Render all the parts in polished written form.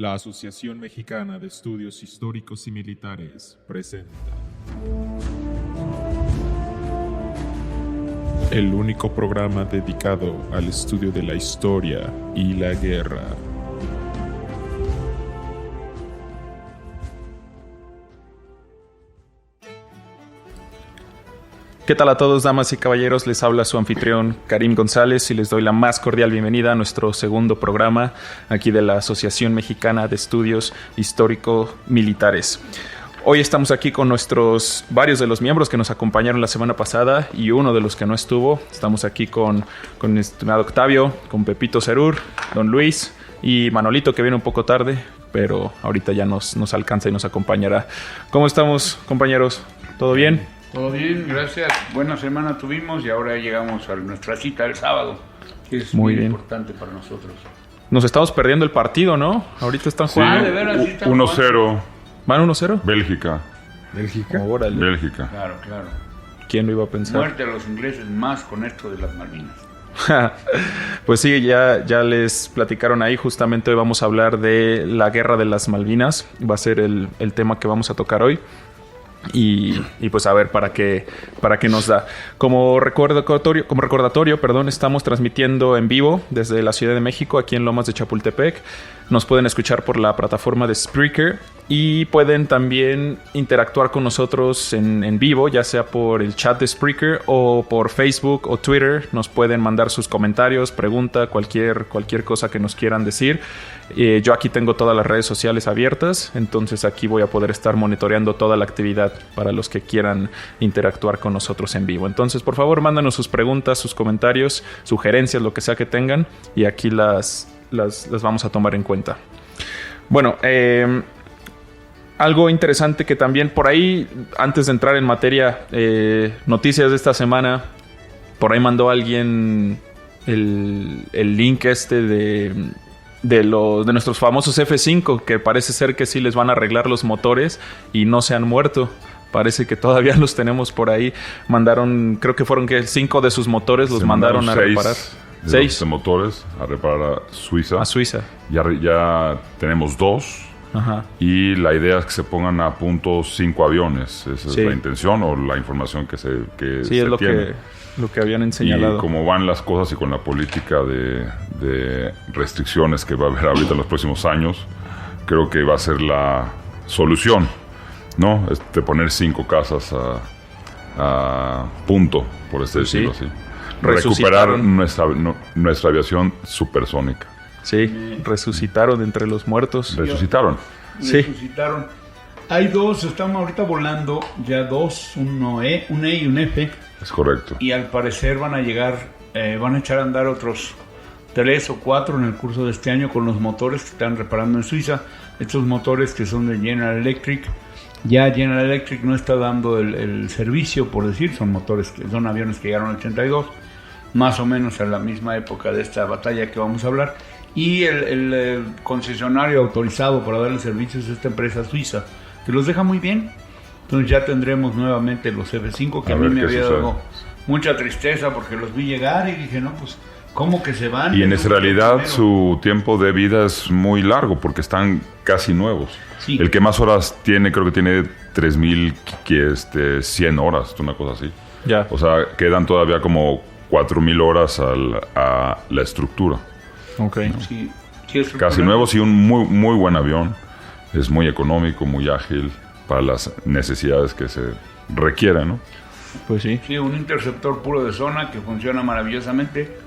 La Asociación Mexicana de Estudios Históricos y Militares presenta el único programa dedicado al estudio de la historia y la guerra. ¿Qué tal a todos, damas y caballeros? Les habla su anfitrión Karim González y les doy la más cordial bienvenida a nuestro segundo programa aquí de la Asociación Mexicana de Estudios Histórico Militares. Hoy estamos aquí con varios de los miembros que nos acompañaron la semana pasada y uno de los que no estuvo. Estamos aquí con el estimado Octavio, con Pepito Cerur, Don Luis y Manolito, que viene un poco tarde, pero ahorita ya nos alcanza y nos acompañará. ¿Cómo estamos, compañeros? ¿Todo bien? Todo bien, gracias. Buena semana tuvimos y ahora llegamos a nuestra cita del sábado, que es muy importante para nosotros. Nos estamos perdiendo el partido, ¿no? Ahorita están jugando. De veras, sí están 1-0. ¿Van 1-0? Bélgica. Órale. Bélgica. Claro. ¿Quién lo iba a pensar? Muerte a los ingleses más con esto de las Malvinas. Pues sí, ya les platicaron ahí. Justamente hoy vamos a hablar de la Guerra de las Malvinas. Va a ser el tema que vamos a tocar hoy. Y pues a ver para qué nos da. Como recordatorio, estamos transmitiendo en vivo desde la Ciudad de México, aquí en Lomas de Chapultepec. Nos pueden escuchar por la plataforma de Spreaker y pueden también interactuar con nosotros en vivo, ya sea por el chat de Spreaker o por Facebook o Twitter. Nos pueden mandar sus comentarios, preguntas, cualquier cosa que nos quieran decir. Yo aquí tengo todas las redes sociales abiertas, entonces aquí voy a poder estar monitoreando toda la actividad para los que quieran interactuar con nosotros en vivo. Entonces, por favor, mándanos sus preguntas, sus comentarios, sugerencias, lo que sea que tengan, y aquí las vamos a tomar en cuenta. Bueno, algo interesante que también por ahí, antes de entrar en materia, noticias de esta semana, por ahí mandó alguien el link de nuestros famosos F5, que parece ser que sí les van a arreglar los motores y no se han muerto. Parece que todavía los tenemos por ahí. Mandaron, creo que fueron 5 de sus motores los mandaron a reparar. 6 de motores a reparar a Suiza. A Suiza. Ya tenemos 2. Ajá. Y la idea es que se pongan a punto 5 aviones. Esa sí. Es la intención o la información que se es lo tiene. Lo que habían señalado. Y como van las cosas y con la política de restricciones que va a haber ahorita en los próximos años, creo que va a ser la solución, ¿no? De poner 5 casas a punto, por decirlo así. Recuperar nuestra aviación supersónica. Sí, resucitaron entre los muertos. Resucitaron. Sí. Hay 2, estamos ahorita volando ya 2, un E y un F. Es correcto. Y al parecer van a llegar, van a echar a andar otros 3 o 4 en el curso de este año con los motores que están reparando en Suiza. Estos motores que son de General Electric. Ya General Electric no está dando el servicio, por decir, son aviones que llegaron en el 82, más o menos a la misma época de esta batalla que vamos a hablar. Y el concesionario autorizado para dar el servicio es esta empresa suiza, que los deja muy bien. Entonces ya tendremos nuevamente los F5, que a mí me había dado mucha tristeza porque los vi llegar y dije, no, pues, ¿cómo que se van? Y en realidad su tiempo de vida es muy largo porque están casi nuevos. Sí. El que más horas tiene, creo que tiene 3,100 horas, una cosa así. Ya. O sea, quedan todavía como 4,000 horas a la estructura. Ok. ¿No? Sí, casi nuevos y un muy, muy buen avión. Es muy económico, muy ágil para las necesidades que se requieren, ¿no? Pues sí. Sí, un interceptor puro de zona que funciona maravillosamente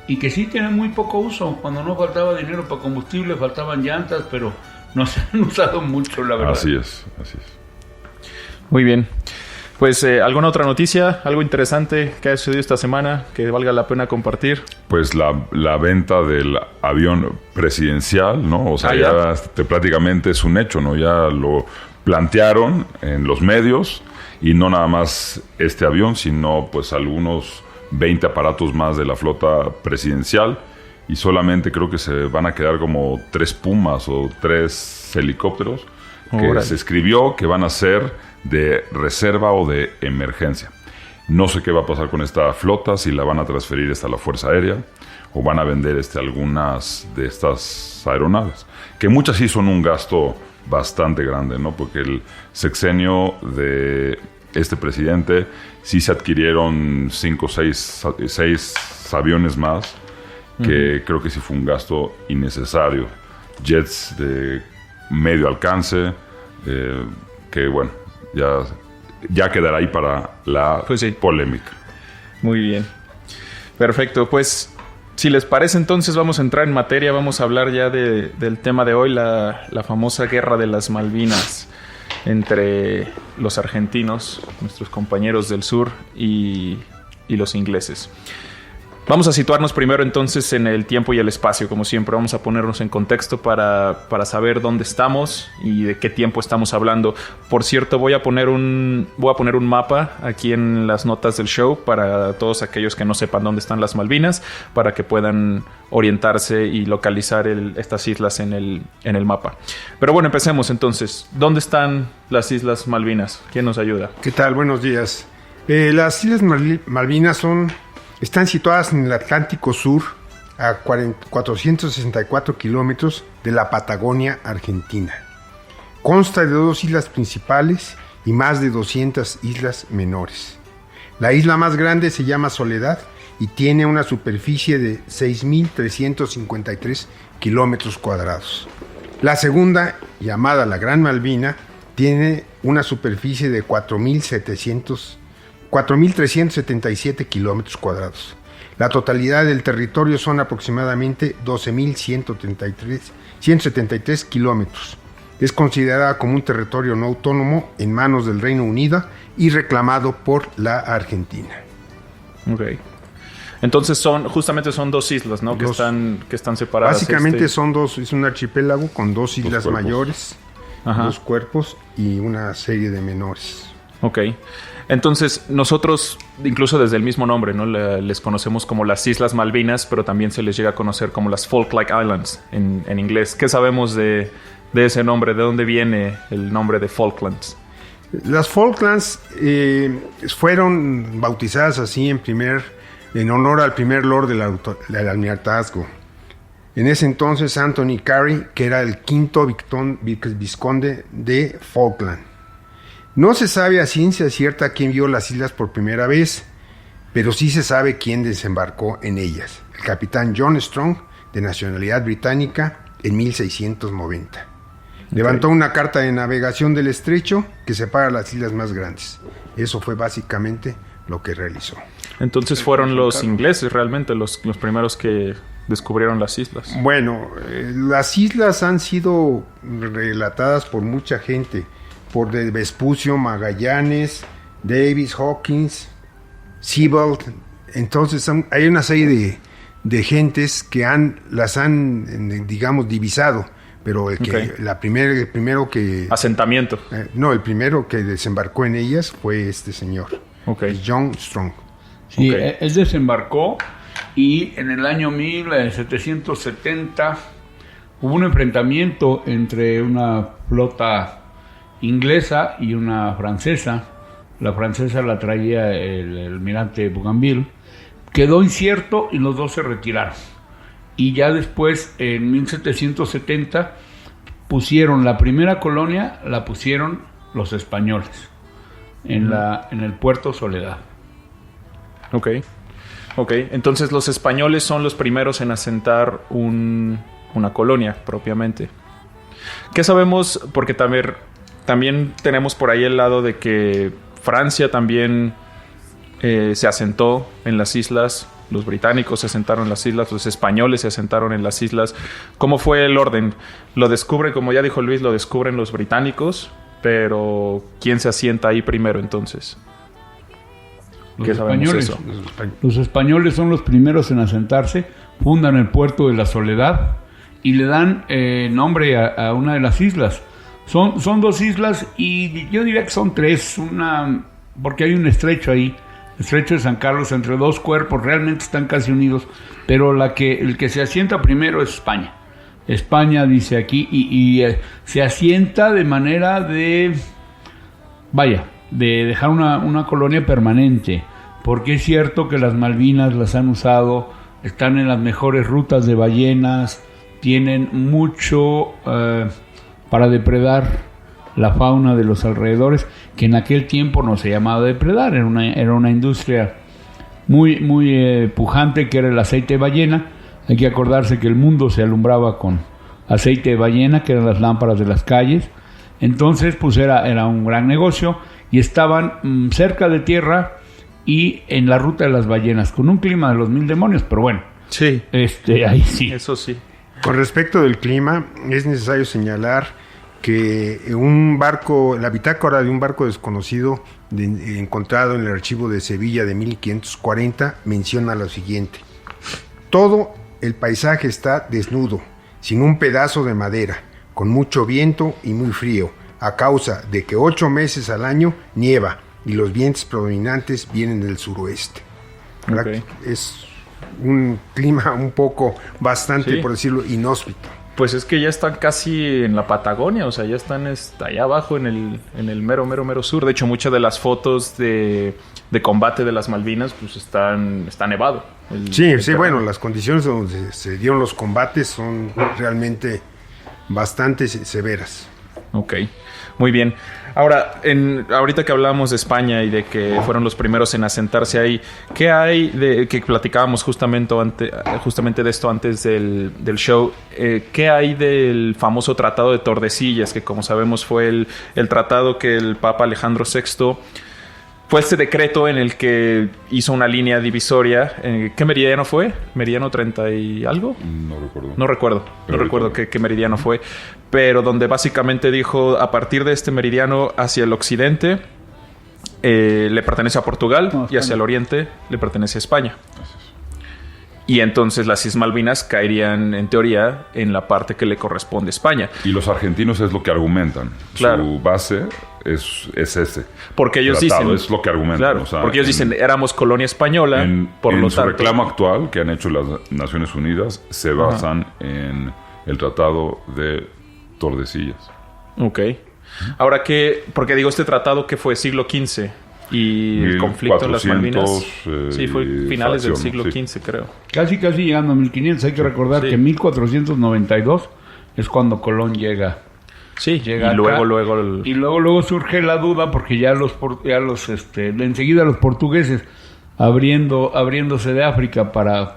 y que sí tiene muy poco uso. Cuando no faltaba dinero para combustible, faltaban llantas, pero no se han usado mucho, la verdad. Así es. Muy bien. Pues, ¿alguna otra noticia? ¿Algo interesante que haya sucedido esta semana que valga la pena compartir? Pues la venta del avión presidencial, ¿no? O sea, ya prácticamente es un hecho, ¿no? Ya lo plantearon en los medios y no nada más este avión, sino pues algunos 20 aparatos más de la flota presidencial y solamente creo que se van a quedar como 3 Pumas o 3 helicópteros que se escribió que van a ser de reserva o de emergencia. No sé qué va a pasar con esta flota, si la van a transferir hasta la Fuerza Aérea o van a vender algunas de estas aeronaves. que muchas sí son un gasto bastante grande, ¿no? Porque el sexenio de este presidente sí se adquirieron 5 o 6 aviones más, que creo que sí fue un gasto innecesario. Jets de medio alcance, que bueno, ya quedará ahí para la polémica. Muy bien. Perfecto, pues si les parece, entonces vamos a entrar en materia. Vamos a hablar ya del tema de hoy, la famosa Guerra de las Malvinas entre los argentinos, nuestros compañeros del sur, y los ingleses. Vamos a situarnos primero entonces en el tiempo y el espacio, como siempre. Vamos a ponernos en contexto para saber dónde estamos y de qué tiempo estamos hablando. Por cierto, voy a poner un mapa aquí en las notas del show para todos aquellos que no sepan dónde están las Malvinas, para que puedan orientarse y localizar estas islas en el mapa. Pero bueno, empecemos entonces. ¿Dónde están las Islas Malvinas? ¿Quién nos ayuda? ¿Qué tal? Buenos días. Las Islas Malvinas están situadas en el Atlántico Sur, a 464 kilómetros de la Patagonia Argentina. Consta de 2 islas principales y más de 200 islas menores. La isla más grande se llama Soledad y tiene una superficie de 6.353 kilómetros cuadrados. La segunda, llamada la Gran Malvina, tiene una superficie de 4.377 kilómetros cuadrados. La totalidad del territorio son aproximadamente 12.173 kilómetros. Es considerada como un territorio no autónomo en manos del Reino Unido y reclamado por la Argentina. Ok. Entonces son 2 islas, ¿no? Que están separadas. Básicamente son 2, es un archipiélago con 2 islas mayores, 2 cuerpos y una serie de menores. Ok. Entonces, nosotros, incluso desde el mismo nombre, ¿no? Les conocemos como las Islas Malvinas, pero también se les llega a conocer como las Falkland Islands en inglés. ¿Qué sabemos de ese nombre? ¿De dónde viene el nombre de Falklands? Las Falklands fueron bautizadas así en honor al primer Lord del Almirantazgo. En ese entonces, Anthony Carey, que era el 5º vizconde de Falkland. No se sabe a ciencia cierta quién vio las islas por primera vez, pero sí se sabe quién desembarcó en ellas. El capitán John Strong, de nacionalidad británica, en 1690. Levantó una carta de navegación del estrecho que separa las islas más grandes. Eso fue básicamente lo que realizó. Entonces fueron los ingleses realmente los primeros que descubrieron las islas. Bueno, las islas han sido relatadas por mucha gente, por Vespucio, Magallanes, Davis, Hawkins, Siebold. Entonces hay una serie de gentes que las han divisado, pero el primero que... Asentamiento. El primero que desembarcó en ellas fue este señor, John Strong. Sí, él desembarcó y en el año 1770 hubo un enfrentamiento entre una flota inglesa y una francesa. La francesa la traía el almirante Bougainville. Quedó incierto y los dos se retiraron. Y ya después, en 1770, pusieron la primera colonia, la pusieron los españoles en el puerto Soledad. Ok. Entonces los españoles son los primeros en asentar una colonia propiamente. ¿Qué sabemos? Porque también tenemos por ahí el lado de que Francia también se asentó en las islas. Los británicos se asentaron en las islas, los españoles se asentaron en las islas. ¿Cómo fue el orden? Lo descubren, como ya dijo Luis, lo descubren los británicos, pero ¿quién se asienta ahí primero entonces? Los españoles. Los españoles son los primeros en asentarse, fundan el puerto de la Soledad y le dan nombre a una de las islas. Son 2 islas y yo diría que son 3, porque hay un estrecho ahí, el estrecho de San Carlos, entre 2 cuerpos, realmente están casi unidos, pero el que se asienta primero es España. España dice aquí y se asienta de manera de dejar una colonia permanente, porque es cierto que las Malvinas las han usado, están en las mejores rutas de ballenas, tienen mucho para depredar la fauna de los alrededores, que en aquel tiempo no se llamaba depredar, era una industria muy pujante, que era el aceite de ballena. Hay que acordarse que el mundo se alumbraba con aceite de ballena, que eran las lámparas de las calles. Entonces, pues era un gran negocio, y estaban cerca de tierra y en la ruta de las ballenas, con un clima de los mil demonios, pero bueno. Sí. Ahí sí. Eso sí. Con respecto del clima, es necesario señalar que la bitácora de un barco desconocido encontrado en el archivo de Sevilla de 1540 menciona lo siguiente: todo el paisaje está desnudo, sin un pedazo de madera, con mucho viento y muy frío, a causa de que 8 meses al año nieva y los vientos predominantes vienen del suroeste. Okay. Es un clima un poco bastante, Sí. por decirlo, inhóspito. Pues es que ya están casi en la Patagonia, o sea, ya están allá abajo en el mero sur. De hecho, muchas de las fotos de combate de las Malvinas, pues está nevado. Sí, bueno, las condiciones donde se dieron los combates son realmente bastante severas. Ok, muy bien. Ahora, ahorita que hablábamos de España y de que fueron los primeros en asentarse ahí, ¿qué hay que platicábamos justamente de esto antes del show? ¿Qué hay del famoso Tratado de Tordesillas, que como sabemos fue el tratado que el Papa Alejandro VI fue este decreto en el que hizo una línea divisoria? ¿Qué meridiano fue? ¿Meridiano 30 y algo? No recuerdo qué meridiano fue, pero donde básicamente dijo, a partir de este meridiano hacia el occidente le pertenece a Portugal, y hacia el oriente le pertenece a España. Y entonces las Islas Malvinas caerían, en teoría, en la parte que le corresponde a España. Y los argentinos es lo que argumentan. Claro. Su base es ese. Porque ellos tratado, dicen... es lo que argumentan. Claro, o sea, porque ellos dicen, éramos colonia española, por lo en su tanto... reclamo actual que han hecho las Naciones Unidas se basan en el Tratado de Tordesillas. Ok. Ahora, porque digo, este tratado que fue siglo XV... Y el conflicto en las Malvinas, sí, fue finales del siglo XV, creo. Casi llegando a 1500. Hay que recordar que en 1492 es cuando Colón llega. Sí, llega y acá, luego... Y luego surge la duda, porque ya enseguida los portugueses abriéndose de África para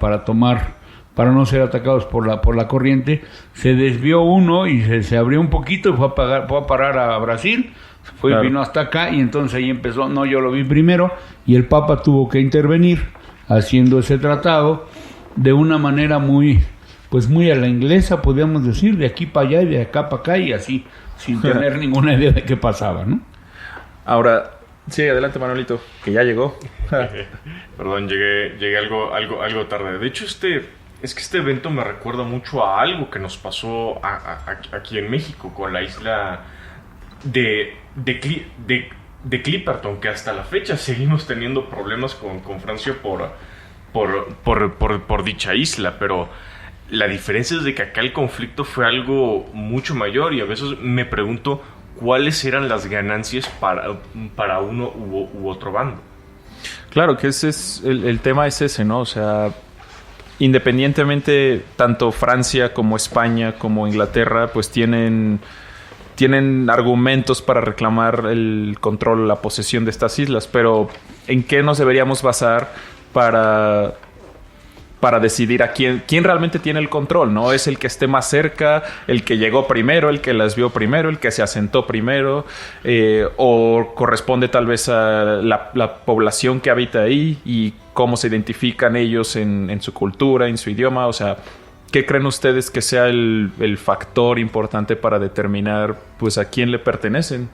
no ser atacados por la corriente, se desvió uno y se abrió un poquito y fue a parar a Brasil. Claro. Vino hasta acá, y entonces ahí empezó. No, yo lo vi primero, y el Papa tuvo que intervenir haciendo ese tratado de una manera muy a la inglesa, podríamos decir, de aquí para allá y de acá para acá, y así, sin tener ninguna idea de qué pasaba, ¿no? Ahora, sí, adelante, Manuelito, que ya llegó. Perdón, llegué algo tarde. De hecho, este evento me recuerda mucho a algo que nos pasó aquí en México con la isla de Clipperton, que hasta la fecha seguimos teniendo problemas con Francia por dicha isla, pero la diferencia es de que acá el conflicto fue algo mucho mayor, y a veces me pregunto cuáles eran las ganancias para uno u otro bando. Claro, que ese es el tema es ese, ¿no? O sea, independientemente, tanto Francia como España como Inglaterra, pues tienen argumentos para reclamar el control, la posesión de estas islas, pero ¿en qué nos deberíamos basar para decidir a quién realmente tiene el control? ¿No? ¿Es el que esté más cerca, el que llegó primero, el que las vio primero, el que se asentó primero? ¿O corresponde tal vez a la población que habita ahí y cómo se identifican ellos en su cultura, en su idioma? O sea, ¿qué creen ustedes que sea el factor importante para determinar pues a quién le pertenecen?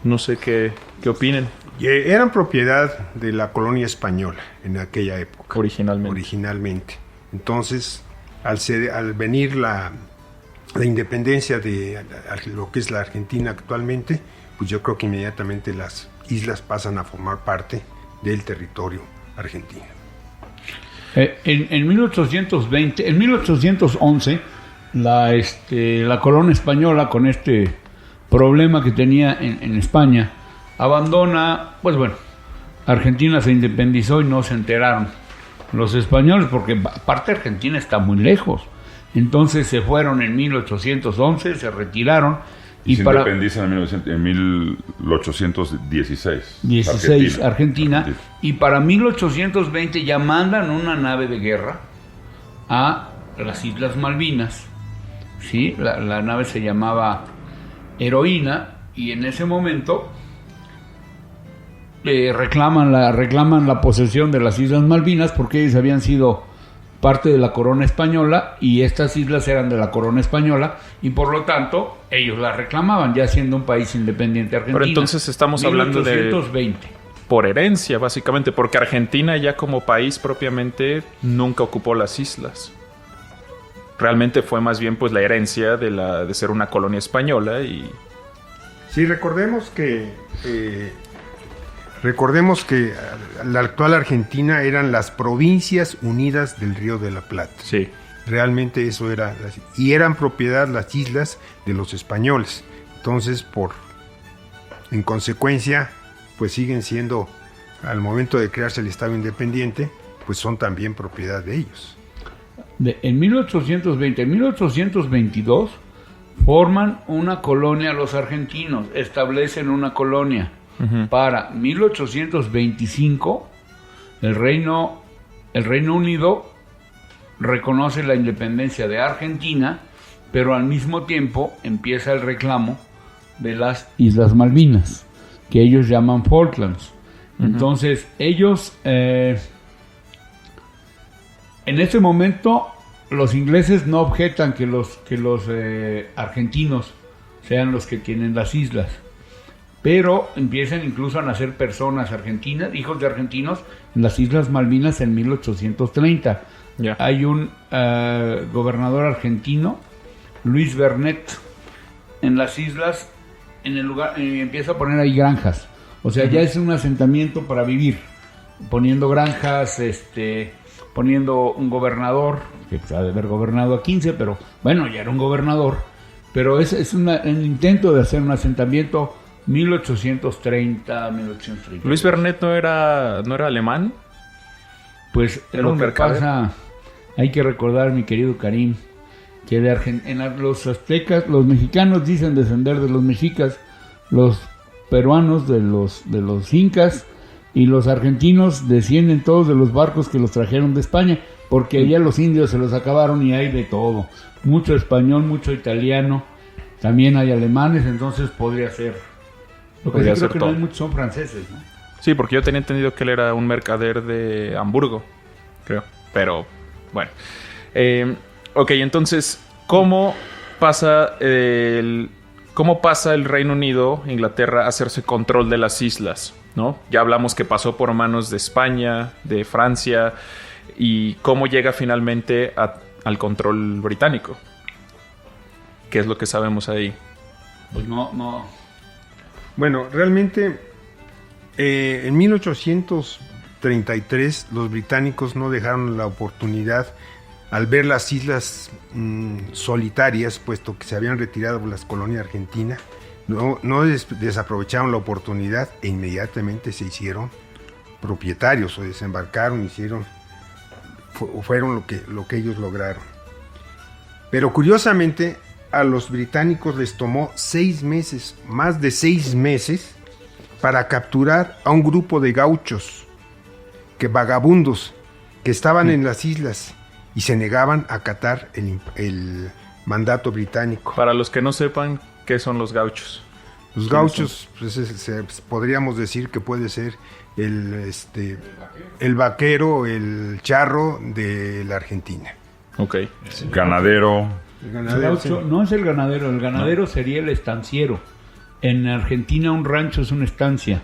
No sé qué opinen. Eran propiedad de la colonia española en aquella época. Originalmente. Entonces, al venir la independencia de lo que es la Argentina actualmente, pues yo creo que inmediatamente las islas pasan a formar parte del territorio argentino. En 1811, la corona española, con este problema que tenía en España, abandona, pues bueno, Argentina se independizó y no se enteraron los españoles, porque aparte Argentina está muy lejos. Entonces se fueron en 1811, se retiraron. Y se independizan en 1816. 16, Argentina. Y para 1820 ya mandan una nave de guerra a las Islas Malvinas. ¿Sí? La nave se llamaba Heroína y en ese momento reclaman la posesión de las Islas Malvinas porque ellos habían sido parte de la corona española y estas islas eran de la corona española y por lo tanto ellos la reclamaban ya siendo un país independiente Argentina. Pero entonces estamos hablando 1820. Por herencia básicamente, porque Argentina ya como país propiamente nunca ocupó las islas. Realmente fue más bien pues la herencia de ser una colonia española y... Sí, recordemos que la actual Argentina eran las Provincias Unidas del Río de la Plata. Sí. Realmente eso era... Y eran propiedad las islas de los españoles. Entonces, en consecuencia, pues siguen siendo, al momento de crearse el Estado independiente, pues son también propiedad de ellos. En 1820, en 1822, forman una colonia los argentinos, establecen una colonia. Para 1825 el Reino Unido reconoce la independencia de Argentina, pero al mismo tiempo empieza el reclamo de las Islas Malvinas, que ellos llaman Falklands. Entonces ellos en ese momento los ingleses no objetan que los argentinos sean los que tienen las islas. Pero empiezan incluso a nacer personas argentinas, hijos de argentinos, en las Islas Malvinas en 1830. Yeah. Hay un gobernador argentino, Luis Bernet, en las islas, en el lugar, empieza a poner ahí granjas. O sea, ya es un asentamiento para vivir, poniendo granjas, poniendo un gobernador, que ha de haber gobernado a 15, pero bueno, ya era un gobernador. Pero es un intento de hacer un asentamiento 1830, 1830. ¿Luis Bernet no era alemán? Pues lo que pasa, hay que recordar, mi querido Karim, que los aztecas, los mexicanos dicen descender de los mexicas, los peruanos de los incas y los argentinos descienden todos de los barcos que los trajeron de España, porque allá los indios se los acabaron y hay de todo, mucho español, mucho italiano, también hay alemanes, entonces podría ser. Lo que yo creo que no hay muchos son franceses, ¿no? Sí, porque yo tenía entendido que él era un mercader de Hamburgo, creo. Pero, bueno. Ok, entonces, ¿cómo pasa el Reino Unido, Inglaterra, a hacerse control de las islas? ¿No? Ya hablamos que pasó por manos de España, de Francia, y cómo llega finalmente al control británico. ¿Qué es lo que sabemos ahí? Pues no. Bueno, realmente en 1833 los británicos no dejaron la oportunidad al ver las islas solitarias, puesto que se habían retirado las colonias argentinas, no desaprovecharon la oportunidad e inmediatamente se hicieron propietarios o desembarcaron, fueron lo que ellos lograron. Pero curiosamente a los británicos les tomó 6 meses, más de 6 meses, para capturar a un grupo de gauchos, vagabundos, que estaban en las islas y se negaban a acatar el mandato británico. Para los que no sepan, ¿qué son los gauchos? Los gauchos, pues, podríamos decir que puede ser el vaquero, el charro de la Argentina. Ok. Ganadero. El gaucho no es el ganadero sería el estanciero. En Argentina un rancho es una estancia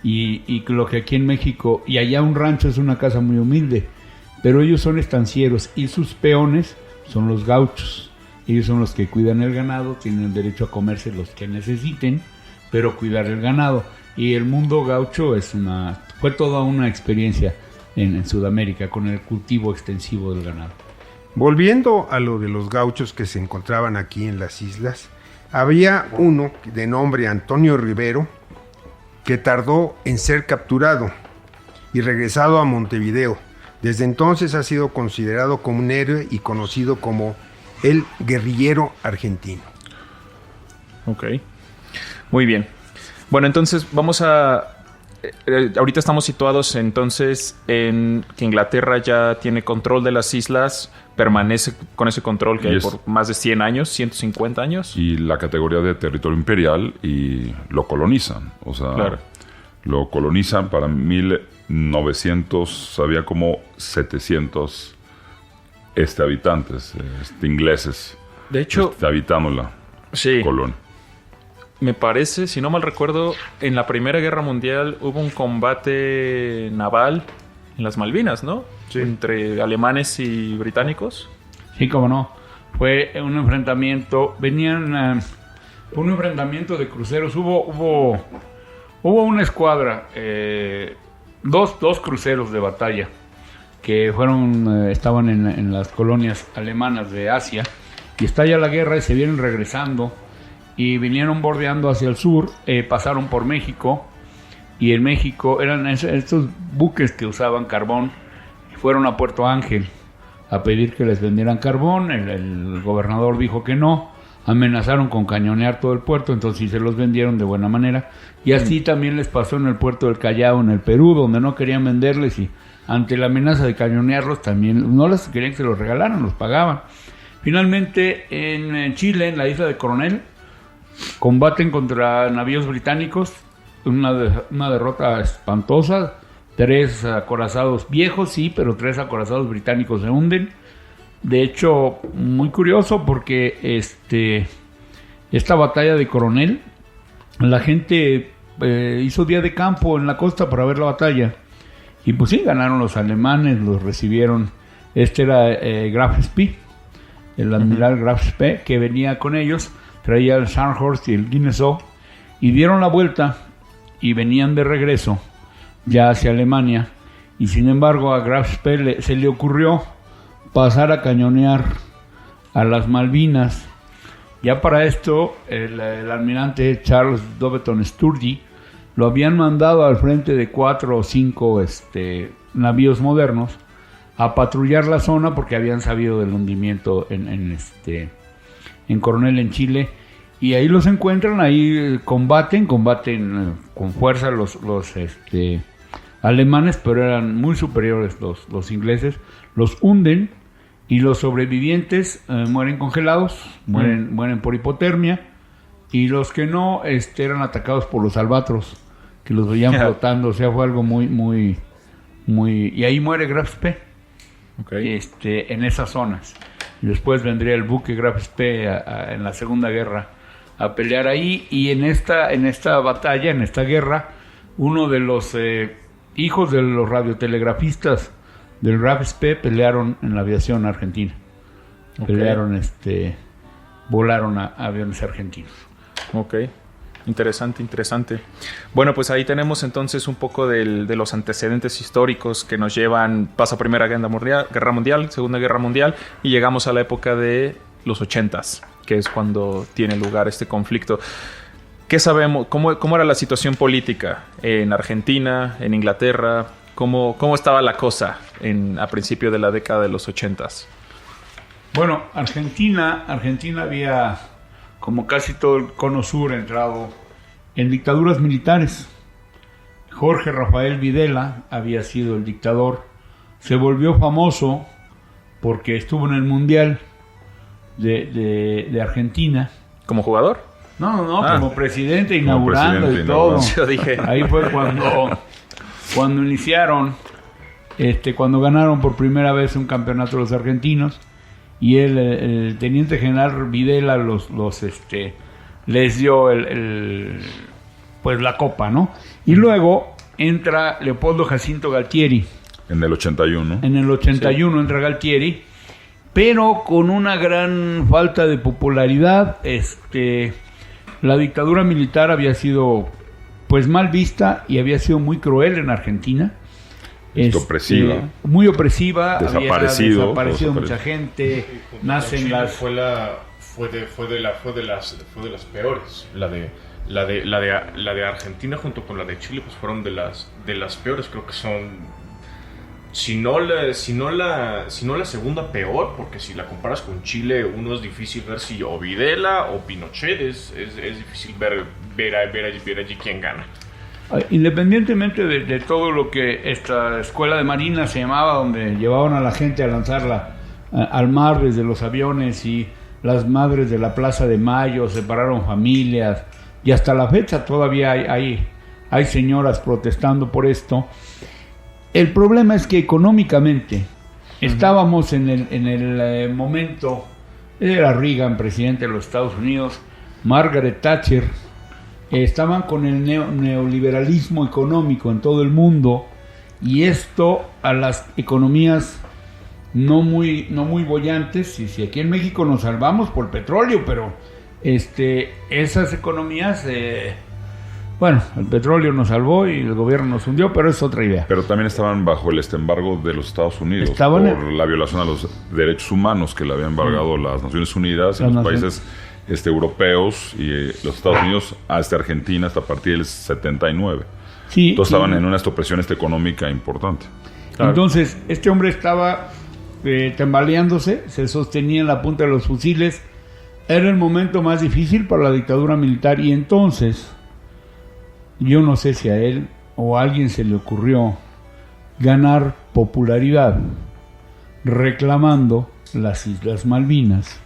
y lo que aquí en México, y allá un rancho es una casa muy humilde, pero ellos son estancieros y sus peones son los gauchos. Ellos son los que cuidan el ganado, tienen el derecho a comerse los que necesiten, pero cuidar el ganado. Y el mundo gaucho fue toda una experiencia en Sudamérica con el cultivo extensivo del ganado. Volviendo a lo de los gauchos que se encontraban aquí en las islas, había uno de nombre Antonio Rivero que tardó en ser capturado y regresado a Montevideo. Desde entonces ha sido considerado como un héroe y conocido como el guerrillero argentino. Ok, muy bien. Bueno, entonces vamos a... ahorita estamos situados entonces en que Inglaterra ya tiene control de las islas, permanece con ese control que hay por más de 100 años, 150 años. Y la categoría de territorio imperial y lo colonizan. O sea, claro, lo colonizan para 1900, había como 700 habitantes, ingleses. De hecho, habitando la colonia. Me parece, si no mal recuerdo, en la Primera Guerra Mundial hubo un combate naval en las Malvinas, ¿no? Sí. Entre alemanes y británicos. Sí, cómo no. Fue un enfrentamiento. Un enfrentamiento de cruceros. Hubo una escuadra, dos cruceros de batalla que estaban en las colonias alemanas de Asia. Y estalla la guerra y se vienen regresando. Y vinieron bordeando hacia el sur, pasaron por México, y en México eran estos buques que usaban carbón, y fueron a Puerto Ángel a pedir que les vendieran carbón. El gobernador dijo que no, amenazaron con cañonear todo el puerto, entonces sí se los vendieron de buena manera, y así también les pasó en el puerto del Callao, en el Perú, donde no querían venderles, y ante la amenaza de cañonearlos también, no les querían que se los regalaran, los pagaban. Finalmente en Chile, en la isla de Coronel, combaten contra navíos británicos, una derrota espantosa, 3 acorazados viejos, sí, pero 3 acorazados británicos se hunden. De hecho, muy curioso porque esta batalla de Coronel, la gente hizo día de campo en la costa para ver la batalla, y pues sí, ganaron los alemanes, los recibieron. Era Graf Spee, el admiral Graf Spee, que venía con ellos. Traía el Scharnhorst y el Guinesso, y dieron la vuelta y venían de regreso ya hacia Alemania, y sin embargo a Graf Spee se le ocurrió pasar a cañonear a las Malvinas. Ya para esto el almirante Charles Doveton Sturgey lo habían mandado al frente de 4 o 5 navíos modernos a patrullar la zona, porque habían sabido del hundimiento en Coronel, en Chile, y ahí los encuentran, ahí combaten con fuerza los alemanes, pero eran muy superiores los ingleses, los hunden, y los sobrevivientes mueren congelados, mueren por hipotermia, y los que no eran atacados por los albatros, que los veían flotando. O sea, fue algo muy, y ahí muere Graf Spee, en esas zonas. Después vendría el buque Graf Spee en la Segunda Guerra a pelear ahí, y en esta batalla, en esta guerra, uno de los hijos de los radiotelegrafistas del Graf Spee pelearon en la aviación argentina. Pelearon, volaron a aviones argentinos. Ok, interesante. Bueno, pues ahí tenemos entonces un poco de los antecedentes históricos que nos llevan, pasa Primera Guerra Mundial, Segunda Guerra Mundial, y llegamos a la época de los 80s, que es cuando tiene lugar este conflicto. ¿Qué sabemos? ¿Cómo era la situación política en Argentina, en Inglaterra? ¿Cómo estaba la cosa a principio de la década de los 80s? Bueno, Argentina había, como casi todo el cono sur, entrado en dictaduras militares. Jorge Rafael Videla había sido el dictador. Se volvió famoso porque estuvo en el Mundial de Argentina. ¿Como jugador? No, como presidente, inaugurando y todo. Yo dije. Ahí fue cuando iniciaron, cuando ganaron por primera vez un campeonato los argentinos, y el teniente general Videla les dio pues la copa, ¿no? Y luego entra Leopoldo Jacinto Galtieri. En el 81. En el 81 entra Galtieri, pero con una gran falta de popularidad. La dictadura militar había sido pues mal vista y había sido muy cruel en Argentina. Opresiva. Muy opresiva. Desaparecido mucha gente. Nacen las... Fue de las peores. La de Argentina junto con la de Chile pues fueron de las peores. Creo que son si no la segunda peor, porque si la comparas con Chile, uno es difícil ver si o Videla o Pinochet, es difícil ver allí quién gana. Independientemente de todo lo que esta escuela de marina se llamaba, donde llevaban a la gente a lanzarla al mar desde los aviones, y las madres de la Plaza de Mayo separaron familias, y hasta la fecha todavía hay señoras protestando por esto. El problema es que económicamente estábamos en el momento, era Reagan, presidente de los Estados Unidos, Margaret Thatcher, estaban con el neoliberalismo económico en todo el mundo, y esto a las economías no muy bollantes, y si aquí en México nos salvamos por el petróleo, pero esas economías... Bueno, el petróleo nos salvó y el gobierno nos hundió, pero es otra idea. Pero también estaban bajo el embargo de los Estados Unidos por la violación a los derechos humanos que le habían embargado las Naciones Unidas y los países europeos y los Estados Unidos hasta Argentina hasta a partir del 79. Sí, entonces estaban en una presión económica importante. Claro. Entonces, este hombre estaba tambaleándose, se sostenía en la punta de los fusiles. Era el momento más difícil para la dictadura militar, y entonces... Yo no sé si a él o a alguien se le ocurrió ganar popularidad reclamando las Islas Malvinas,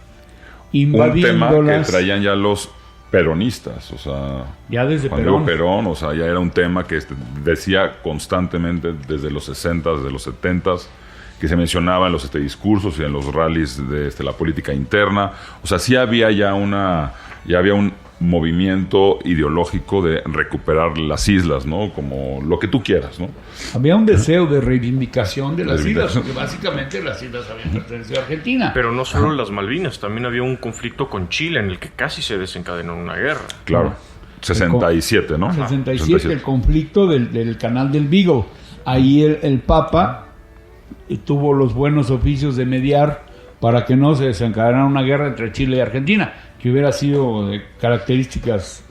invadiéndolas. Un tema que traían ya los peronistas, o sea, ya desde Perón, o sea, ya era un tema que decía constantemente desde los 60, desde los 70, que se mencionaba en los discursos y en los rallies de la política interna. O sea, sí había ya un movimiento ideológico de recuperar las islas, ¿no? Como lo que tú quieras, ¿no? Había un deseo de reivindicación de las islas, porque básicamente las islas habían pertenecido a Argentina. Pero no solo las Malvinas, también había un conflicto con Chile en el que casi se desencadenó una guerra. Claro, 67, ¿no? 67, el conflicto del canal del Beagle. Ahí el Papa tuvo los buenos oficios de mediar para que no se desencadenara una guerra entre Chile y Argentina, que hubiera sido de características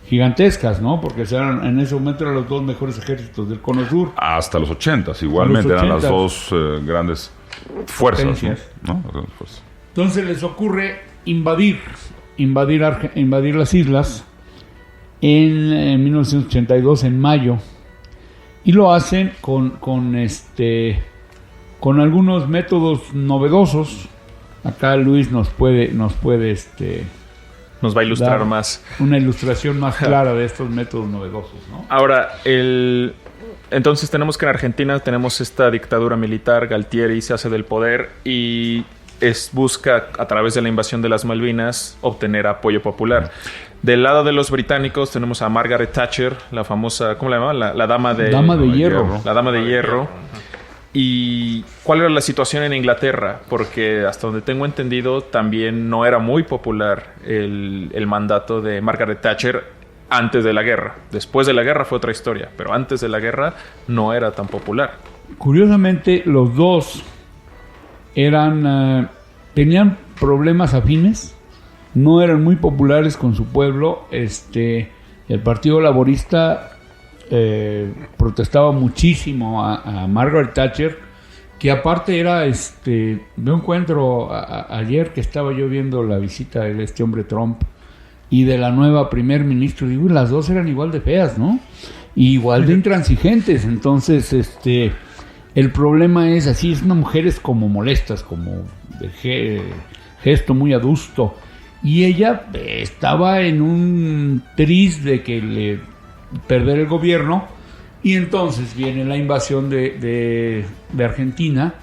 gigantescas, ¿no? Porque en ese momento eran los dos mejores ejércitos del Cono Sur. Hasta los 80s, igualmente eran las dos grandes fuerzas, ¿no? Entonces les ocurre invadir las islas en 1982, en mayo, y lo hacen con algunos métodos novedosos. Acá Luis nos va a ilustrar más. Una ilustración más clara de estos métodos novedosos, ¿no? Ahora, entonces tenemos que en Argentina tenemos esta dictadura militar, Galtieri se hace del poder y busca a través de la invasión de las Malvinas obtener apoyo popular. Del lado de los británicos tenemos a Margaret Thatcher, la famosa, ¿cómo la llamaban? La dama de hierro. La dama de hierro. ¿Y cuál era la situación en Inglaterra? Porque hasta donde tengo entendido también no era muy popular el mandato de Margaret Thatcher antes de la guerra. Después de la guerra fue otra historia, pero antes de la guerra no era tan popular. Curiosamente, los dos tenían problemas afines, no eran muy populares con su pueblo. El Partido Laborista protestaba muchísimo a Margaret Thatcher, que aparte era me encuentro ayer que estaba yo viendo la visita de este hombre Trump y de la nueva primer ministro, digo, las dos eran igual de feas, ¿no? Y igual de intransigentes. Entonces el problema es así, es unas mujeres como molestas, como de gesto muy adusto, y ella estaba en un tris de que perder el gobierno, y entonces viene la invasión de Argentina,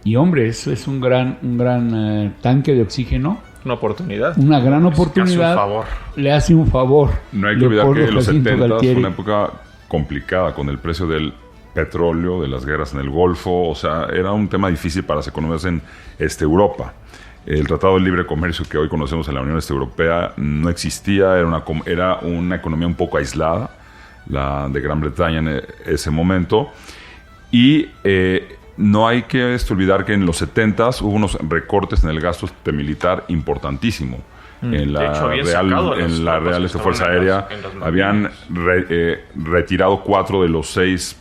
y hombre, eso es un gran tanque de oxígeno, una oportunidad, una gran oportunidad, le hace un favor. No hay que olvidar que los 70 fue una época complicada con el precio del petróleo, de las guerras en el Golfo, o sea, era un tema difícil para las economías en Europa. El Tratado de Libre Comercio que hoy conocemos en la Unión Europea no existía, era una economía un poco aislada, la de Gran Bretaña en ese momento, y no hay que olvidar que en los 70s hubo unos recortes en el gasto militar importantísimo. En la Real Fuerza Aérea habían retirado 4 de los 6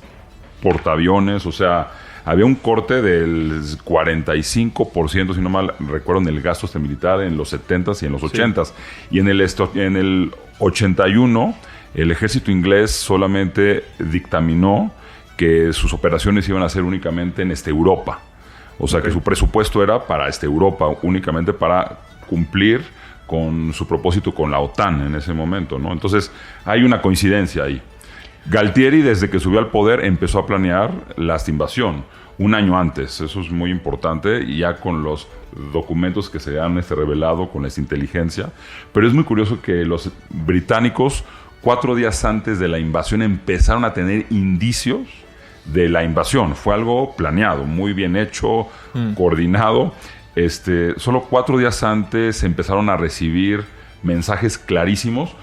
portaaviones, o sea, había un corte del 45%, si no mal recuerdo, en el gasto militar en los 70s y en los 80s. Y en el 81, el ejército inglés solamente dictaminó que sus operaciones iban a ser únicamente en Europa. O sea, que su presupuesto era para Europa, únicamente para cumplir con su propósito con la OTAN en ese momento, ¿no? Entonces, hay una coincidencia ahí. Galtieri, desde que subió al poder, empezó a planear la invasión un año antes. Eso es muy importante, y ya con los documentos que se han revelado, con esa inteligencia. Pero es muy curioso que los británicos, 4 días antes de la invasión, empezaron a tener indicios de la invasión. Fue algo planeado, muy bien hecho, coordinado. Solo 4 días antes empezaron a recibir mensajes clarísimos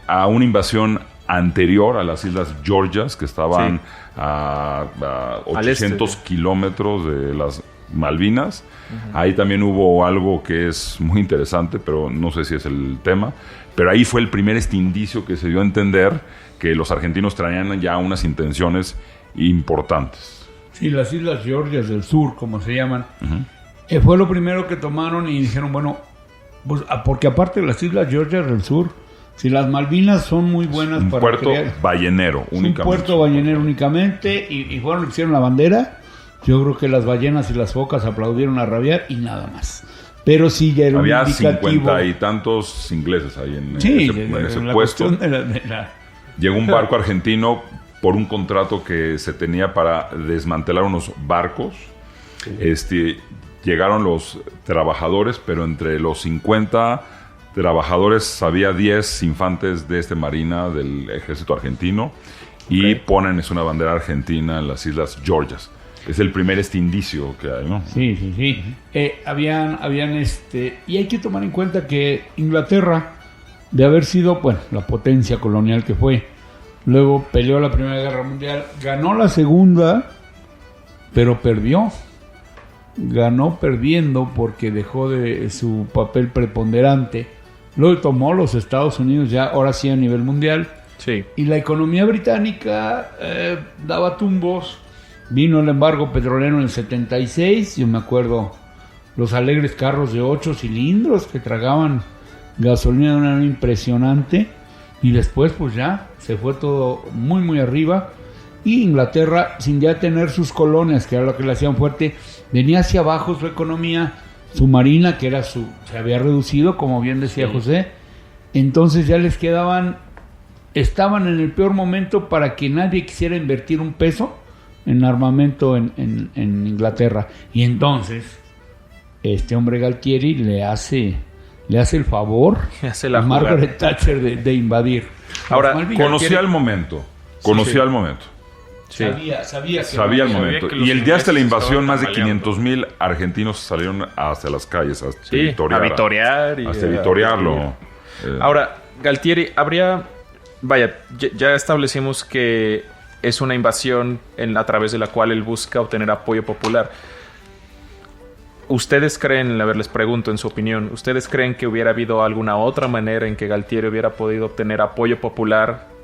a una invasión anterior a las Islas Georgias, que estaban a 800 kilómetros de las Malvinas. Ahí también hubo algo que es muy interesante, pero no sé si es el tema. Pero ahí fue el primer indicio que se dio a entender que los argentinos traían ya unas intenciones importantes. Sí, las Islas Georgias del Sur, como se llaman, fue lo primero que tomaron y dijeron, bueno, pues, porque aparte de las Islas Georgias del Sur, si las Malvinas son muy buenas un para puerto crear, ballenero únicamente. Un puerto ballenero únicamente, y fueron los que hicieron la bandera. Yo creo que las ballenas y las focas aplaudieron a rabiar y nada más. Pero sí ya era había un indicativo. 50 y tantos ingleses ahí en ese la puesto. De Llegó un barco argentino por un contrato que se tenía para desmantelar unos barcos. Llegaron los trabajadores, pero entre los 50 trabajadores había 10 infantes de marina del ejército argentino, y ponen una bandera argentina en las Islas Georgias. Es el primer indicio que hay, ¿no? Sí. Habían y hay que tomar en cuenta que Inglaterra, de haber sido, bueno, la potencia colonial que fue, luego peleó la Primera Guerra Mundial, ganó la Segunda, pero perdió. Ganó perdiendo porque dejó de su papel preponderante. Luego tomó los Estados Unidos, ya ahora sí a nivel mundial. Sí. Y la economía británica daba tumbos. Vino el embargo petrolero en el 76. Yo me acuerdo los alegres carros de 8 cilindros que tragaban gasolina de una manera impresionante. Y después pues ya se fue todo muy muy arriba. Y Inglaterra, sin ya tener sus colonias, que era lo que le hacían fuerte, venía hacia abajo su economía. Su marina, que era se había reducido, como bien decía José. Entonces ya les estaban en el peor momento para que nadie quisiera invertir un peso en armamento en Inglaterra. Y entonces este hombre Galtieri le hace el favor a Margaret Thatcher de invadir. Ahora, conocía el momento. Sí. Sabía el momento. Y el día hasta la invasión, más de 500,000 argentinos salieron hacia las calles a vitorearlo. Ahora, Galtieri, ya establecimos que es una invasión a través de la cual él busca obtener apoyo popular. ¿Ustedes creen, les pregunto en su opinión, ¿ustedes creen que hubiera habido alguna otra manera en que Galtieri hubiera podido obtener apoyo popular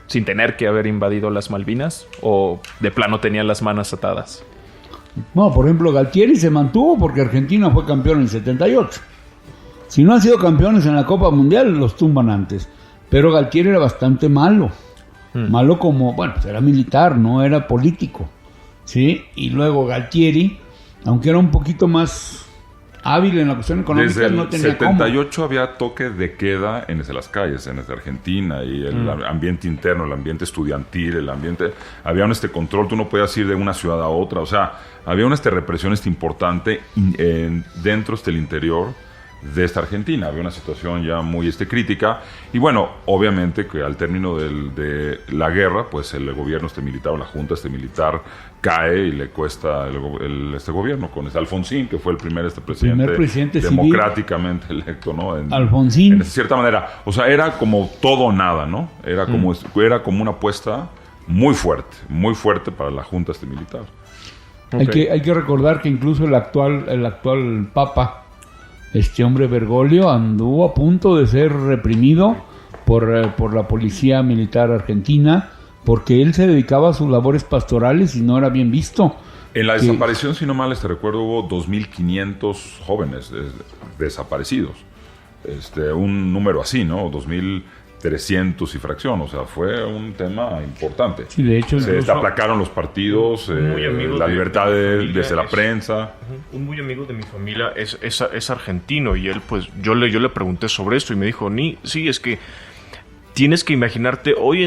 sin tener que haber invadido las Malvinas? ¿O de plano tenía las manos atadas? No, por ejemplo, Galtieri se mantuvo porque Argentina fue campeón en el 78. Si no han sido campeones en la Copa Mundial, los tumban antes. Pero Galtieri era bastante malo. Malo como, bueno, era militar, no era político. ¿Sí? Y luego Galtieri, aunque era un poquito más hábil en la cuestión económica, desde el no tenía 78 cómo. había toque de queda en las calles, en Argentina, y el ambiente interno, el ambiente estudiantil, había un control. Tú no podías ir de una ciudad a otra. O sea, había una represión importante dentro del interior de Argentina. Había una situación ya muy crítica, y bueno, obviamente que al término de la guerra, pues el gobierno militar, o la junta militar cae, y le cuesta este gobierno con Alfonsín, que fue el primer presidente democráticamente electo, ¿no? Alfonsín. En cierta manera, o sea, era como todo o nada, ¿no? Era como una apuesta muy fuerte para la junta militar. Okay. Hay que recordar que incluso el actual papa, este hombre Bergoglio, anduvo a punto de ser reprimido por la policía militar argentina porque él se dedicaba a sus labores pastorales y no era bien visto. En la desaparición, si no mal recuerdo, hubo 2.500 jóvenes desaparecidos. Un número así, ¿no? 2.300 y fracción. O sea, fue un tema importante. Sí, de hecho, se aplacaron los partidos, la libertad desde la prensa. Un muy amigo de mi familia es argentino y él, pues, yo le pregunté sobre esto y me dijo, sí, es que tienes que imaginarte, hoy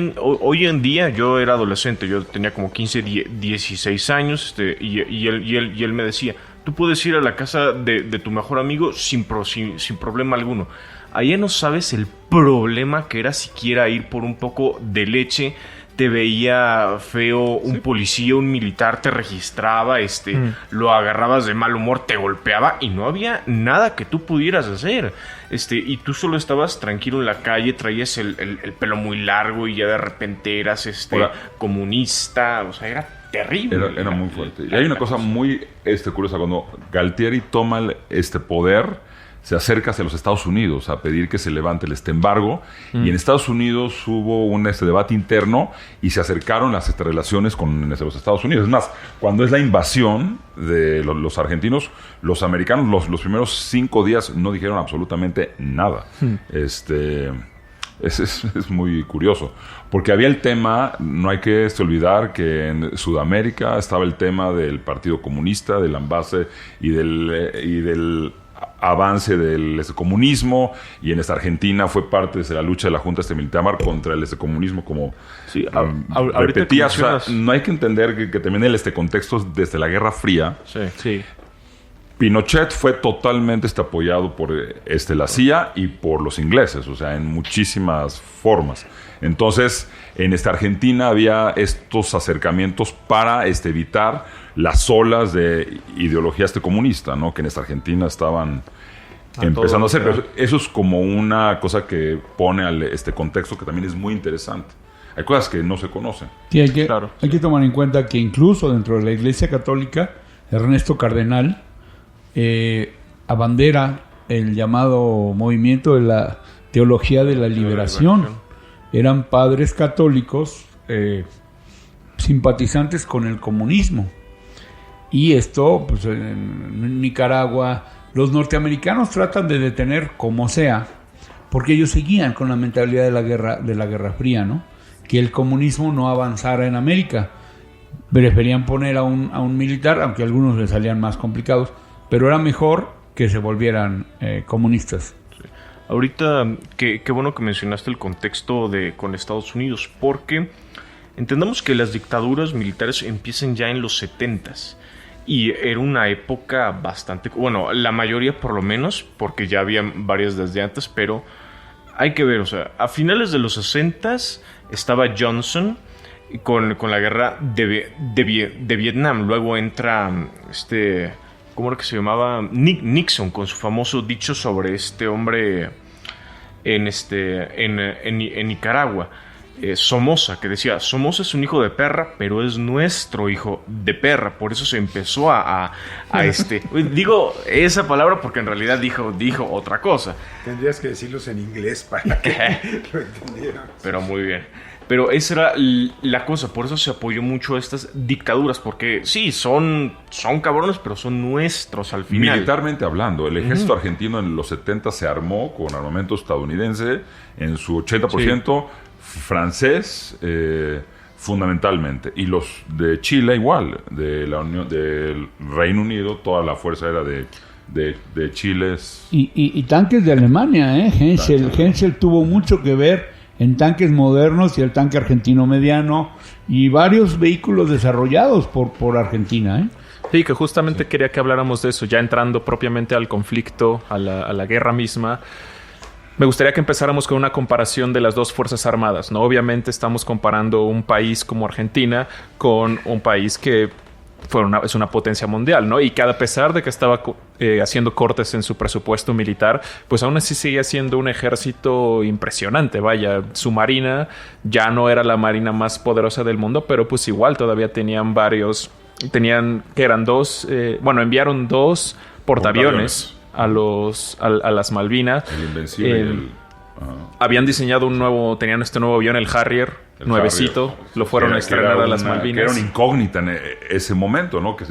en día, yo era adolescente, yo tenía como 15, 16 años, y él me decía, tú puedes ir a la casa de tu mejor amigo sin problema alguno. Allá no sabes el problema que era siquiera ir por un poco de leche. Te veía feo un policía, un militar, te registraba, lo agarrabas de mal humor, te golpeaba y no había nada que tú pudieras hacer. Y tú solo estabas tranquilo en la calle, traías el pelo muy largo y ya de repente eras comunista, o sea, era terrible. Era muy fuerte. Y hay una cosa muy curiosa, cuando Galtieri toma este poder, se acerca hacia los Estados Unidos a pedir que se levante el embargo, y en Estados Unidos hubo un debate interno y se acercaron las relaciones con los Estados Unidos. Es más, cuando es la invasión de los argentinos, los americanos los primeros 5 días no dijeron absolutamente nada. Es muy curioso, porque había el tema, no hay que olvidar que en Sudamérica estaba el tema del Partido Comunista, del envase y del avance del comunismo, y en Argentina fue parte de la lucha de la Junta militar contra el comunismo, como repetía. O sea, no hay que entender que también el contexto desde la Guerra Fría. Sí. Pinochet fue totalmente apoyado por la CIA y por los ingleses, o sea, en muchísimas formas. Entonces, en Argentina había estos acercamientos para evitar las olas de ideología comunista, ¿no? Que en Argentina estaban empezando a hacer. Pero eso es como una cosa que pone al contexto que también es muy interesante. Hay cosas que no se conocen. Sí, hay que tomar en cuenta que incluso dentro de la Iglesia Católica, Ernesto Cardenal abandera el llamado movimiento de la teología de la liberación. Eran padres católicos simpatizantes con el comunismo. Y esto, pues en Nicaragua, los norteamericanos tratan de detener como sea, porque ellos seguían con la mentalidad de la Guerra Fría, ¿no? Que el comunismo no avanzara en América. Preferían poner a un militar, aunque a algunos les salían más complicados, pero era mejor que se volvieran comunistas. Sí. Ahorita, qué bueno que mencionaste el contexto con Estados Unidos, porque entendamos que las dictaduras militares empiezan ya en los 70s. Y era una época bastante... Bueno, la mayoría por lo menos, porque ya había varias desde antes, pero hay que ver, o sea, a finales de los 60s estaba Johnson con la guerra de Vietnam. Luego entra ¿cómo era que se llamaba? Nixon, con su famoso dicho sobre este hombre en Nicaragua. Somoza, que decía, Somoza es un hijo de perra, pero es nuestro hijo de perra. Por eso se empezó a digo esa palabra porque en realidad dijo otra cosa. Tendrías que decirlos en inglés para que lo entendieran. Pero muy bien. Pero esa era la cosa, por eso se apoyó mucho a estas dictaduras, porque sí, son cabrones, pero son nuestros al final. Militarmente hablando, el ejército argentino en los 70 se armó con armamento estadounidense, en su 80% francés, fundamentalmente. Y los de Chile igual, del Reino Unido, toda la fuerza era de Chile. Y tanques de Alemania, Henschel tuvo mucho que ver en tanques modernos y el tanque argentino mediano y varios vehículos desarrollados por Argentina, Sí, que justamente quería que habláramos de eso, ya entrando propiamente al conflicto, a la guerra misma. Me gustaría que empezáramos con una comparación de las dos Fuerzas Armadas, ¿no? Obviamente estamos comparando un país como Argentina con un país que es una potencia mundial, ¿no? Y que a pesar de que estaba haciendo cortes en su presupuesto militar, pues aún así sigue siendo un ejército impresionante. Vaya, su marina ya no era la marina más poderosa del mundo, pero pues igual todavía enviaron dos portaaviones a las Malvinas. El Invencible habían diseñado tenían este nuevo avión, el Harrier, nuevecito, Harrier. lo fueron a estrenar a las Malvinas. Que era una incógnita en ese momento, ¿no? Que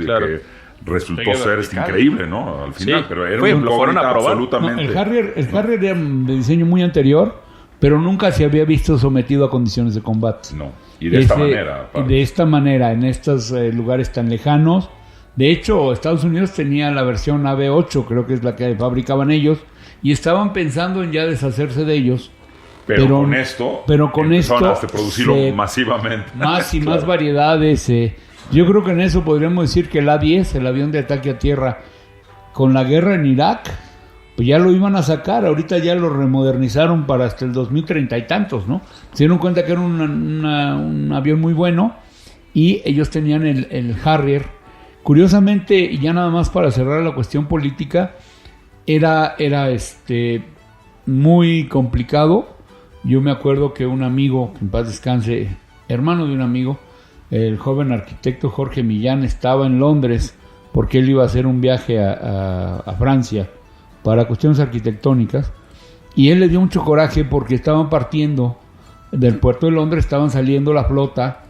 resultó ser increíble, ¿no? Al final, pero era una lo fueron a incógnita probar. absolutamente. El Harrier era de diseño muy anterior, pero nunca se había visto sometido a condiciones de combate. No, y de esta manera. Y de esta manera, en estos lugares tan lejanos. De hecho, Estados Unidos tenía la versión AB-8, creo que es la que fabricaban ellos, y estaban pensando en ya deshacerse de ellos. Pero con esto empezaron a producirlo masivamente. Más y más variedades. Yo creo que en eso podríamos decir que el A-10, el avión de ataque a tierra, con la guerra en Irak, pues ya lo iban a sacar. Ahorita ya lo remodernizaron para hasta el 2030 y tantos, ¿no? Se dieron cuenta que era un avión muy bueno y ellos tenían el Harrier. Curiosamente, y ya nada más para cerrar la cuestión política, era muy complicado. Yo me acuerdo que un amigo, que en paz descanse, hermano de un amigo, el joven arquitecto Jorge Millán, estaba en Londres porque él iba a hacer un viaje a Francia para cuestiones arquitectónicas, y él le dio mucho coraje porque estaban partiendo del puerto de Londres, estaban saliendo la flota,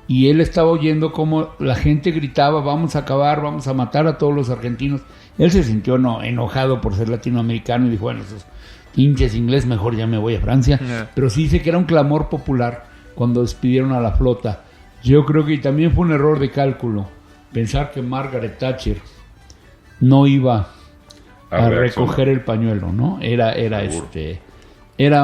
y él estaba oyendo cómo la gente gritaba: vamos a acabar, vamos a matar a todos los argentinos. Él se sintió enojado por ser latinoamericano y dijo: bueno, esos hinches inglés, mejor ya me voy a Francia. Pero sí dice que era un clamor popular cuando despidieron a la flota. Yo creo que también fue un error de cálculo pensar que Margaret Thatcher no iba a recoger el pañuelo, ¿no? Era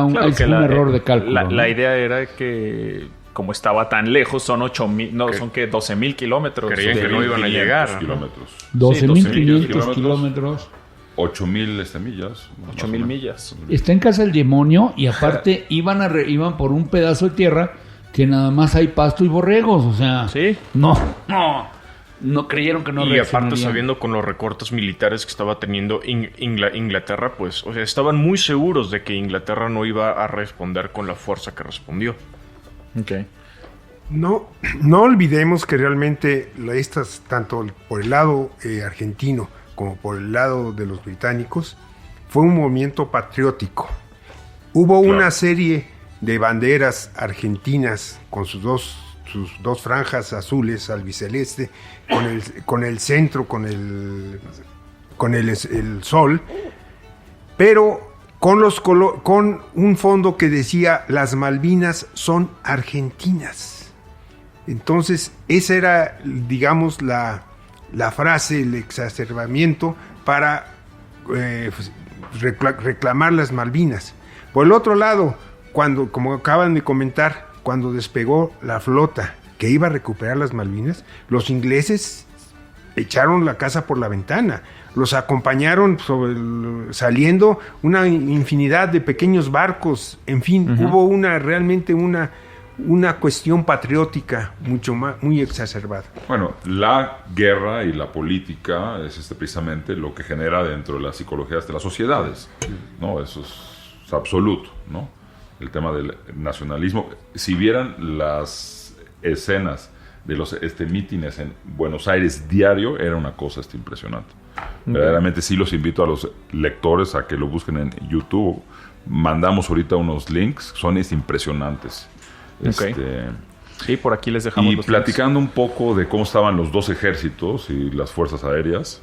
un error de cálculo. La idea era que, como estaba tan lejos, son 12,000 kilómetros. Creían que no iban a llegar. 12,500 kilómetros. 8,000 millas. 8,000 millas. Está en casa del demonio, y aparte iban por un pedazo de tierra que nada más hay pasto y borregos. O sea, ¿sí? No creyeron que no reaccionarían. Y aparte, sabiendo con los recortes militares que estaba teniendo Inglaterra, pues, o sea, estaban muy seguros de que Inglaterra no iba a responder con la fuerza que respondió. Okay. No olvidemos que realmente estas, tanto por el lado argentino como por el lado de los británicos, fue un movimiento patriótico. Hubo una serie de banderas argentinas con sus dos franjas azules albiceleste, con el centro, con el sol, pero con un fondo que decía: las Malvinas son argentinas. Entonces, esa era, digamos, la frase, el exacerbamiento para reclamar las Malvinas. Por el otro lado, como acaban de comentar, cuando despegó la flota que iba a recuperar las Malvinas, los ingleses echaron la casa por la ventana. Los acompañaron saliendo una infinidad de pequeños barcos. En fin, hubo realmente una cuestión patriótica muy exacerbada. Bueno, la guerra y la política es precisamente lo que genera dentro de las psicologías de las sociedades, ¿no? Eso es absoluto, ¿no? El tema del nacionalismo. Si vieran las escenas de los mítines en Buenos Aires diario, era una cosa impresionante. Verdaderamente sí los invito a los lectores a que lo busquen en YouTube. Mandamos ahorita unos links, son impresionantes. Sí, por aquí les dejamos los platicando links. Un poco de cómo estaban los dos ejércitos y las fuerzas aéreas.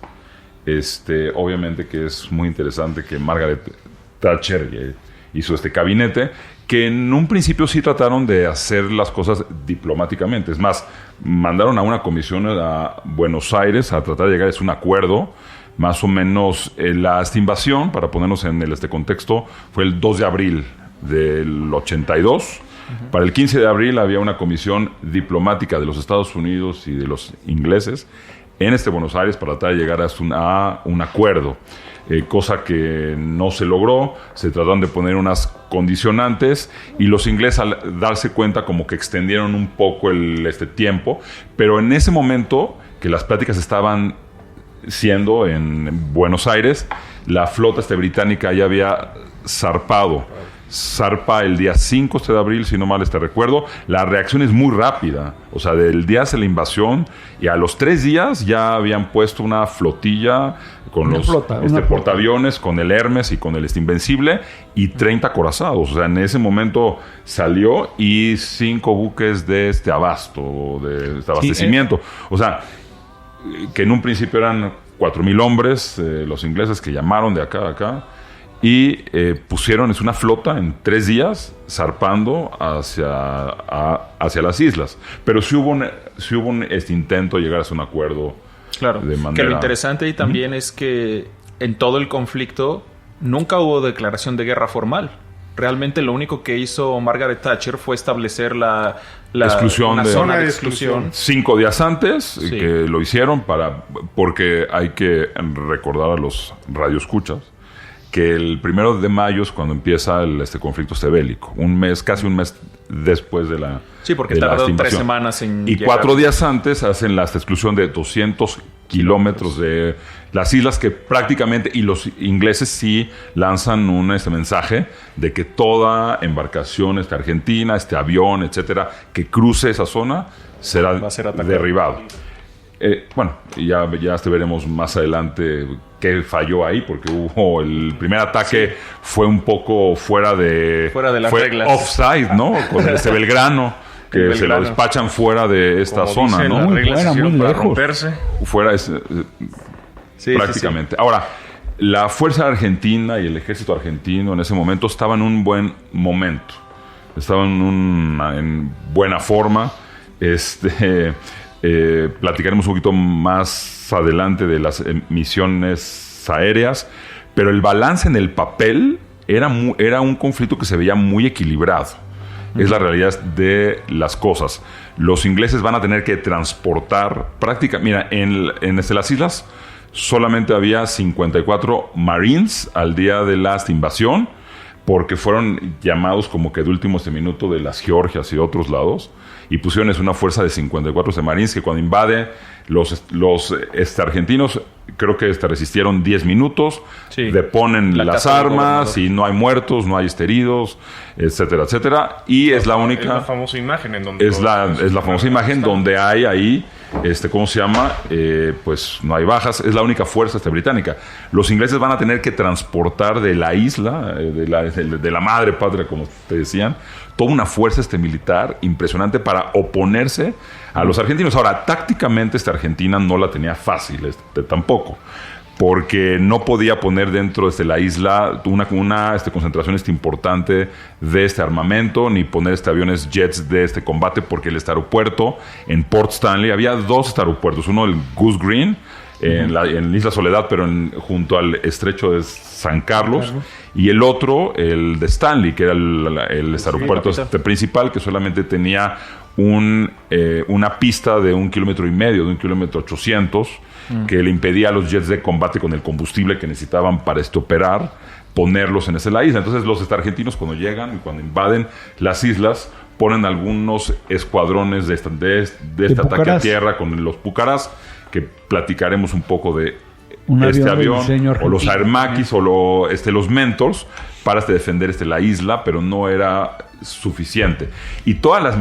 Obviamente que es muy interesante que Margaret Thatcher hizo este gabinete, que en un principio sí trataron de hacer las cosas diplomáticamente. Es más, mandaron a una comisión a Buenos Aires a tratar de llegar a un acuerdo. Más o menos la invasión, para ponernos en el contexto, fue el 2 de abril del 82. Para el 15 de abril había una comisión diplomática de los Estados Unidos y de los ingleses en Buenos Aires para tratar de llegar a un acuerdo. Cosa que no se logró. Se trataron de poner unas condicionantes y los ingleses, al darse cuenta, como que extendieron un poco el tiempo, pero en ese momento que las pláticas estaban siendo en Buenos Aires, la flota británica ya había zarpado. zarpa el día 5 de abril, si no mal recuerdo. La reacción es muy rápida. O sea, del día hace la invasión y a los 3 días ya habían puesto una flotilla con los portaaviones, con el Hermes y con el Invencible y 30 acorazados. O sea, en ese momento salió y 5 buques de abasto, de abastecimiento. O sea, que en un principio eran 4,000 hombres, los ingleses que llamaron de acá a acá, y pusieron, es una flota en 3 días zarpando hacia las islas. Pero sí hubo un intento de llegar a un acuerdo. Claro, de manera... que lo interesante ahí también es que en todo el conflicto nunca hubo declaración de guerra formal. Realmente lo único que hizo Margaret Thatcher fue establecer la exclusión zona de exclusión. 5 días antes, Sí. que lo hicieron porque hay que recordar a los radioescuchas que el 1 de mayo es cuando empieza este conflicto bélico. Casi un mes después de la... Sí, porque de la tardó 3 invasión. semanas en Y llegar. 4 días antes hacen la exclusión de 200 kilómetros de las islas, que prácticamente, y los ingleses sí lanzan un mensaje de que toda embarcación argentina, avión, etcétera, que cruce esa zona Va a ser atacado. derribado. Bueno, ya veremos más adelante qué falló ahí, porque hubo el primer ataque fue un poco fuera de las fue reglas. offside, ¿no? Con Belgrano, que El se Belgrano. lo despachan fuera de esta Como zona, dicen, ¿no? las reglas Fuera, hicieron muy para lejos. romperse. Fuera Sí, prácticamente. Ahora, la fuerza argentina y el ejército argentino en ese momento estaban en un buen momento. Estaban en buena forma. Platicaremos un poquito más adelante de las misiones aéreas, pero el balance en el papel era un conflicto que se veía muy equilibrado. Es la realidad de las cosas. Los ingleses van a tener que transportar prácticamente... Mira, en las islas solamente había 54 Marines al día de la invasión, porque fueron llamados como que de último minuto de las Georgias y otros lados, y pusieron una fuerza de 54 Marines que cuando invade los argentinos, creo que resistieron 10 minutos, Sí. deponen La las casa del armas gobernador. y no hay muertos, no hay heridos, etcétera, etcétera. Y es la única... Es la famosa imagen en donde... Es la famosa imagen donde hay ahí, ¿cómo se llama? Pues no hay bajas, es la única fuerza británica. Los ingleses van a tener que transportar de la isla, de la madre patria, como te decían, toda una fuerza militar impresionante para oponerse a los argentinos. Ahora, tácticamente Argentina no la tenía fácil, tampoco, porque no podía poner dentro de la isla una concentración importante de armamento, ni poner aviones jets de combate, porque el aeropuerto en Port Stanley, había 2 aeropuertos, uno el Goose Green en Isla Soledad, pero junto al estrecho de San Carlos, y el otro, el de Stanley, que era el aeropuerto principal, que solamente tenía una pista de 1,5 kilómetros, de 1,8 kilómetros, que le impedía a los jets de combate con el combustible que necesitaban para operar, ponerlos en la isla. Entonces los argentinos, cuando llegan y cuando invaden las islas, ponen algunos escuadrones de este ataque a tierra con los Pucarás, que platicaremos un poco de avión, o los Aermakis, o los Mentors, para defender la isla, pero no era suficiente. Y todas las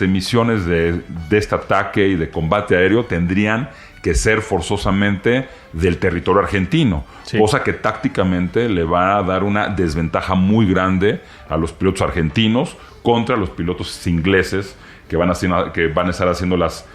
misiones de este ataque y de combate aéreo tendrían que ser forzosamente del territorio argentino, Sí. cosa que tácticamente le va a dar una desventaja muy grande a los pilotos argentinos contra los pilotos ingleses que van a estar haciendo las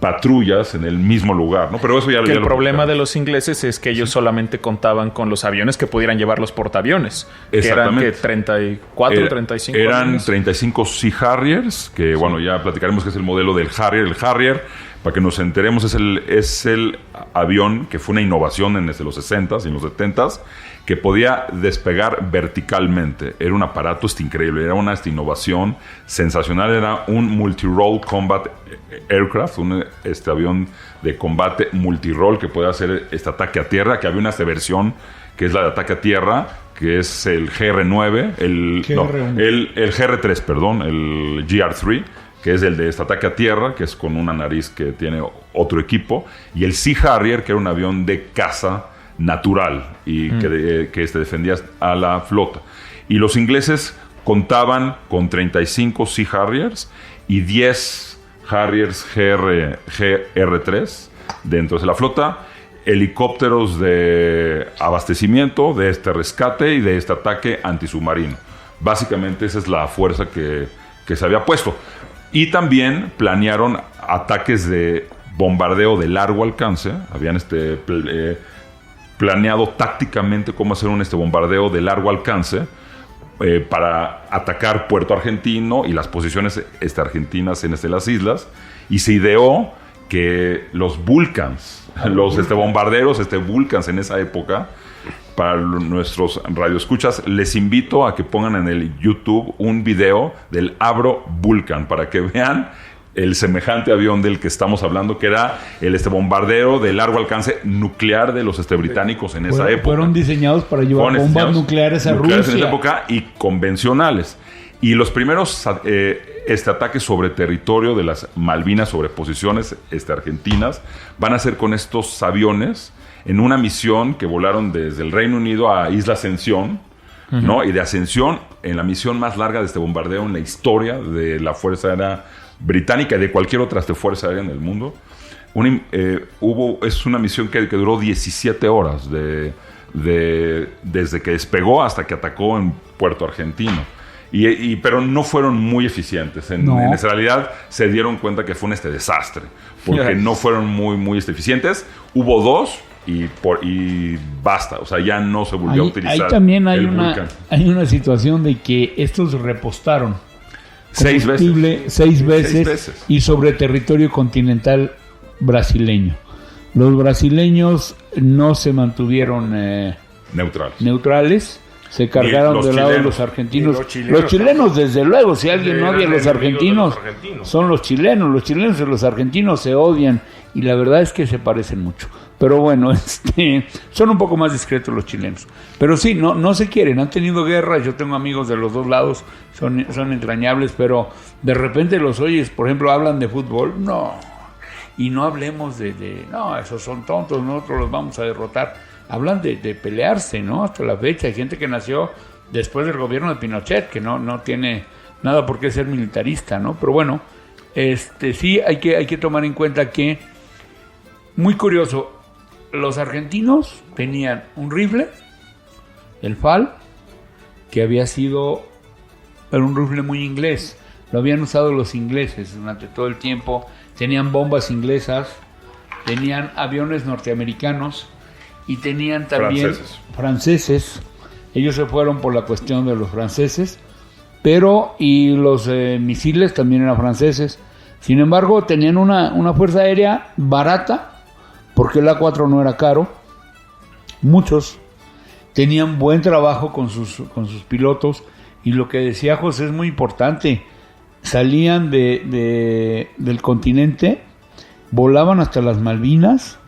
patrullas en el mismo lugar, ¿no? Pero eso ya Que el lo problema de platicamos. los ingleses es que ellos solamente contaban con los aviones que pudieran llevar los portaaviones. Que eran Exactamente. 34, 35 Eran aviones. 35 Sea Harriers, que bueno, ya platicaremos que es el modelo del Harrier. El Harrier, para que nos enteremos, es el avión que fue una innovación en los 60s y en los 70s, que podía despegar verticalmente. Era un aparato increíble, era una innovación sensacional. Era un multi-role combat aircraft, un avión de combate multi-role que podía hacer ataque a tierra, que había una versión que es la de ataque a tierra, que es el GR9, el GR3, perdón, el GR3, que es el de ataque a tierra, que es con una nariz que tiene otro equipo, y el Sea Harrier, que era un avión de caza natural y que defendía a la flota. Y los ingleses contaban con 35 Sea Harriers y 10 Harriers GR3 dentro de la flota, helicópteros de abastecimiento, de este rescate y de este ataque antisubmarino. Básicamente esa es la fuerza que se había puesto. Y también planearon ataques de bombardeo de largo alcance. Habían planeado tácticamente cómo hacer un bombardeo de largo alcance para atacar Puerto Argentino y las posiciones argentinas en las islas. Y se ideó que los Vulcans, los bombarderos Vulcans en esa época, para nuestros radioescuchas, les invito a que pongan en el YouTube un video del Avro Vulcan para que vean el semejante avión del que estamos hablando, que era el bombardero de largo alcance nuclear de los británicos en esa época. Fueron diseñados para llevar bombas nucleares a Rusia. En esa época y convencionales. Y los primeros ataques sobre territorio de las Malvinas, sobre posiciones argentinas, van a ser con estos aviones en una misión que volaron desde el Reino Unido a Isla Ascensión, ¿no? Y de Ascensión, en la misión más larga de este bombardeo en la historia de la Fuerza Aérea Británica y de cualquier otra fuerza aérea en el mundo. Es una misión que duró 17 horas desde que despegó hasta que atacó en Puerto Argentino. Pero no fueron muy eficientes. En realidad se dieron cuenta que fue un desastre, porque no fueron muy hay Hubo 2 y basta. O sea, ya no se volvió a utilizar. Ahí también hay una situación de que estos repostaron 6 veces y sobre territorio continental brasileño. Los brasileños no se mantuvieron neutrales. Se cargaron del lado de los argentinos. Los chilenos, desde luego, si alguien no odia a los argentinos, son los chilenos. Los chilenos y los argentinos se odian y la verdad es que se parecen mucho. Pero bueno, son un poco más discretos los chilenos. Pero sí, no se quieren, han tenido guerra. Yo tengo amigos de los dos lados, son entrañables, pero de repente los oyes, por ejemplo, hablan de fútbol. No, y no hablemos no, esos son tontos, nosotros los vamos a derrotar. Hablan de pelearse, ¿no? Hasta la fecha. Hay gente que nació después del gobierno de Pinochet, que no tiene nada por qué ser militarista, ¿no? Pero bueno, sí hay que tomar en cuenta que, muy curioso, los argentinos tenían un rifle, el FAL, que era un rifle muy inglés. Lo habían usado los ingleses durante todo el tiempo. Tenían bombas inglesas, tenían aviones norteamericanos, y tenían también franceses. Ellos se fueron por la cuestión de los franceses, y los misiles también eran franceses. Sin embargo, tenían una fuerza aérea barata, porque el A4 no era caro. Muchos tenían buen trabajo con sus pilotos, y lo que decía José es muy importante. Salían del continente, volaban hasta las Malvinas,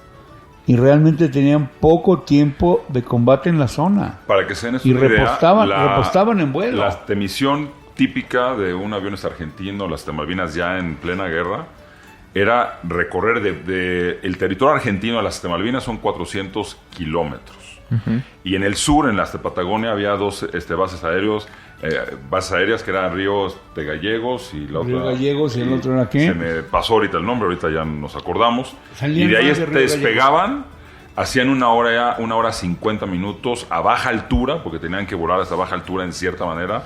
y realmente tenían poco tiempo de combate en la zona. Para que se den y repostaban en vuelo. La misión típica de un avión argentino, las Malvinas ya en plena guerra, era recorrer el territorio argentino a las Malvinas son 400 kilómetros. Uh-huh. Y en el sur, en la Patagonia, había 2 bases aéreas que eran Río Gallegos y la otra. Gallegos y el otro era ¿qué? Se me pasó ahorita el nombre, ahorita ya nos acordamos. Y de ahí despegaban, hacían una hora 50 minutos a baja altura, porque tenían que volar hasta baja altura en cierta manera.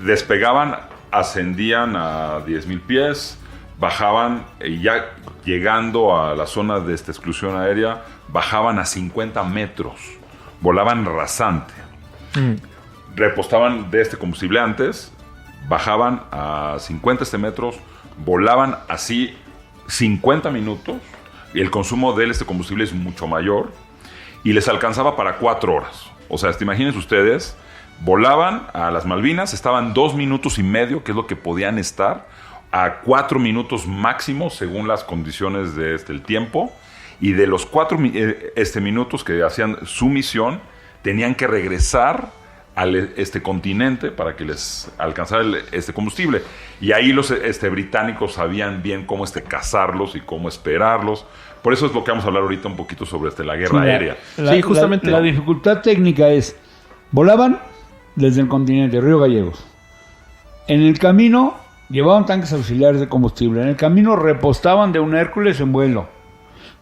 Despegaban, ascendían a 10,000 pies, bajaban y ya llegando a la zona de exclusión aérea, bajaban a 50 metros, volaban rasante. Repostaban de combustible antes, bajaban a 50 metros, volaban así 50 minutos, y el consumo de combustible es mucho mayor, y les alcanzaba para 4 horas. O sea, imagínense ustedes, volaban a las Malvinas, estaban 2 minutos y medio, que es lo que podían estar, a 4 minutos máximo, según las condiciones del tiempo, y de los 4 minutos que hacían su misión, tenían que regresar al continente para que les alcanzara combustible. Y ahí los británicos sabían bien cómo cazarlos y cómo esperarlos. Por eso es lo que vamos a hablar ahorita un poquito sobre la guerra aérea. Justamente. La dificultad técnica es, volaban desde el continente, Río Gallegos. En el camino llevaban tanques auxiliares de combustible. En el camino repostaban de un Hércules en vuelo.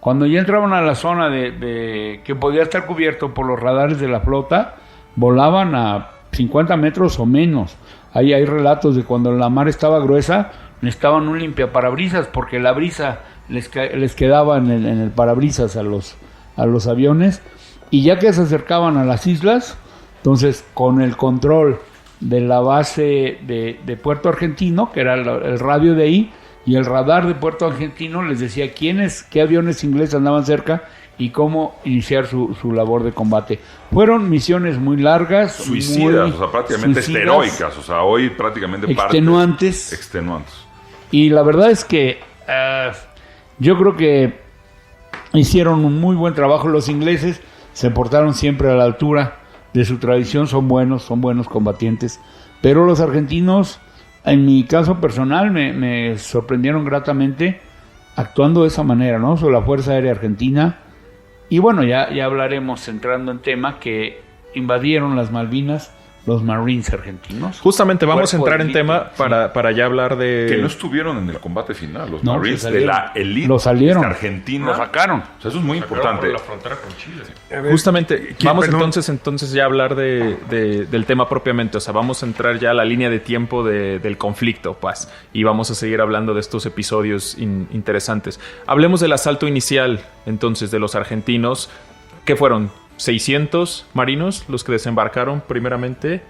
Cuando ya entraban a la zona de que podía estar cubierto por los radares de la flota, volaban a 50 metros o menos. Ahí hay relatos de cuando la mar estaba gruesa, necesitaban un limpiaparabrisas porque la brisa les quedaba en el parabrisas a los aviones. Y ya que se acercaban a las islas, entonces con el control de la base de Puerto Argentino, que era el radio de ahí, y el radar de Puerto Argentino les decía qué aviones ingleses andaban cerca y cómo iniciar su labor de combate. Fueron misiones muy largas, suicidas, o sea, prácticamente heroicas, o sea, hoy prácticamente extenuantes. Y la verdad es que yo creo que hicieron un muy buen trabajo. Los ingleses se portaron siempre a la altura de su tradición, son buenos combatientes, pero los argentinos, en mi caso personal, me sorprendieron gratamente actuando de esa manera, ¿no? Sobre la Fuerza Aérea Argentina. Y bueno, ya hablaremos, entrando en tema, que invadieron las Malvinas los Marines argentinos. Justamente vamos a entrar en tema para ya hablar de... Que no estuvieron en el combate final, los Marines de la elite argentina. Lo sacaron. O sea, eso es muy importante. Por la frontera con Chile. Justamente, vamos entonces ya a hablar del tema propiamente. O sea, vamos a entrar ya a la línea de tiempo del conflicto, pues. Y vamos a seguir hablando de estos episodios interesantes. Hablemos del asalto inicial, entonces, de los argentinos. ¿Qué fueron? 600 marinos los que desembarcaron primeramente.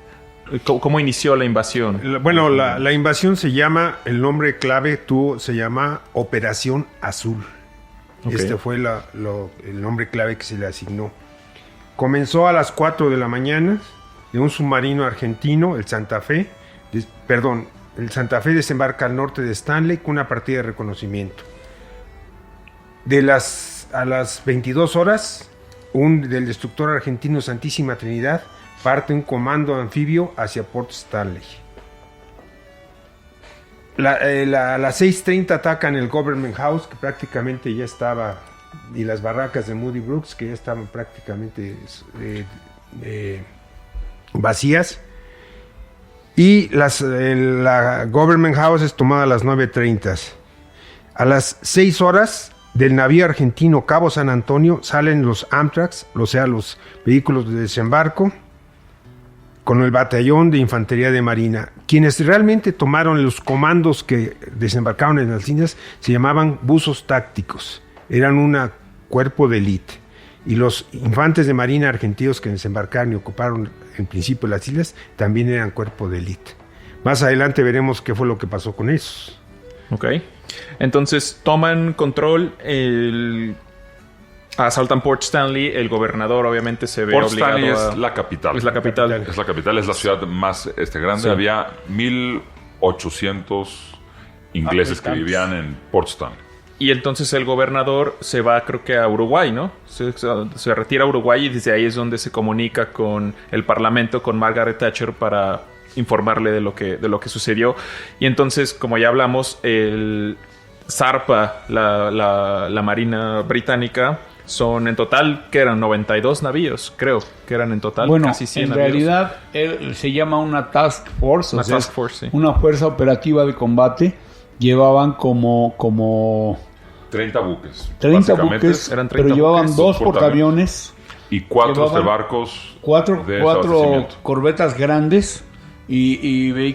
¿Cómo inició la invasión? Bueno, la invasión se llama, el nombre clave se llama Operación Azul. Okay. Este fue el nombre clave que se le asignó. Comenzó a las 4 de la mañana de un submarino argentino, el Santa Fe. El Santa Fe desembarca al norte de Stanley con una partida de reconocimiento. A las 22 horas... del destructor argentino Santísima Trinidad parte un comando anfibio hacia Port Stanley. A las 6:30 atacan el Government House, que prácticamente ya estaba, y las barracas de Moody Brooks, que ya estaban prácticamente vacías. Y la Government House es tomada a las 9:30. A las 6 horas... del navío argentino Cabo San Antonio salen los Amtracs, o sea, los vehículos de desembarco, con el batallón de infantería de marina. Quienes realmente tomaron los comandos que desembarcaron en las líneas se llamaban buzos tácticos. Eran un cuerpo de élite. Y los infantes de marina argentinos que desembarcaron y ocuparon en principio las islas también eran cuerpo de élite. Más adelante veremos qué fue lo que pasó con esos. Ok. Entonces toman control, asaltan Port Stanley, el gobernador obviamente se ve Port obligado Stanley a... es la capital. Es la capital. Es la capital, es la ciudad más grande. Sí. Había 1,800 ingleses que vivían en Port Stanley. Y entonces el gobernador se va, creo que a Uruguay, ¿no? Se retira a Uruguay y desde ahí es donde se comunica con el parlamento, con Margaret Thatcher, para informarle de lo que sucedió. Y entonces, como ya hablamos, zarpa la Marina Británica. Son en total, que eran 92 navíos, creo que eran en total, bueno, casi 100 en navíos. realidad se llama una task force, Sí. Una fuerza operativa de combate. Llevaban como 30 buques. 30 buques, eran 30 pero llevaban buques, 2 portaaviones. Y 4 de barcos. 4 corbetas grandes y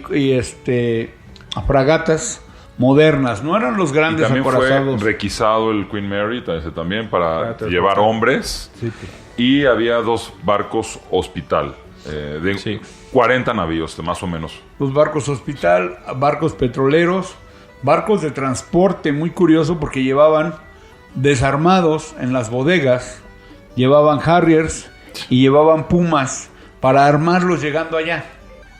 fragatas modernas. No eran los grandes acorazados. Y también fue requisado el Queen Mary también para llevar hombres. Sí. Y había 2 barcos hospital. De 40 navíos, más o menos. Los barcos hospital, barcos petroleros, barcos de transporte, muy curioso porque llevaban desarmados en las bodegas, llevaban Harriers y llevaban Pumas para armarlos llegando allá.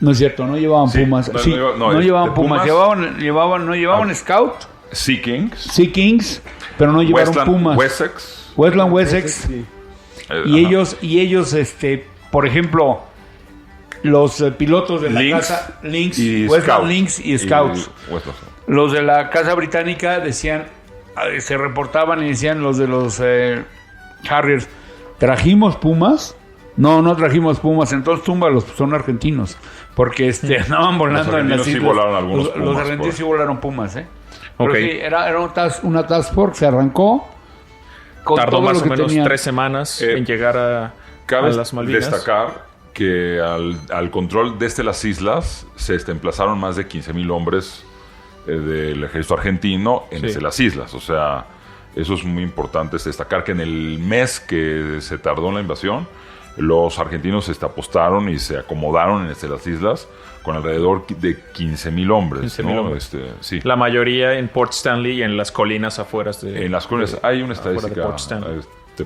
No es cierto, no llevaban Pumas. No llevaban Pumas, llevaban Scout, Sea Kings, pero no llevaron Pumas. Westland Wessex. Sí. Y ellos, por ejemplo, los pilotos de la casa Lynx, Westland Lynx y Scouts. Los de la casa británica decían, se reportaban y decían los de los Harriers, trajimos Pumas No trajimos pumas, entonces túmbalos, son argentinos. Porque andaban volando en las argentinos sí islas. volaron algunos Los pumas, argentinos pues. sí volaron pumas, Pero Ok. sí, era una task force, se arrancó. Con Tardó todo más lo o que menos tenía. 3 semanas en llegar a Cabe las Malvinas. destacar que al control desde las islas se emplazaron más de 15,000 hombres del ejército argentino Sí. desde las islas. O sea, eso es muy importante destacar que en el mes que se tardó en la invasión, los argentinos apostaron y se acomodaron desde las islas con alrededor de 15,000 hombres. 15,000 ¿no? hombres. Sí. La mayoría en Port Stanley y en las colinas afueras de... En las colinas hay una afuera de estadística Port Stanley.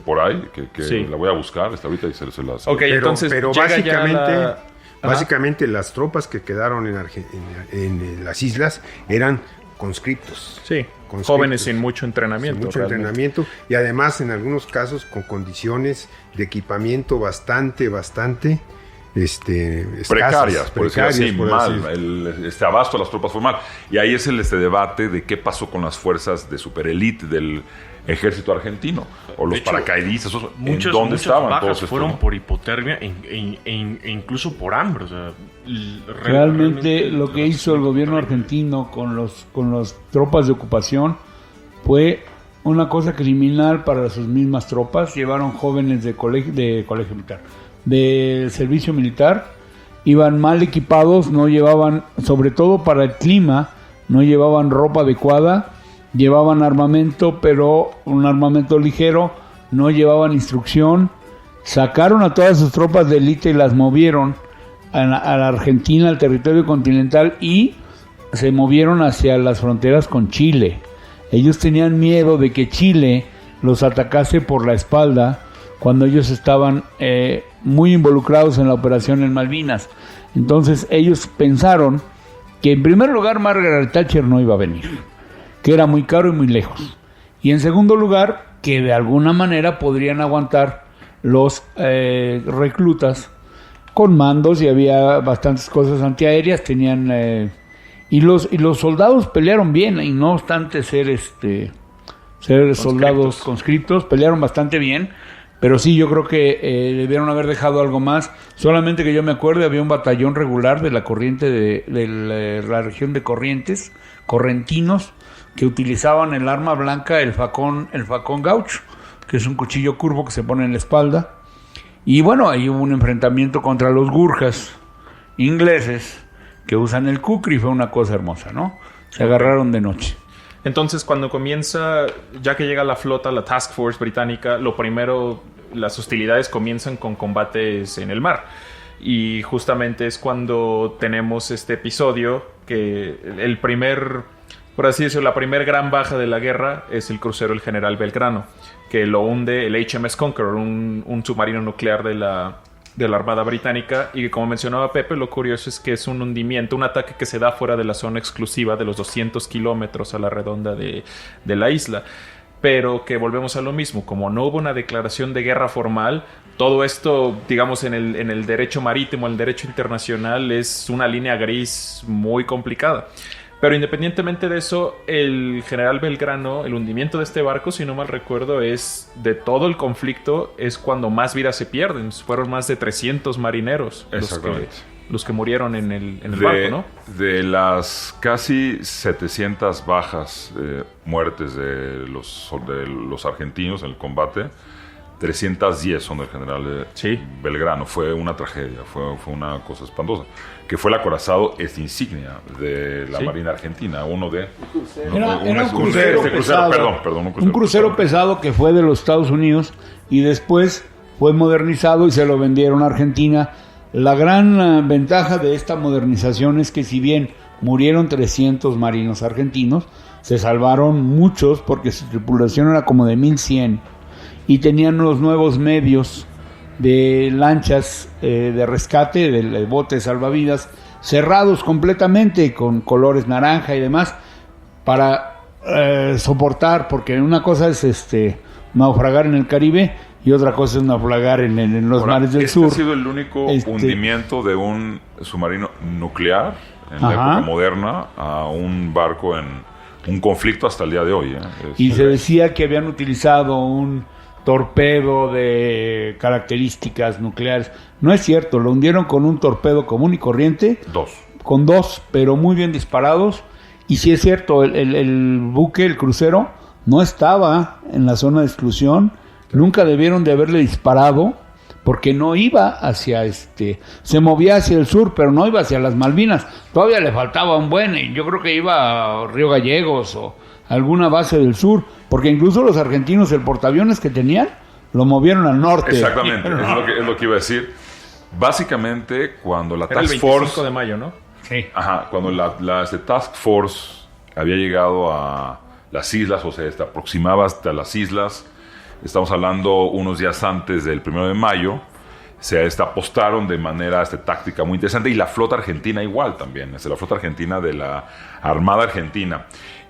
por ahí que Sí. la voy a buscar ahorita y se las... Ok, entonces pero llega ya básicamente, la- Ajá. básicamente las tropas que quedaron en las islas eran conscriptos. Sí, Conscriptos. jóvenes sin mucho entrenamiento. Sin mucho realmente. entrenamiento y además en algunos casos con condiciones de equipamiento bastante escasas, precarias, por decir así, por mal. así. El abasto de las tropas fue mal. Y ahí es el debate de qué pasó con las fuerzas de superélite del ejército argentino. O los De hecho, paracaidistas, ¿en Muchas dónde estaban bajas todos estos? fueron ¿no? por hipotermia e incluso por hambre. O sea, Realmente lo que hizo el gobierno argentino con las tropas de ocupación fue una cosa criminal para sus mismas tropas. Llevaron jóvenes de colegio militar, de servicio militar, iban mal equipados, no llevaban, sobre todo para el clima, no llevaban ropa adecuada, llevaban armamento, pero un armamento ligero, no llevaban instrucción. Sacaron a todas sus tropas de élite y las movieron a la Argentina, al territorio continental, y se movieron hacia las fronteras con Chile. Ellos tenían miedo de que Chile los atacase por la espalda cuando ellos estaban muy involucrados en la operación en Malvinas. Entonces ellos pensaron que en primer lugar Margaret Thatcher no iba a venir, que era muy caro y muy lejos. Y en segundo lugar, que de alguna manera podrían aguantar los reclutas con mandos, y había bastantes cosas antiaéreas, tenían y los soldados pelearon bien, y no obstante ser soldados conscriptos, pelearon bastante bien. Pero sí, yo creo que debieron haber dejado algo más. Solamente que yo me acuerdo, había un batallón regular de la corriente de la región de Corrientes, correntinos, que utilizaban el arma blanca, el facón gaucho, que es un cuchillo curvo que se pone en la espalda. Y bueno, ahí hubo un enfrentamiento contra los gurjas ingleses que usan el kukri, fue una cosa hermosa, ¿no? Se agarraron de noche. Entonces, cuando comienza, ya que llega la flota, la Task Force británica, lo primero, las hostilidades comienzan con combates en el mar. Y justamente es cuando tenemos este episodio que el primer, por así decirlo, la primer gran baja de la guerra es el crucero El General Belgrano, que lo hunde el HMS Conqueror, un submarino nuclear de la Armada Británica, y que, como mencionaba Pepe, lo curioso es que es un hundimiento, un ataque que se da fuera de la zona exclusiva de los 200 kilómetros a la redonda de la isla, pero que volvemos a lo mismo, como no hubo una declaración de guerra formal, todo esto, digamos, en el derecho marítimo, el derecho internacional, es una línea gris muy complicada. Pero independientemente de eso, el General Belgrano, el hundimiento de este barco, si no mal recuerdo, es de todo el conflicto, es cuando más vidas se pierden. Fueron más de 300 marineros los que murieron en el barco, ¿no? De las casi 700 bajas, muertes de los argentinos en el combate, 310 son del general Belgrano. Fue una tragedia, fue una cosa espantosa. Que fue el acorazado insignia de la Marina Argentina, uno de... Era un crucero pesado. Perdón, un crucero pesado que fue de los Estados Unidos y después fue modernizado y se lo vendieron a Argentina. La gran ventaja de esta modernización es que, si bien murieron 300 marinos argentinos, se salvaron muchos porque su tripulación era como de 1100 y tenían los nuevos medios de lanchas de rescate, de botes salvavidas, cerrados completamente con colores naranja y demás, para soportar, porque una cosa es naufragar en el Caribe y otra cosa es naufragar en los mares del sur. Ha sido el único hundimiento de un submarino nuclear en la época moderna a un barco en un conflicto hasta el día de hoy. Y se decía que habían utilizado un torpedo de características nucleares. No es cierto, lo hundieron con un torpedo común y corriente. Con dos, pero muy bien disparados. Y sí es cierto, el buque, el crucero, no estaba en la zona de exclusión. Nunca debieron de haberle disparado, porque no iba hacia se movía hacia el sur, pero no iba hacia las Malvinas. Todavía le faltaba un buen, y yo creo que iba a Río Gallegos o alguna base del sur, porque incluso los argentinos, el portaaviones que tenían, lo movieron al norte. Exactamente, es lo que iba a decir. Básicamente, cuando la Era Task el 25 Force... de mayo, ¿no? Sí. Ajá, cuando la Task Force había llegado a las islas, o sea, se aproximaba hasta las islas, estamos hablando unos días antes del 1 de mayo, se apostaron de manera táctica muy interesante, y la flota argentina igual también, la flota argentina de la Armada Argentina.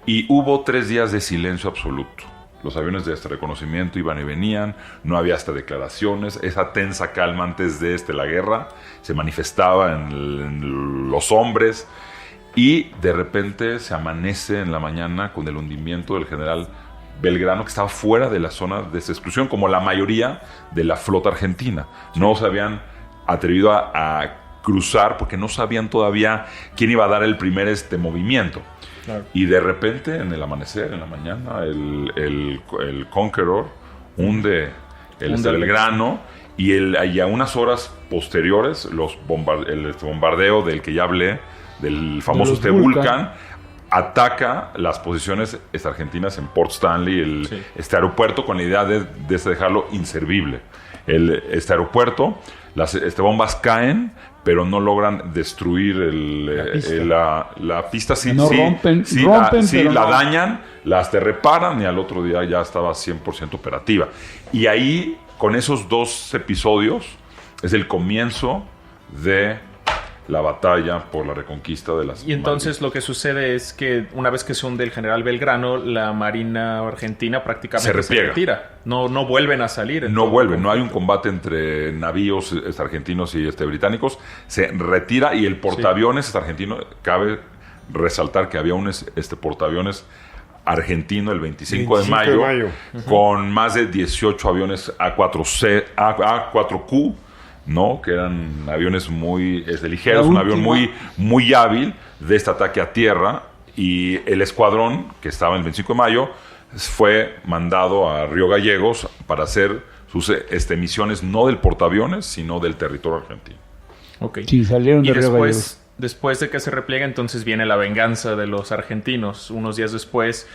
Y hubo 3 días de silencio absoluto. Los aviones de reconocimiento iban y venían, no había declaraciones, esa tensa calma antes de la guerra se manifestaba en los hombres, y de repente se amanece en la mañana con el hundimiento del general Belgrano, que estaba fuera de la zona de exclusión, como la mayoría de la flota argentina. No se habían atrevido a cruzar porque no sabían todavía quién iba a dar el primer Claro. movimiento. Y de repente, en el amanecer, en la mañana, el Conqueror hunde el Belgrano, y a unas horas posteriores, el bombardeo del que ya hablé, del famoso Vulcan, ataca las posiciones argentinas en Port Stanley, este aeropuerto, con la idea de dejarlo inservible. Este aeropuerto, las bombas caen, pero no logran destruir la pista. Sí, rompen, la dañan, las reparan, y al otro día ya estaba 100% operativa. Y ahí, con esos 2 episodios, es el comienzo de la batalla por la reconquista de las Y entonces Malvinas. lo que sucede es que una vez que se hunde el general Belgrano, la Marina Argentina prácticamente se retira. No vuelven a salir. No vuelven, no hay un combate entre navíos argentinos y británicos. Se retira, y el portaaviones argentino, cabe resaltar que había un portaaviones argentino el 25 de mayo, con más de 18 aviones A4Q, ¿no? Que eran aviones muy ligeros, un avión muy hábil de ataque a tierra, y el escuadrón que estaba en el 25 de mayo fue mandado a Río Gallegos para hacer sus misiones, no del portaaviones, sino del territorio argentino. Okay. Sí, salieron de Río Gallegos. Después de que se repliega, entonces viene la venganza de los argentinos. Unos días después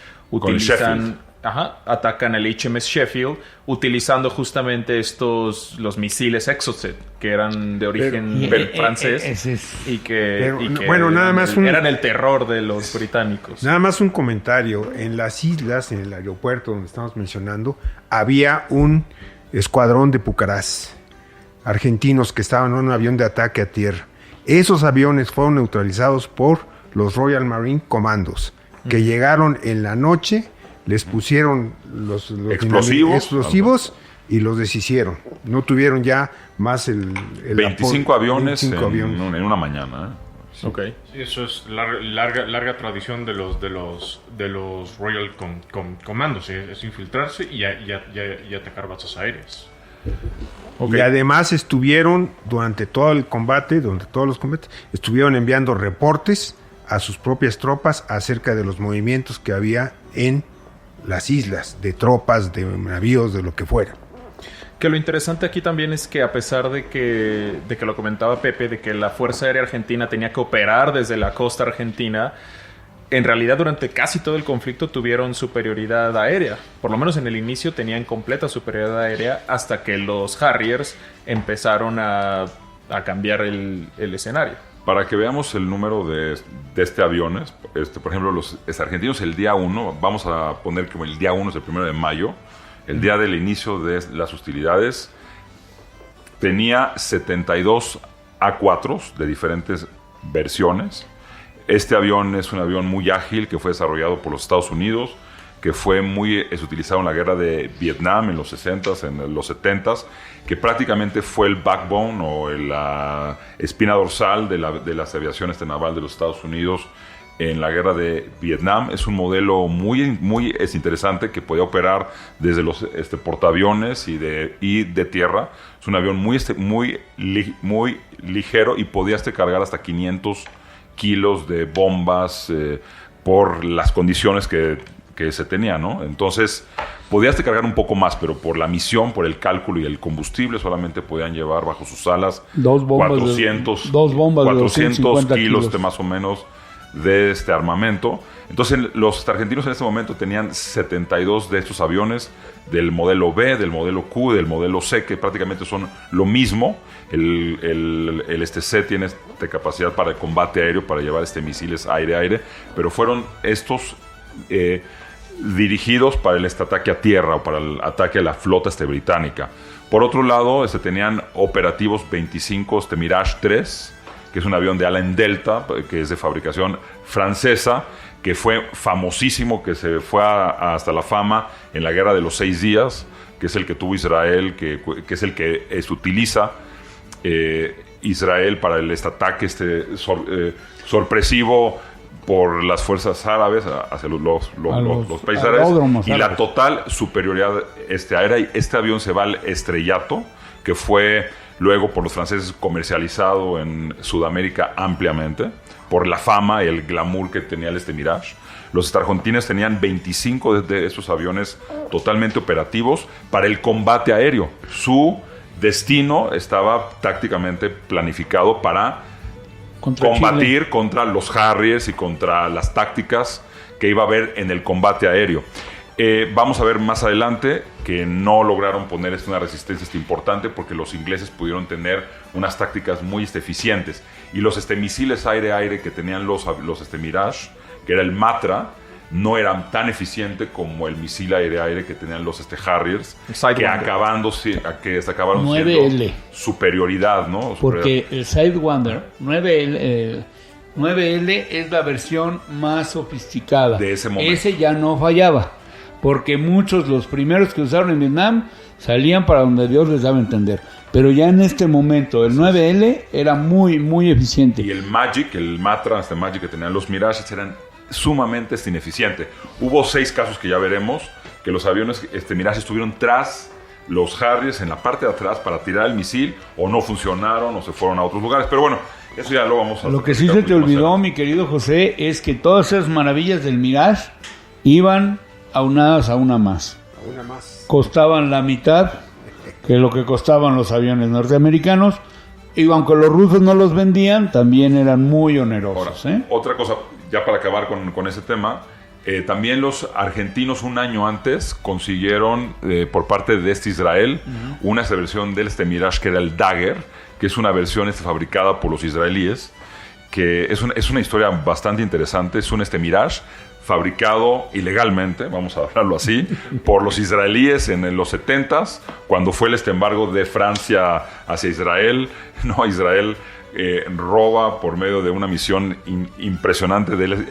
atacan el HMS Sheffield, utilizando justamente los misiles Exocet, que eran de origen francés, eran el terror de los británicos. Nada más un comentario. En las islas, en el aeropuerto donde estamos mencionando, había un escuadrón de Pucarás argentinos que estaban en un avión de ataque a tierra. Esos aviones fueron neutralizados por los Royal Marine Commandos, que llegaron en la noche, les pusieron los explosivos y los deshicieron. No tuvieron ya más el 25 aviones en una mañana. Sí. Okay. Sí, eso es larga tradición de los Royal Commandos, es infiltrarse y atacar bases aéreas. Okay. Y además estuvieron durante todo el combate, estuvieron enviando reportes a sus propias tropas acerca de los movimientos que había en las islas, de tropas, de navíos, de lo que fuera. Que lo interesante aquí también es que, a pesar de que lo comentaba Pepe, de que la Fuerza Aérea Argentina tenía que operar desde la costa argentina, en realidad durante casi todo el conflicto tuvieron superioridad aérea. Por lo menos en el inicio tenían completa superioridad aérea, hasta que los Harriers empezaron a cambiar el escenario. Para que veamos el número de aviones, por ejemplo, los argentinos el día 1, vamos a poner como el día 1 es el 1 de mayo, el día del inicio de las hostilidades, tenía 72 A4s de diferentes versiones. Este avión es un avión muy ágil que fue desarrollado por los Estados Unidos, que es utilizado en la guerra de Vietnam en los 60s, en los 70s, que prácticamente fue el backbone o la espina dorsal de las aviaciones naval de los Estados Unidos en la guerra de Vietnam. Es un modelo muy interesante que podía operar desde los portaaviones y de tierra. Es un avión muy ligero y podía cargar hasta 500 kilos de bombas por las condiciones que se tenía, ¿no? Entonces, podías cargar un poco más, pero por la misión, por el cálculo y el combustible, solamente podían llevar bajo sus alas 400 kilos de más o menos de este armamento. Entonces, los argentinos en este momento tenían 72 de estos aviones del modelo B, del modelo Q, del modelo C, que prácticamente son lo mismo. El C tiene capacidad para el combate aéreo, para llevar misiles aire-aire, pero fueron estos dirigidos para el ataque a tierra o para el ataque a la flota británica. Por otro lado, tenían operativos 25 Mirage 3, que es un avión de ala en delta, que es de fabricación francesa, que fue famosísimo, que se fue hasta la fama en la Guerra de los 6 días, que es el que tuvo Israel, que es el que utiliza Israel para el ataque sorpresivo por las fuerzas árabes hacia los países árabes, y la total superioridad aérea. Este avión se va al estrellato, que fue luego por los franceses comercializado en Sudamérica ampliamente, por la fama y el glamour que tenía el Mirage. Los argentinos tenían 25 de estos aviones totalmente operativos para el combate aéreo. Su destino estaba tácticamente planificado para combatir Chile contra los Harriers y contra las tácticas que iba a haber en el combate aéreo. Vamos a ver más adelante que no lograron poner una resistencia importante, porque los ingleses pudieron tener unas tácticas muy eficientes, y los misiles aire-aire que tenían los Mirage, que era el Matra, no eran tan eficientes como el misil aire-aire que tenían los Harriers, que acabaron siendo superioridad, ¿no? Porque el Sidewinder 9L es la versión más sofisticada. De ese momento. Ese ya no fallaba, porque muchos, los primeros que usaron en Vietnam, salían para donde Dios les daba a entender. Pero ya en este momento, el 9L era muy, muy eficiente. Y el Magic, el Matra, Magic que tenían los Mirages, eran sumamente ineficiente. Hubo 6 casos que ya veremos, que los aviones Mirage estuvieron tras los Harriers en la parte de atrás para tirar el misil, o no funcionaron, o se fueron a otros lugares. Pero bueno, eso ya lo vamos a... Lo que sí se te olvidó, mi querido José, es que todas esas maravillas del Mirage iban aunadas a una más. Costaban la mitad que lo que costaban los aviones norteamericanos, y aunque los rusos no los vendían, también eran muy onerosos. Ahora, otra cosa, ya para acabar con ese tema, también los argentinos un año antes consiguieron por parte de Israel una versión del Mirage que era el Dagger, que es una versión fabricada por los israelíes, que es una historia bastante interesante. Es un Mirage fabricado ilegalmente, vamos a hablarlo así, por los israelíes en los 70s, cuando fue el embargo de Francia hacia Israel. No, Israel roba por medio de una misión impresionante del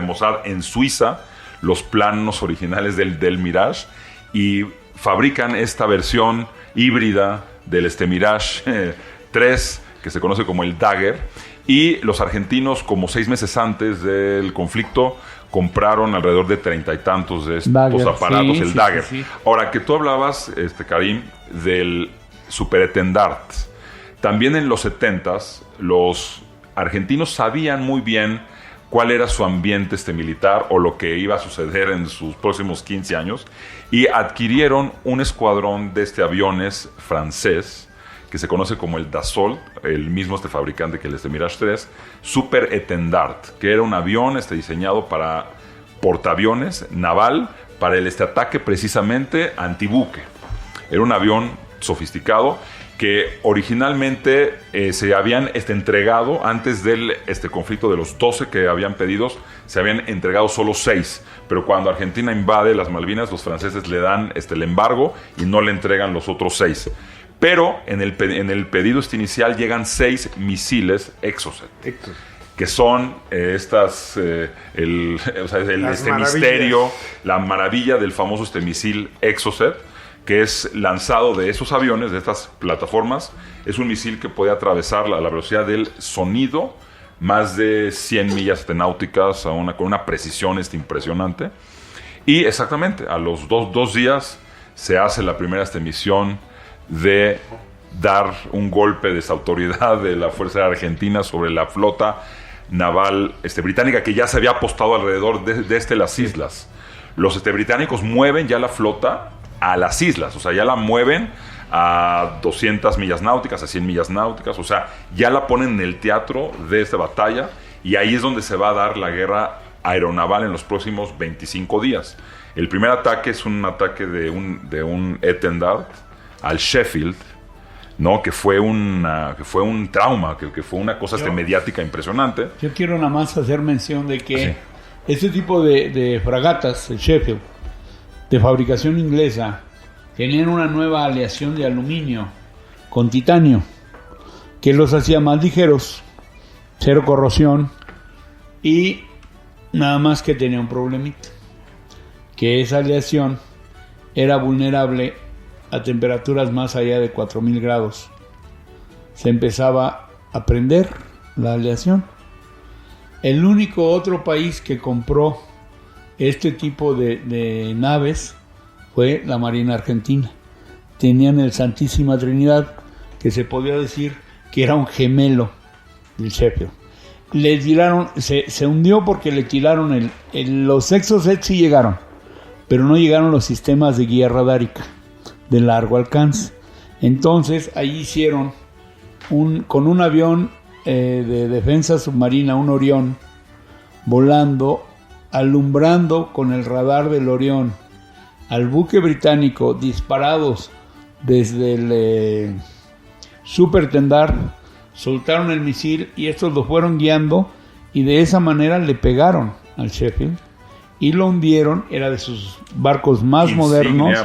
Mossad en Suiza los planos originales del Mirage, y fabrican esta versión híbrida del Mirage 3, que se conoce como el Dagger. Y los argentinos, como 6 meses antes del conflicto, compraron alrededor de 30 y tantos de estos aparatos, el Dagger. Sí. Ahora, que tú hablabas, Karim, del Superetendard. También en los 70s, los argentinos sabían muy bien cuál era su ambiente militar, o lo que iba a suceder en sus próximos 15 años, y adquirieron un escuadrón de aviones francés, que se conoce como el Dassault, el mismo fabricante que el Mirage 3, Superetendard, que era un avión diseñado para portaaviones naval, para el ataque precisamente antibuque. Era un avión sofisticado que originalmente se habían entregado antes del conflicto de los 12 que habían pedidos, se habían entregado solo 6, pero cuando Argentina invade las Malvinas, los franceses le dan el embargo y no le entregan los otros 6. Pero en el pedido inicial llegan 6 misiles Exocet, que son el misterio, la maravilla del famoso misil Exocet, que es lanzado de esos aviones, de estas plataformas. Es un misil que puede atravesar la velocidad del sonido más de 100 millas náuticas con una precisión impresionante. Y exactamente, a los dos días se hace la primera misión de dar un golpe de desautoridad de la Fuerza Argentina sobre la flota naval británica que ya se había apostado alrededor de las islas. Los británicos mueven ya la flota a las islas, o sea, ya la mueven a 200 millas náuticas, a 100 millas náuticas, o sea, ya la ponen en el teatro de esta batalla, y ahí es donde se va a dar la guerra aeronaval en los próximos 25 días. El primer ataque es un ataque de un Etendard al Sheffield, ¿no? Que fue un trauma, que fue una cosa mediática impresionante. Yo quiero nada más hacer mención de que este tipo de fragatas, el Sheffield, de fabricación inglesa, tenían una nueva aleación de aluminio con titanio que los hacía más ligeros, cero corrosión, y nada más que tenía un problemita, que esa aleación era vulnerable a temperaturas más allá de 4000 grados. Se empezaba a prender la aleación. El único otro país que compró este tipo de naves fue la Marina Argentina. Tenían el Santísima Trinidad, que se podía decir que era un gemelo del Sheffield. Le tiraron, se hundió porque le tiraron los Exocet sí llegaron, pero no llegaron los sistemas de guía radárica de largo alcance. Entonces ahí hicieron con un avión de defensa submarina, un Orión, volando, alumbrando con el radar del Orión al buque británico, disparados desde el Supertendard, soltaron el misil y estos lo fueron guiando, y de esa manera le pegaron al Sheffield y lo hundieron. Era de sus barcos más modernos,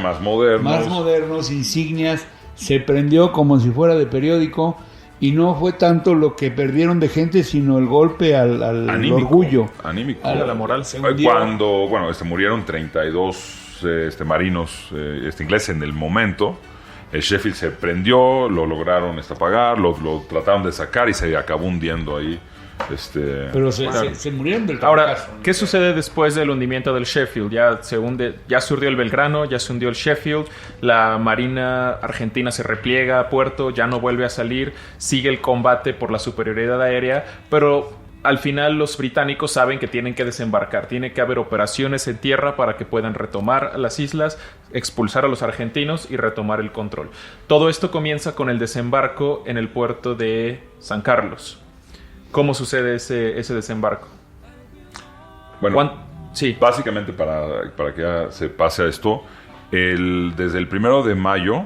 insignias. Se prendió como si fuera de periódico, y no fue tanto lo que perdieron de gente, sino el golpe al orgullo, a la moral. Cuando murieron 32 marinos ingleses en el momento. El Sheffield se prendió, lo lograron apagar, lo trataron de sacar y se acabó hundiendo ahí. Pero se murieron del Ahora, fracaso. ¿qué sucede después del hundimiento del Sheffield? Ya se hundió el Belgrano, ya se hundió el Sheffield, la Marina Argentina se repliega a puerto, ya no vuelve a salir, sigue el combate por la superioridad aérea, pero al final los británicos saben que tienen que desembarcar, tiene que haber operaciones en tierra para que puedan retomar las islas, expulsar a los argentinos y retomar el control. Todo esto comienza con el desembarco en el puerto de San Carlos. ¿Cómo sucede ese desembarco? Bueno, básicamente para que ya se pase a esto, desde el 1 de mayo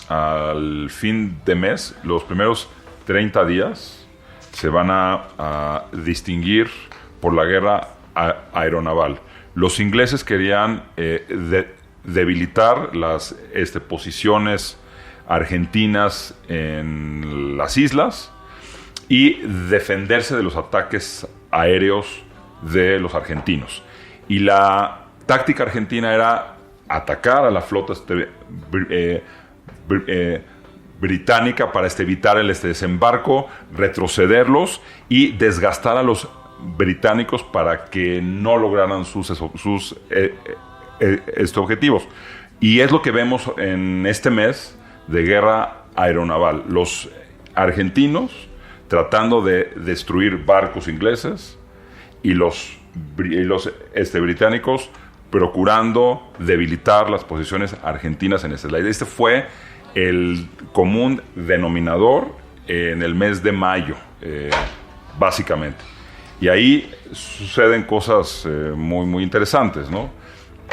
al fin de mes, los primeros 30 días se van a distinguir por la guerra aeronaval. Los ingleses querían debilitar las posiciones argentinas en las islas y defenderse de los ataques aéreos de los argentinos. Y la táctica argentina era atacar a la flota británica para evitar el desembarco, retrocederlos y desgastar a los británicos para que no lograran sus objetivos. Y es lo que vemos en este mes de guerra aeronaval. Los argentinos tratando de destruir barcos ingleses y los británicos procurando debilitar las posiciones argentinas en esta isla. Este fue el común denominador en el mes de mayo, básicamente. Y ahí suceden cosas muy, muy interesantes, ¿no?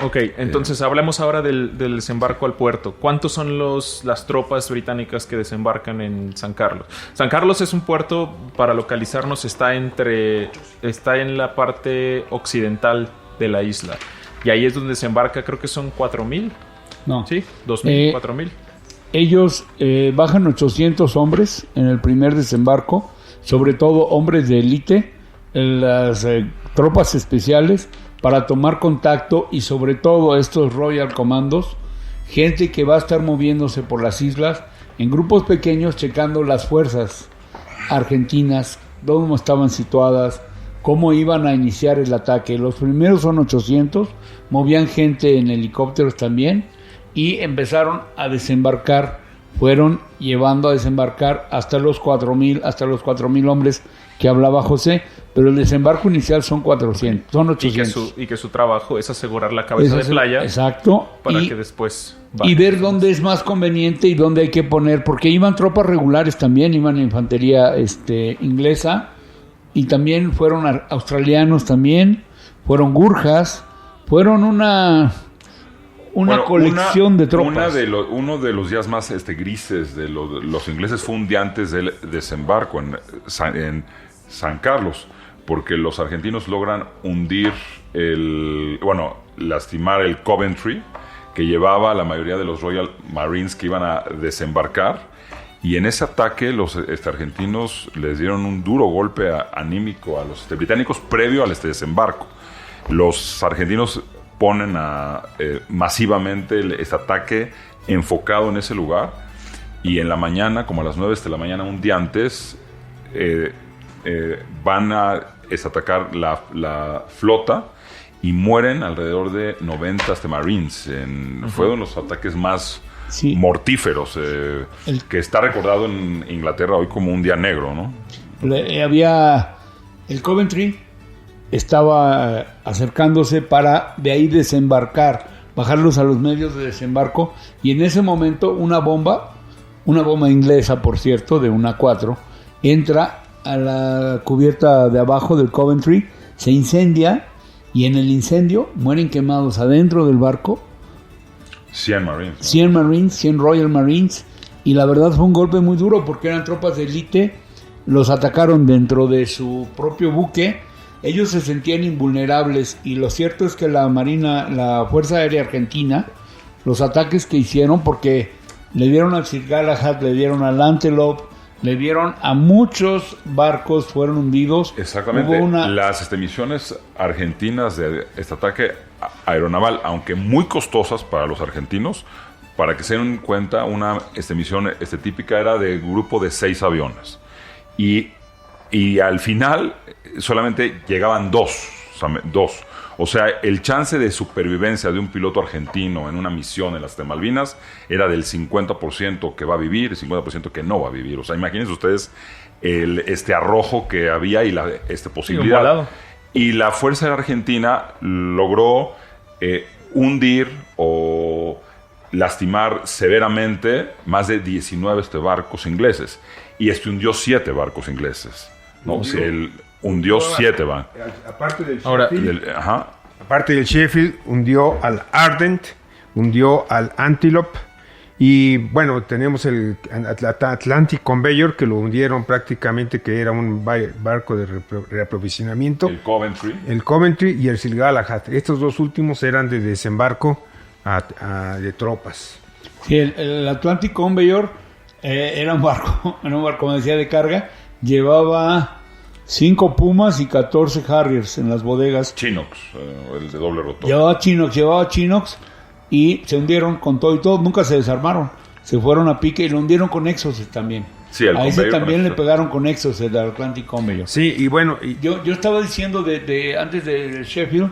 Ok, entonces hablemos ahora del desembarco al puerto. ¿Cuántos son las tropas británicas que desembarcan en San Carlos? San Carlos es un puerto, para localizarnos, está en la parte occidental de la isla. Y ahí es donde desembarca, creo que son 4,000. No. ¿Sí? 2,000, 4,000. Ellos bajan 800 hombres en el primer desembarco, sobre todo hombres de élite, las tropas especiales, para tomar contacto, y sobre todo estos Royal Commandos, gente que va a estar moviéndose por las islas en grupos pequeños, checando las fuerzas argentinas dónde estaban situadas, cómo iban a iniciar el ataque. Los primeros son 800, movían gente en helicópteros también y empezaron a desembarcar. Fueron llevando a desembarcar hasta los 4,000 hombres que hablaba José, pero el desembarco inicial son 400, son 800. Y que su trabajo es asegurar la cabeza de playa. Exacto. Para que después... Y ver dónde es más conveniente y dónde hay que poner, porque iban tropas regulares también, iban infantería inglesa, y también fueron australianos también, fueron gurjas, fueron una colección de tropas. Uno de los días más grises de los ingleses fue un día antes del desembarco en San Carlos, porque los argentinos logran hundir lastimar el Coventry, que llevaba a la mayoría de los Royal Marines que iban a desembarcar, y en ese ataque los argentinos les dieron un duro golpe anímico a los británicos previo al desembarco. Los argentinos ponen masivamente este ataque enfocado en ese lugar, y en la mañana, como a las 9 de la mañana, un día antes, van a atacar la flota y mueren alrededor de 90 Marines. Fue uno de los ataques más mortíferos, que está recordado en Inglaterra hoy como un día negro, ¿no? El Coventry estaba acercándose para de ahí desembarcar, bajarlos a los medios de desembarco, y en ese momento una bomba inglesa, por cierto, de una 4, entra a la cubierta de abajo del Coventry, se incendia, y en el incendio mueren quemados adentro del barco 100 Marines. 100 Marines, 100 Royal Marines, y la verdad fue un golpe muy duro porque eran tropas de élite, los atacaron dentro de su propio buque, ellos se sentían invulnerables, y lo cierto es que la Fuerza Aérea Argentina, los ataques que hicieron, porque le dieron al Sir Galahad, le dieron al Antelope, le dieron a muchos barcos, fueron hundidos. Exactamente. Las misiones argentinas de este ataque aeronaval, aunque muy costosas para los argentinos, para que se den cuenta, una misión típica era de grupo de 6 aviones. Y al final solamente llegaban 2. O sea, el chance de supervivencia de un piloto argentino en una misión en las Malvinas era del 50% que va a vivir y 50% que no va a vivir. O sea, imagínense ustedes este arrojo que había y la posibilidad. Y la Fuerza Aérea Argentina logró hundir o lastimar severamente más de 19 barcos ingleses. Y hundió 7 barcos ingleses, ¿no? Hundió 7 barcos. Aparte del Sheffield, hundió al Ardent, hundió al Antelope, y bueno, tenemos el Atlantic Conveyor, que lo hundieron prácticamente, que era un barco de reaprovisionamiento. El Coventry y el Sir Galahad. Estos dos últimos eran de desembarco de tropas. Sí, el Atlantic Conveyor era un barco, como decía, de carga. Llevaba 5 Pumas y 14 Harriers en las bodegas. Chinook, el de doble rotor. Llevaba Chinook y se hundieron con todo y todo. Nunca se desarmaron. Se fueron a pique y lo hundieron con Exocet también. Sí, a ese también le pegaron con Exocet al Atlantic Conveyor. Sí, y bueno... Yo estaba diciendo antes de Sheffield,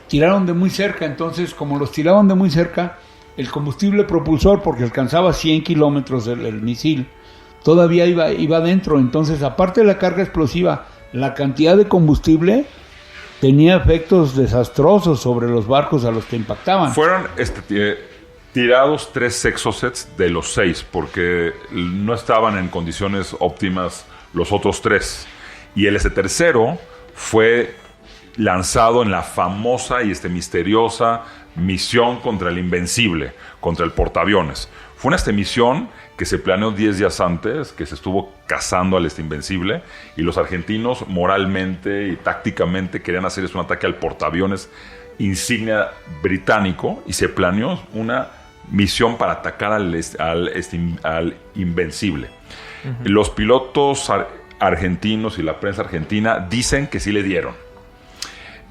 tiraron de muy cerca. Entonces, como los tiraban de muy cerca, el combustible propulsor, porque alcanzaba 100 kilómetros el misil, todavía iba adentro. Entonces, aparte de la carga explosiva, la cantidad de combustible tenía efectos desastrosos sobre los barcos a los que impactaban. Fueron tirados 3 Exocets de los 6, porque no estaban en condiciones óptimas los otros 3. Y el tercero fue lanzado en la famosa y misteriosa misión contra el Invencible, contra el portaaviones. Fue una misión que se planeó 10 días antes, que se estuvo cazando al Invencible, y los argentinos moralmente y tácticamente querían hacer un ataque al portaaviones insignia británico, y se planeó una misión para atacar al Invencible. Uh-huh. Los pilotos argentinos y la prensa argentina dicen que sí le dieron.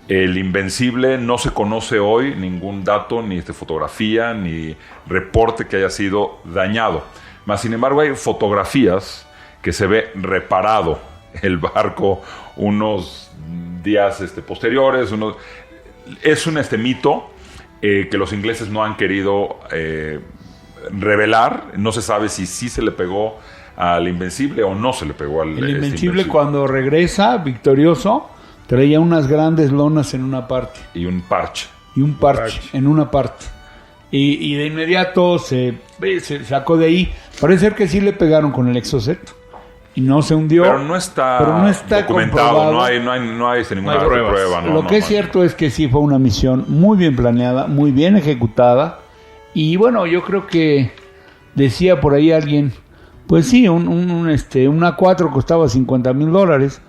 El Invencible no se conoce hoy ningún dato, ni fotografía, ni reporte que haya sido dañado. Mas, sin embargo, hay fotografías que se ve reparado el barco unos días posteriores. Es un mito que los ingleses no han querido revelar. No se sabe si sí se le pegó al Invencible o no se le pegó al El Invencible cuando regresa victorioso traía unas grandes lonas en una parte. Y un parche. En una parte. Y de inmediato se sacó de ahí. Parece ser que sí le pegaron con el Exocet. Y no se hundió. Pero no está documentado. No hay ninguna prueba. Lo que es cierto es que sí fue una misión muy bien planeada, muy bien ejecutada. Y bueno, yo creo que decía por ahí alguien, pues sí, un A4 costaba $50,000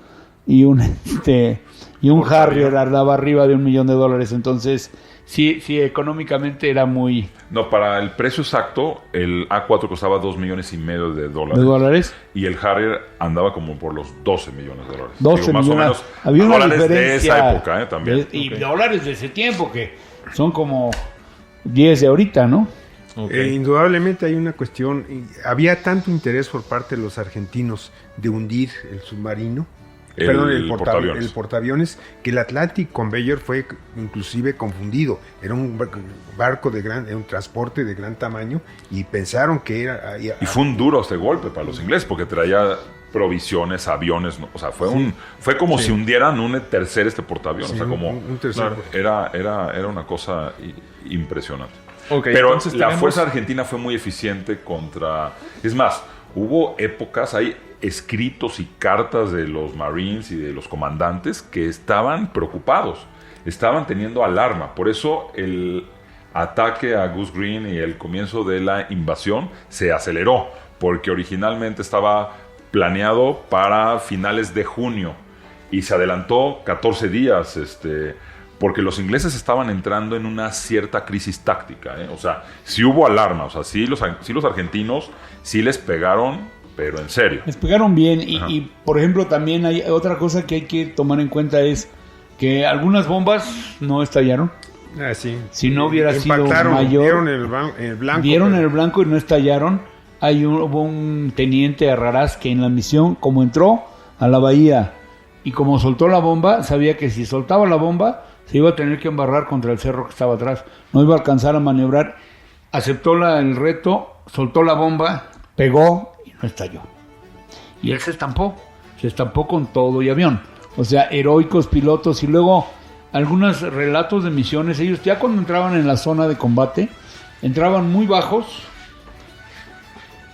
y un Harrier andaba arriba de $1 millón. Entonces, sí, económicamente era muy... No, para el precio exacto, el A4 costaba $2,5 millones ¿De dólares? Y el Harrier andaba como por los $12 millones. 12 más millones. O menos. Había una dólares diferencia de esa época, también. Y dólares de ese tiempo, que son como 10 de ahorita, ¿no? Indudablemente hay una cuestión. Había tanto interés por parte de los argentinos de hundir el submarino. El portaaviones, que el Atlantic Conveyor fue inclusive confundido. Era un barco un transporte de gran tamaño y pensaron que era... Y fue un duro este golpe para los ingleses porque traía provisiones, aviones, ¿no? O sea, fue como si hundieran un tercer portaaviones. Sí, o sea, como un tercer. Era una cosa impresionante. Okay, pero la fuerza argentina fue muy eficiente contra... Es más, hubo épocas, hay escritos y cartas de los Marines y de los comandantes que estaban preocupados, estaban teniendo alarma. Por eso el ataque a Goose Green y el comienzo de la invasión se aceleró, porque originalmente estaba planeado para finales de junio y se adelantó 14 días, porque los ingleses estaban entrando en una cierta crisis táctica, O sea, sí hubo alarma, o sea, sí los argentinos sí les pegaron, pero en serio. Les pegaron bien y, por ejemplo, también hay otra cosa que hay que tomar en cuenta es que algunas bombas no estallaron. Sí. Si no hubiera sido mayor... Vieron el blanco y no estallaron. Hubo un teniente Arrarás que en la misión, como entró a la bahía y como soltó la bomba, sabía que si soltaba la bomba se iba a tener que embarrar contra el cerro que estaba atrás. No iba a alcanzar a maniobrar. Aceptó el reto, soltó la bomba, pegó y no estalló. Y él se estampó con todo y avión. O sea, heroicos pilotos. Y luego algunos relatos de misiones, ellos ya cuando entraban en la zona de combate, entraban muy bajos.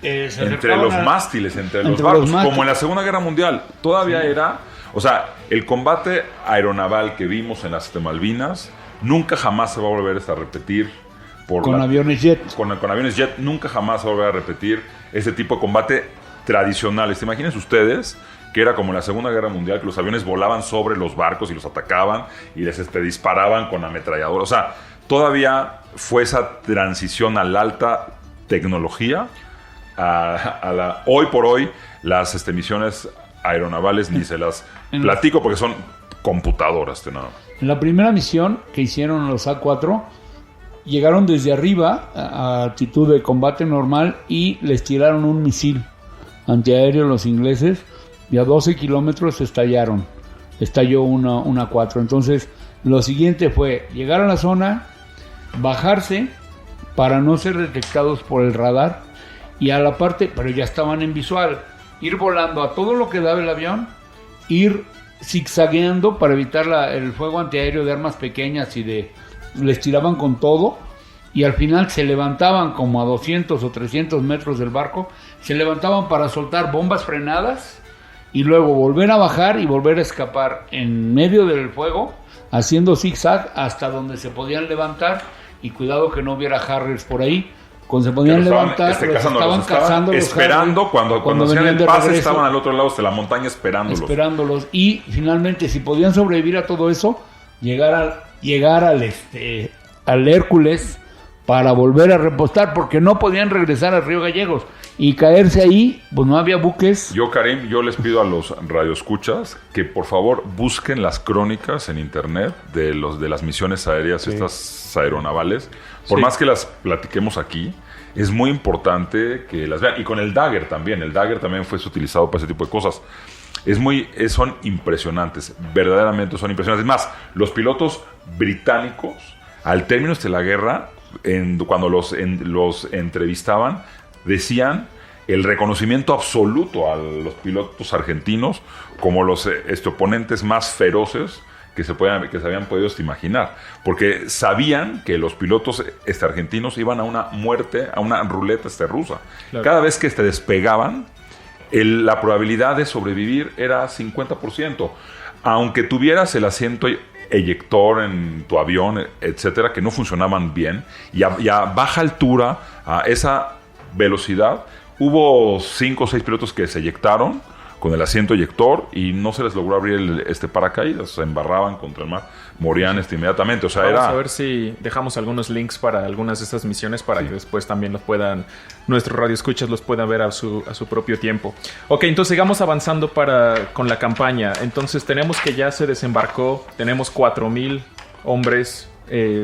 Entre los mástiles, entre los barcos, como en la Segunda Guerra Mundial. Todavía era... O sea, el combate aeronaval que vimos en las Malvinas nunca jamás se va a volver a repetir. Aviones jet. Con aviones jet nunca jamás se va a volver a repetir ese tipo de combate tradicionales. Imagínense ustedes que era como en la Segunda Guerra Mundial, que los aviones volaban sobre los barcos y los atacaban y les disparaban con ametralladoras. O sea, todavía fue esa transición a la alta tecnología. Hoy por hoy, las misiones aeronavales ni se las platico porque son computadoras. Nada. En la primera misión que hicieron los A4, llegaron desde arriba a altitud de combate normal y les tiraron un misil antiaéreo los ingleses y a 12 kilómetros estallaron. Estalló una A4. Entonces, lo siguiente fue llegar a la zona, bajarse para no ser detectados por el radar y a la parte, pero ya estaban en visual, ir volando a todo lo que daba el avión, ir zigzagueando para evitar el fuego antiaéreo de armas pequeñas les tiraban con todo y al final se levantaban como a 200 o 300 metros del barco, se levantaban para soltar bombas frenadas y luego volver a bajar y volver a escapar en medio del fuego, haciendo zigzag hasta donde se podían levantar y cuidado que no hubiera Harriers por ahí. Cuando se podían levantar, estaban cazando esperando, cuando hacían el pase estaban al otro lado de la montaña esperándolos. Y finalmente, si podían sobrevivir a todo eso, llegar al Hércules para volver a repostar, porque no podían regresar al Río Gallegos y caerse ahí, pues no había buques. Karim, yo les pido a los radioescuchas que por favor busquen las crónicas en internet de las misiones aéreas, estas aeronavales. Por más que las platiquemos aquí, es muy importante que las vean. Y con el Dagger también. El Dagger también fue utilizado para ese tipo de cosas. son impresionantes, verdaderamente son impresionantes. Es más, los pilotos británicos, al término de la guerra, cuando los entrevistaban, decían el reconocimiento absoluto a los pilotos argentinos como los oponentes más feroces que se habían podido imaginar, porque sabían que los pilotos argentinos iban a una muerte, a una ruleta rusa. Claro. Cada vez que despegaban, la probabilidad de sobrevivir era 50%, aunque tuvieras el asiento eyector en tu avión, etcétera, que no funcionaban bien, y a baja altura, a esa velocidad, hubo 5 o 6 pilotos que se eyectaron con el asiento eyector y no se les logró abrir paracaídas, se embarraban contra el mar, morían inmediatamente. O sea, vamos a ver si dejamos algunos links para algunas de estas misiones para que después también nuestros radioescuchas los puedan ver a su propio tiempo. Ok, entonces sigamos avanzando con la campaña. Entonces tenemos que ya se desembarcó, tenemos 4,000 hombres,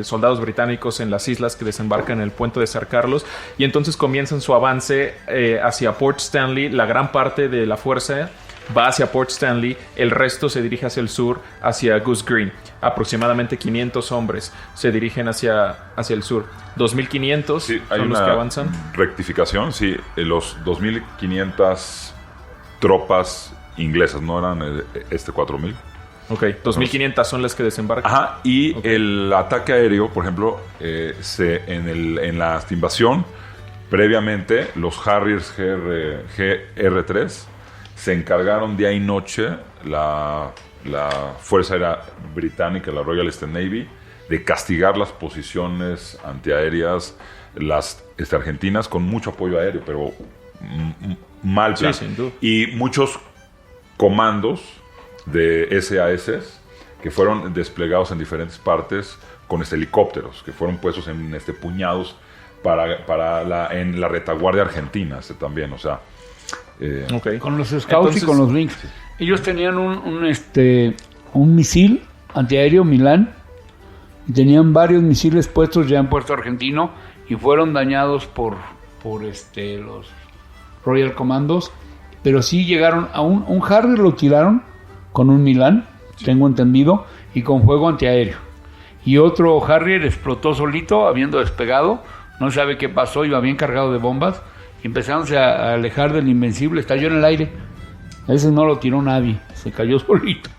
soldados británicos en las islas que desembarcan en el puente de San Carlos, y entonces comienzan su avance hacia Port Stanley. La gran parte de la fuerza va hacia Port Stanley, el resto se dirige hacia el sur, hacia Goose Green. Aproximadamente 500 hombres se dirigen hacia el sur. 2.500 son los que avanzan. Rectificación, sí, los 2.500 tropas inglesas, no eran 4.000. Ok, 2.500 son las que desembarcan. Ajá, y el ataque aéreo, por ejemplo, en la invasión, previamente los Harriers GR3 se encargaron día y noche, la Fuerza Aérea Británica, la Royal Navy, de castigar las posiciones antiaéreas, las argentinas, con mucho apoyo aéreo, pero mal plan. Sí, sin duda. Y muchos comandos de SAS que fueron desplegados en diferentes partes con helicópteros que fueron puestos en puñados en la retaguardia argentina también, o sea, okay. Con los scouts y con los Lynx. Ellos tenían un misil antiaéreo Milán y tenían varios misiles puestos ya en Puerto Argentino y fueron dañados por los Royal Commandos, pero sí llegaron a un Harrier, lo tiraron con un Milán, tengo entendido, y con fuego antiaéreo. Y otro Harrier explotó solito, habiendo despegado, no sabe qué pasó, iba bien cargado de bombas, y empezaron a alejar del Invencible, estalló en el aire. Ese no lo tiró nadie, se cayó solito.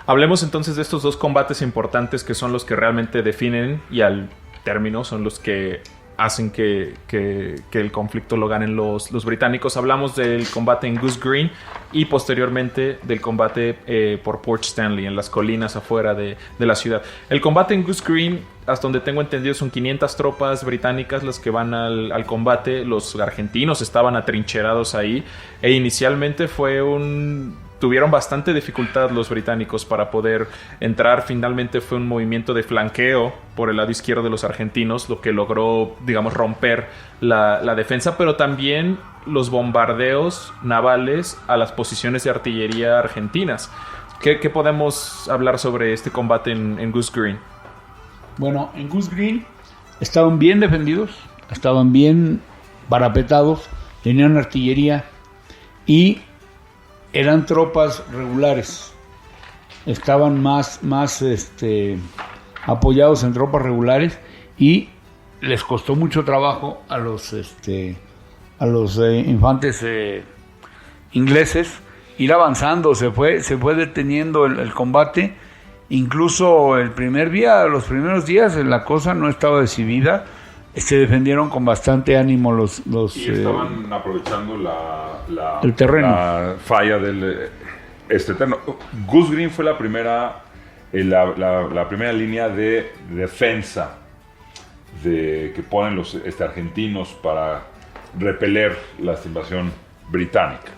Hablemos entonces de estos dos combates importantes que son los que realmente definen y al término son los que hacen que el conflicto lo ganen los británicos. Hablamos del combate en Goose Green y posteriormente del combate por Port Stanley, en las colinas afuera de la ciudad. El combate en Goose Green, hasta donde tengo entendido, son 500 tropas británicas las que van al combate. Los argentinos estaban atrincherados ahí e inicialmente tuvieron bastante dificultad los británicos para poder entrar. Finalmente fue un movimiento de flanqueo por el lado izquierdo de los argentinos, lo que logró, digamos, romper la defensa, pero también los bombardeos navales a las posiciones de artillería argentinas. ¿Qué podemos hablar sobre este combate en Goose Green? Bueno, en Goose Green estaban bien defendidos, estaban bien parapetados, tenían artillería y eran tropas regulares. Estaban más apoyados en tropas regulares y les costó mucho trabajo a los infantes ingleses ir avanzando. Se fue deteniendo el combate. Incluso los primeros días la cosa no estaba decidida. Se defendieron con bastante ánimo los y estaban aprovechando el terreno, la falla del terreno. Goose Green fue la primera línea de defensa que ponen los argentinos para repeler la invasión británica.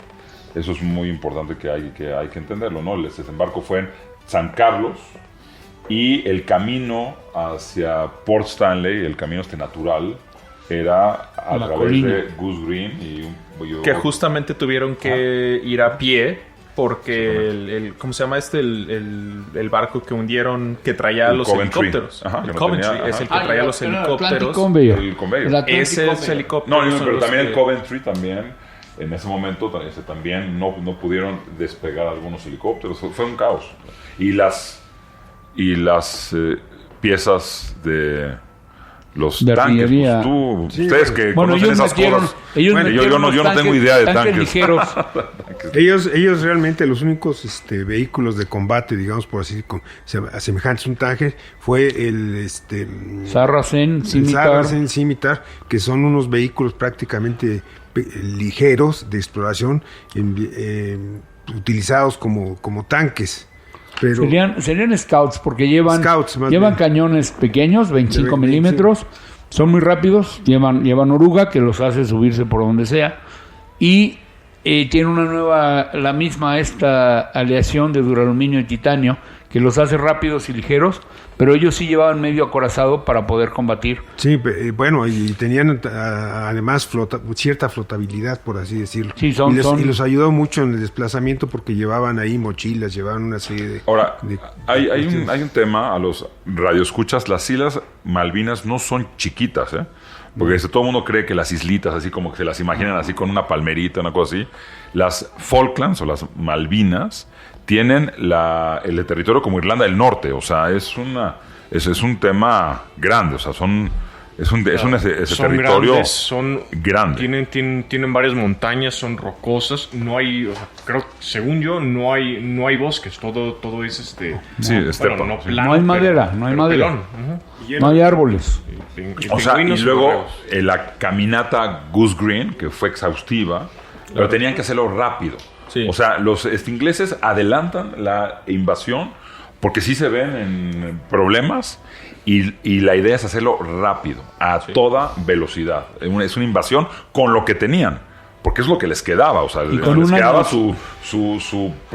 Eso es muy importante que hay que entenderlo, ¿no? El desembarco fue en San Carlos. Y el camino hacia Port Stanley, el camino natural, era a través colina de Goose Green. Que justamente tuvieron que ir a pie porque ¿cómo se llama el barco que hundieron que traía los helicópteros? El Coventry es el que traía los helicópteros. El Conveyor. Ese es helicóptero. No, pero también el Coventry también. en ese momento también no pudieron despegar algunos helicópteros. Fue un caos. Y las piezas de los de tanques, artillería. Ustedes que conocen esas cosas. Yo no tengo idea de tanques. ligeros. Ellos realmente los únicos vehículos de combate, digamos por así, semejantes a un tanque, fue el Saracen, Scimitar, que son unos vehículos prácticamente ligeros de exploración, utilizados como tanques. Pero serían scouts porque llevan bien. cañones pequeños, 25 milímetros, son muy rápidos, llevan oruga que los hace subirse por donde sea y tiene la misma esta aleación de duraluminio y titanio que los hace rápidos y ligeros, pero ellos sí llevaban medio acorazado para poder combatir. Sí, bueno, y tenían además cierta flotabilidad, por así decirlo. Sí, y los ayudó mucho en el desplazamiento porque llevaban ahí mochilas, llevaban una serie de... Ahora, hay un tema a los radioescuchas. Las Islas Malvinas no son chiquitas, ¿eh? Porque todo el mundo cree que las islitas, así como que se las imaginan así con una palmerita, una cosa así. Las Falklands o las Malvinas tienen el territorio como Irlanda del Norte, o sea, es un tema grande, o sea, ese territorio grandes, son grande. Tienen varias montañas, son rocosas, no hay, o sea, creo, según yo, no hay bosques, todo es estepa. No hay madera, no hay madera. Pelón. No hay árboles. O sea, y luego la caminata Goose Green, que fue exhaustiva, pero tenían que hacerlo rápido. Sí. O sea, los ingleses adelantan la invasión porque sí se ven en problemas y la idea es hacerlo rápido, a toda velocidad. Es una invasión con lo que tenían, porque es lo que les quedaba. O sea, les quedaba su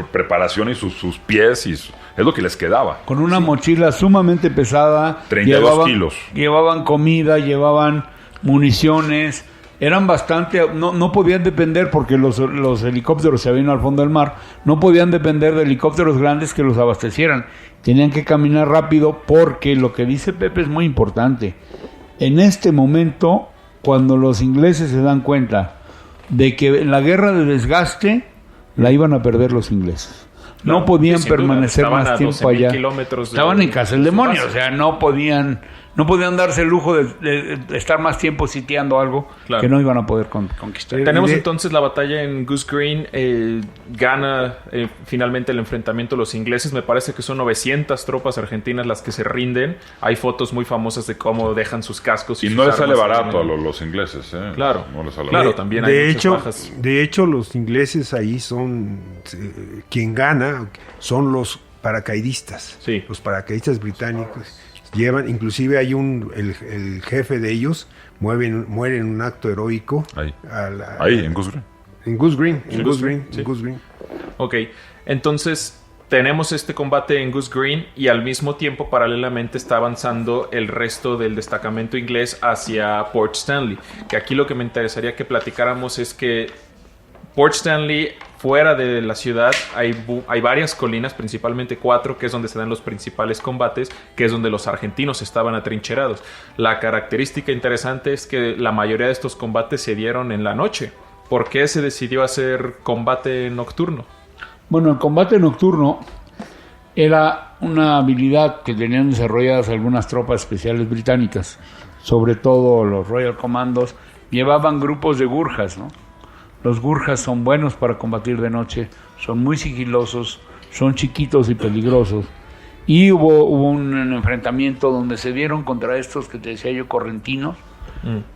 preparación y sus pies, y es lo que les quedaba. Con una mochila sumamente pesada. 32 kilos. Llevaban comida, llevaban municiones. Eran bastante, no podían depender, porque los helicópteros se habían al fondo del mar, no podían depender de helicópteros grandes que los abastecieran. Tenían que caminar rápido, porque lo que dice Pepe es muy importante. En este momento, cuando los ingleses se dan cuenta de que en la guerra de desgaste la iban a perder los ingleses. No podían permanecer más tiempo allá. Estaban en casa del demonio, o sea, no podían darse el lujo de estar más tiempo sitiando algo que no iban a poder conquistar. Tenemos entonces la batalla en Goose Green. Gana finalmente el enfrentamiento los ingleses. Me parece que son 900 tropas argentinas las que se rinden. Hay fotos muy famosas de cómo dejan sus cascos. Y no les sale barato a los ingleses. Claro, no les sale claro, también hay muchas bajas. De hecho, los ingleses ahí son... quien gana son los paracaidistas. Sí. Los paracaidistas británicos. Inclusive hay el jefe de ellos muere en un acto heroico. Ahí, en Goose Green. En Goose Green. Sí. En Goose Green. Ok, entonces tenemos este combate en Goose Green y al mismo tiempo, paralelamente, está avanzando el resto del destacamento inglés hacia Port Stanley. Que aquí lo que me interesaría que platicáramos es que Port Stanley, fuera de la ciudad, hay varias colinas, principalmente 4, que es donde se dan los principales combates, que es donde los argentinos estaban atrincherados. La característica interesante es que la mayoría de estos combates se dieron en la noche. ¿Por qué se decidió hacer combate nocturno? Bueno, el combate nocturno era una habilidad que tenían desarrolladas algunas tropas especiales británicas, sobre todo los Royal Commandos. Llevaban grupos de gurjas, ¿no? Los gurjas son buenos para combatir de noche, son muy sigilosos, son chiquitos y peligrosos. Y hubo un enfrentamiento donde se dieron contra estos que te decía yo, correntinos.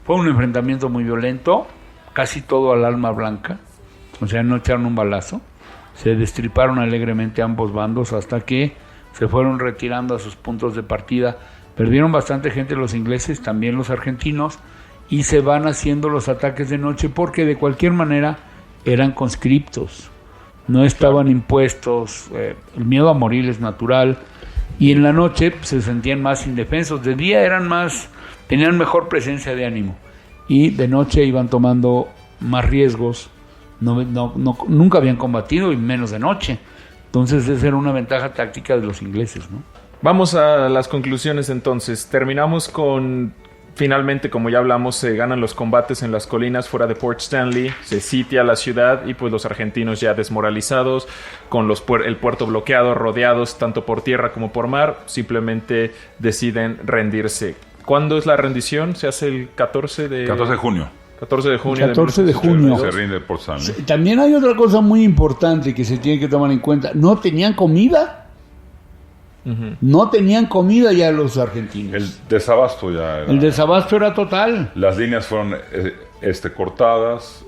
Fue un enfrentamiento muy violento, casi todo al alma blanca, o sea, no echaron un balazo. Se destriparon alegremente ambos bandos hasta que se fueron retirando a sus puntos de partida. Perdieron bastante gente los ingleses, también los argentinos, y se van haciendo los ataques de noche porque de cualquier manera eran conscriptos, no estaban impuestos, el miedo a morir es natural, y en la noche se sentían más indefensos. De día tenían mejor presencia de ánimo, y de noche iban tomando más riesgos. Nunca habían combatido, y menos de noche. Entonces esa era una ventaja táctica de los ingleses, ¿no? Vamos a las conclusiones entonces. Terminamos con Finalmente, como ya hablamos, se ganan los combates en las colinas fuera de Port Stanley, se sitia la ciudad y pues los argentinos ya desmoralizados, con el puerto bloqueado, rodeados tanto por tierra como por mar, simplemente deciden rendirse. ¿Cuándo es la rendición? Se hace el 14 de junio. 14 de junio. 14 de junio. Se rinde Port Stanley. También hay otra cosa muy importante que se tiene que tomar en cuenta. No tenían comida. No tenían comida ya los argentinos. El desabasto ya era. El desabasto era total. Las líneas fueron cortadas.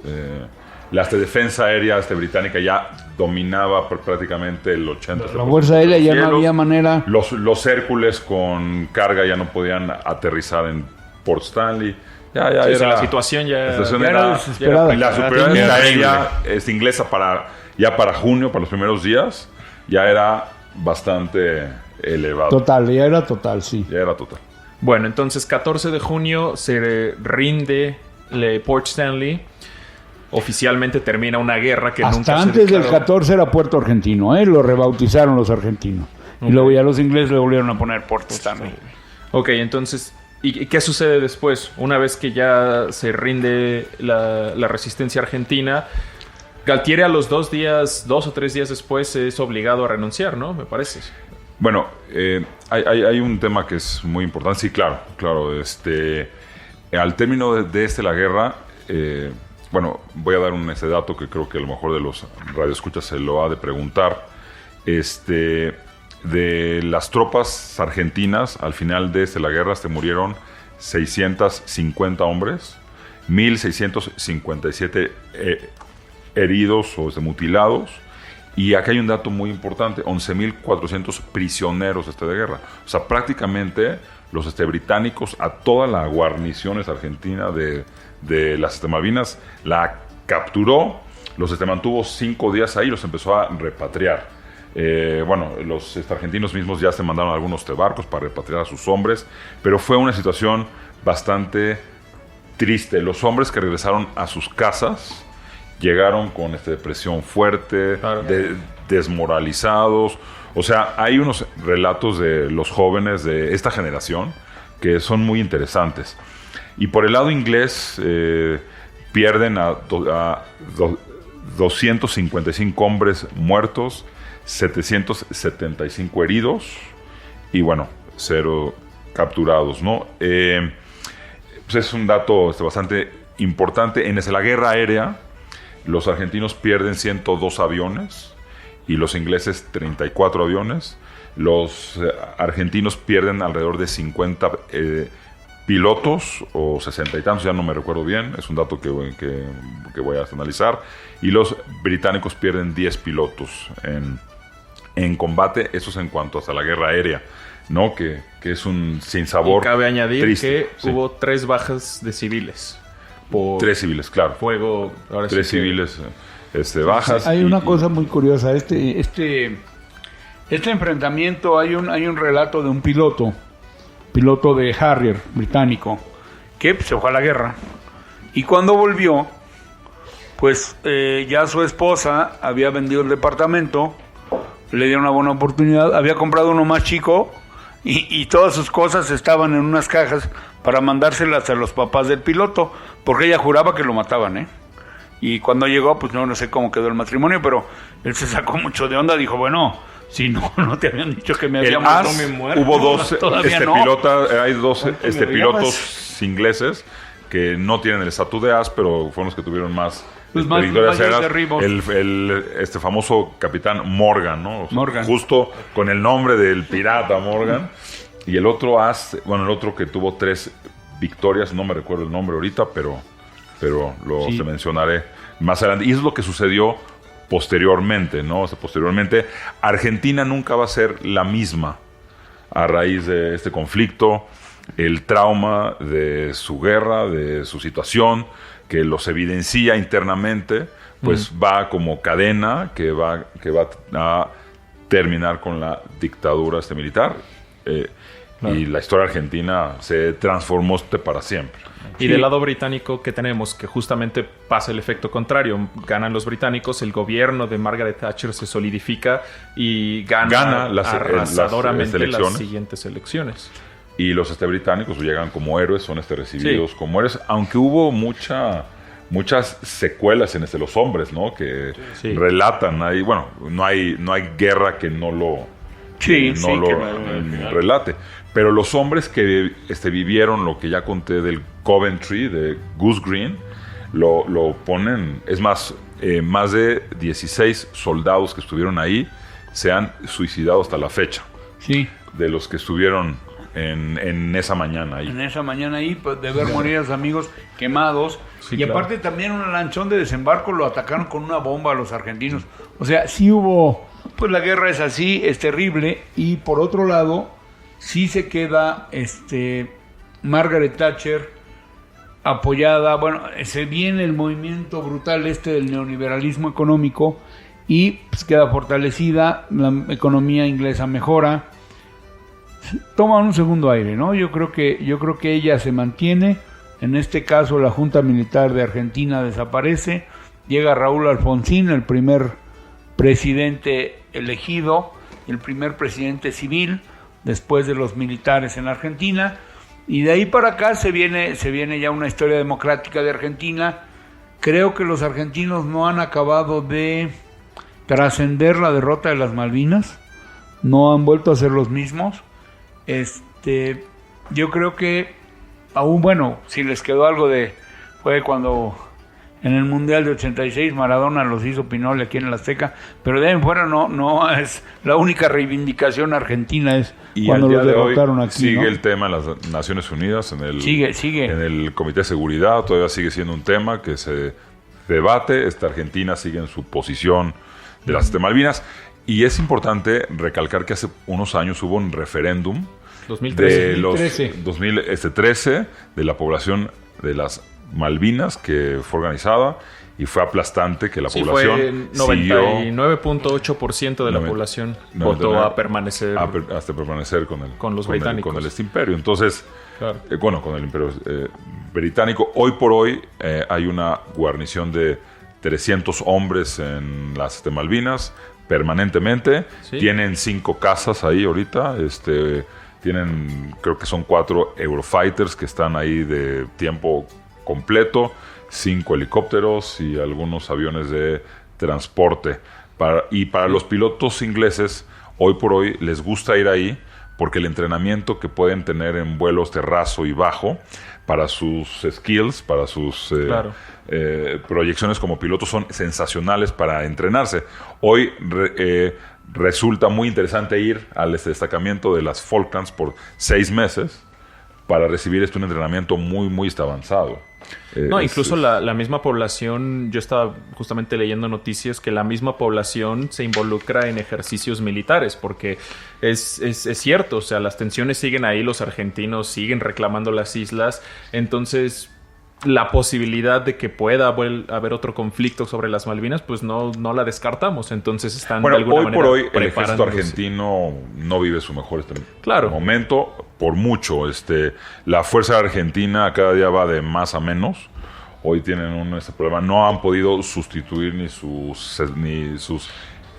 La defensa aérea británica ya dominaba prácticamente el 80%. La fuerza aérea ya no había manera. Los Hércules con carga ya no podían aterrizar en Port Stanley. Ya sí, era, la situación ya era desesperada. La superioridad aérea inglesa para junio, para los primeros días, ya era bastante elevado. Total, ya era total, sí. Ya era total. Bueno, entonces 14 de junio se rinde Port Stanley. Oficialmente termina una guerra que hasta nunca antes se del 14 era Puerto Argentino, lo rebautizaron los argentinos. Y luego ya los ingleses le volvieron a poner Port Stanley. Ok, entonces, ¿y qué sucede después? Una vez que ya se rinde la resistencia argentina, Galtieri a los 2 o 3 días después es obligado a renunciar, ¿no? Me parece. Bueno, hay un tema que es muy importante. Sí, claro. Al término de la guerra, voy a dar ese dato que creo que a lo mejor de los radioescuchas se lo ha de preguntar. De las tropas argentinas, al final de la guerra se murieron 650 hombres, 1.657 heridos o mutilados. Y acá hay un dato muy importante, 11.400 prisioneros de guerra. O sea, prácticamente los británicos, a toda la guarnición argentina de las Malvinas, la capturó, los mantuvo 5 días ahí y los empezó a repatriar. Los argentinos mismos ya se mandaron algunos barcos para repatriar a sus hombres, pero fue una situación bastante triste. Los hombres que regresaron a sus casas llegaron con depresión fuerte, claro, desmoralizados. O sea, hay unos relatos de los jóvenes de esta generación que son muy interesantes. Y por el lado inglés, pierden a 255 hombres muertos, 775 heridos y 0 capturados, ¿no? Pues es un dato bastante importante. En la guerra aérea, los argentinos pierden 102 aviones y los ingleses 34 aviones. Los argentinos pierden alrededor de 50 pilotos o 60 y tantos, ya no me recuerdo bien, es un dato que voy a analizar. Y los británicos pierden 10 pilotos en combate. Eso es en cuanto hasta la guerra aérea, ¿no? Que es un sinsabor. Y cabe añadir triste, que hubo 3 bajas de civiles. 3 civiles, claro. Fuego. Ahora 3 civiles bajas. Hay una cosa muy curiosa. Este enfrentamiento, hay un relato de un piloto de Harrier británico que se fue a la guerra y cuando volvió, pues ya su esposa había vendido el departamento, le dieron una buena oportunidad, había comprado uno más chico y todas sus cosas estaban en unas cajas para mandárselas a los papás del piloto, porque ella juraba que lo mataban, y cuando llegó, pues no sé cómo quedó el matrimonio, pero él se sacó mucho de onda, dijo, bueno, si no te habían dicho que me había muerto. Hubo 2 hay 2 pilotos ingleses que no tienen el estatus de as, pero fueron los que tuvieron más victorias. El famoso capitán Morgan, ¿no? Morgan. Justo con el nombre del pirata Morgan. Y el otro el otro que tuvo 3 victorias, no me recuerdo el nombre ahorita, pero te mencionaré más adelante. Y eso es lo que sucedió posteriormente, ¿no? Posteriormente, Argentina nunca va a ser la misma a raíz de este conflicto, el trauma de su guerra, de su situación, que los evidencia internamente, pues va como cadena que va a terminar con la dictadura militar. Claro. Y la historia argentina se transformó para siempre. Y del lado británico, ¿qué tenemos? Que justamente pasa el efecto contrario. Ganan los británicos, el gobierno de Margaret Thatcher se solidifica y gana arrasadoramente las siguientes elecciones. y los británicos llegan como héroes, son recibidos como héroes, aunque hubo muchas secuelas en los hombres, ¿no? Que relatan ahí, bueno, no hay guerra que no lo relate. Pero los hombres que vivieron lo que ya conté del Coventry, de Goose Green, lo ponen, es más de 16 soldados que estuvieron ahí se han suicidado hasta la fecha. Sí. De los que estuvieron en esa mañana ahí. En esa mañana ahí, pues, de ver morir a los amigos quemados. Sí, y aparte también un lanchón de desembarco lo atacaron con una bomba a los argentinos. O sea, sí hubo, pues la guerra es así, es terrible. Y por otro lado, sí se queda Margaret Thatcher apoyada, bueno, se viene el movimiento brutal del neoliberalismo económico y pues queda fortalecida, la economía inglesa mejora. Toma un segundo aire, ¿no? Yo creo que ella se mantiene. En este caso, la Junta Militar de Argentina desaparece. Llega Raúl Alfonsín, el primer presidente elegido, el primer presidente civil después de los militares en Argentina. Y de ahí para acá se viene ya una historia democrática de Argentina. Creo que los argentinos no han acabado de trascender la derrota de las Malvinas. No han vuelto a ser los mismos. Yo creo que aún, bueno, si les quedó algo fue cuando en el Mundial de 86 Maradona los hizo Pinole aquí en el Azteca, pero de ahí en fuera no es la única reivindicación argentina, es y cuando los derrotaron aquí. Sigue, ¿no? El tema en las Naciones Unidas, sigue. En el Comité de Seguridad, todavía sigue siendo un tema que se debate. Argentina sigue en su posición de las Malvinas, y es importante recalcar que hace unos años hubo un referéndum 2013 de la población de las Malvinas que fue organizada y fue aplastante que la población fue 99.8% de la población votó a permanecer hasta permanecer con los británicos, con el imperio. Entonces, claro. Con el imperio británico. Hoy por hoy hay una guarnición de 300 hombres en las Malvinas permanentemente. Sí. Tienen 5 casas ahí ahorita. Tienen, creo que son 4 Eurofighters que están ahí de tiempo completo, 5 helicópteros y algunos aviones de transporte. Para los pilotos ingleses, hoy por hoy les gusta ir ahí porque el entrenamiento que pueden tener en vuelos de raso y bajo para sus skills, para sus proyecciones como pilotos son sensacionales para entrenarse. Hoy resulta muy interesante ir al destacamiento de las Falklands por 6 meses para recibir un entrenamiento muy, muy avanzado. Incluso la misma población, yo estaba justamente leyendo noticias que la misma población se involucra en ejercicios militares, porque es cierto, o sea, las tensiones siguen ahí, los argentinos siguen reclamando las islas, entonces la posibilidad de que pueda haber otro conflicto sobre las Malvinas, pues no la descartamos. Entonces están de alguna manera hoy por hoy el ejército preparándose. argentino no vive su mejor Claro. momento, por mucho. La fuerza argentina cada día va de más a menos. Hoy tienen este problema. No han podido sustituir ni sus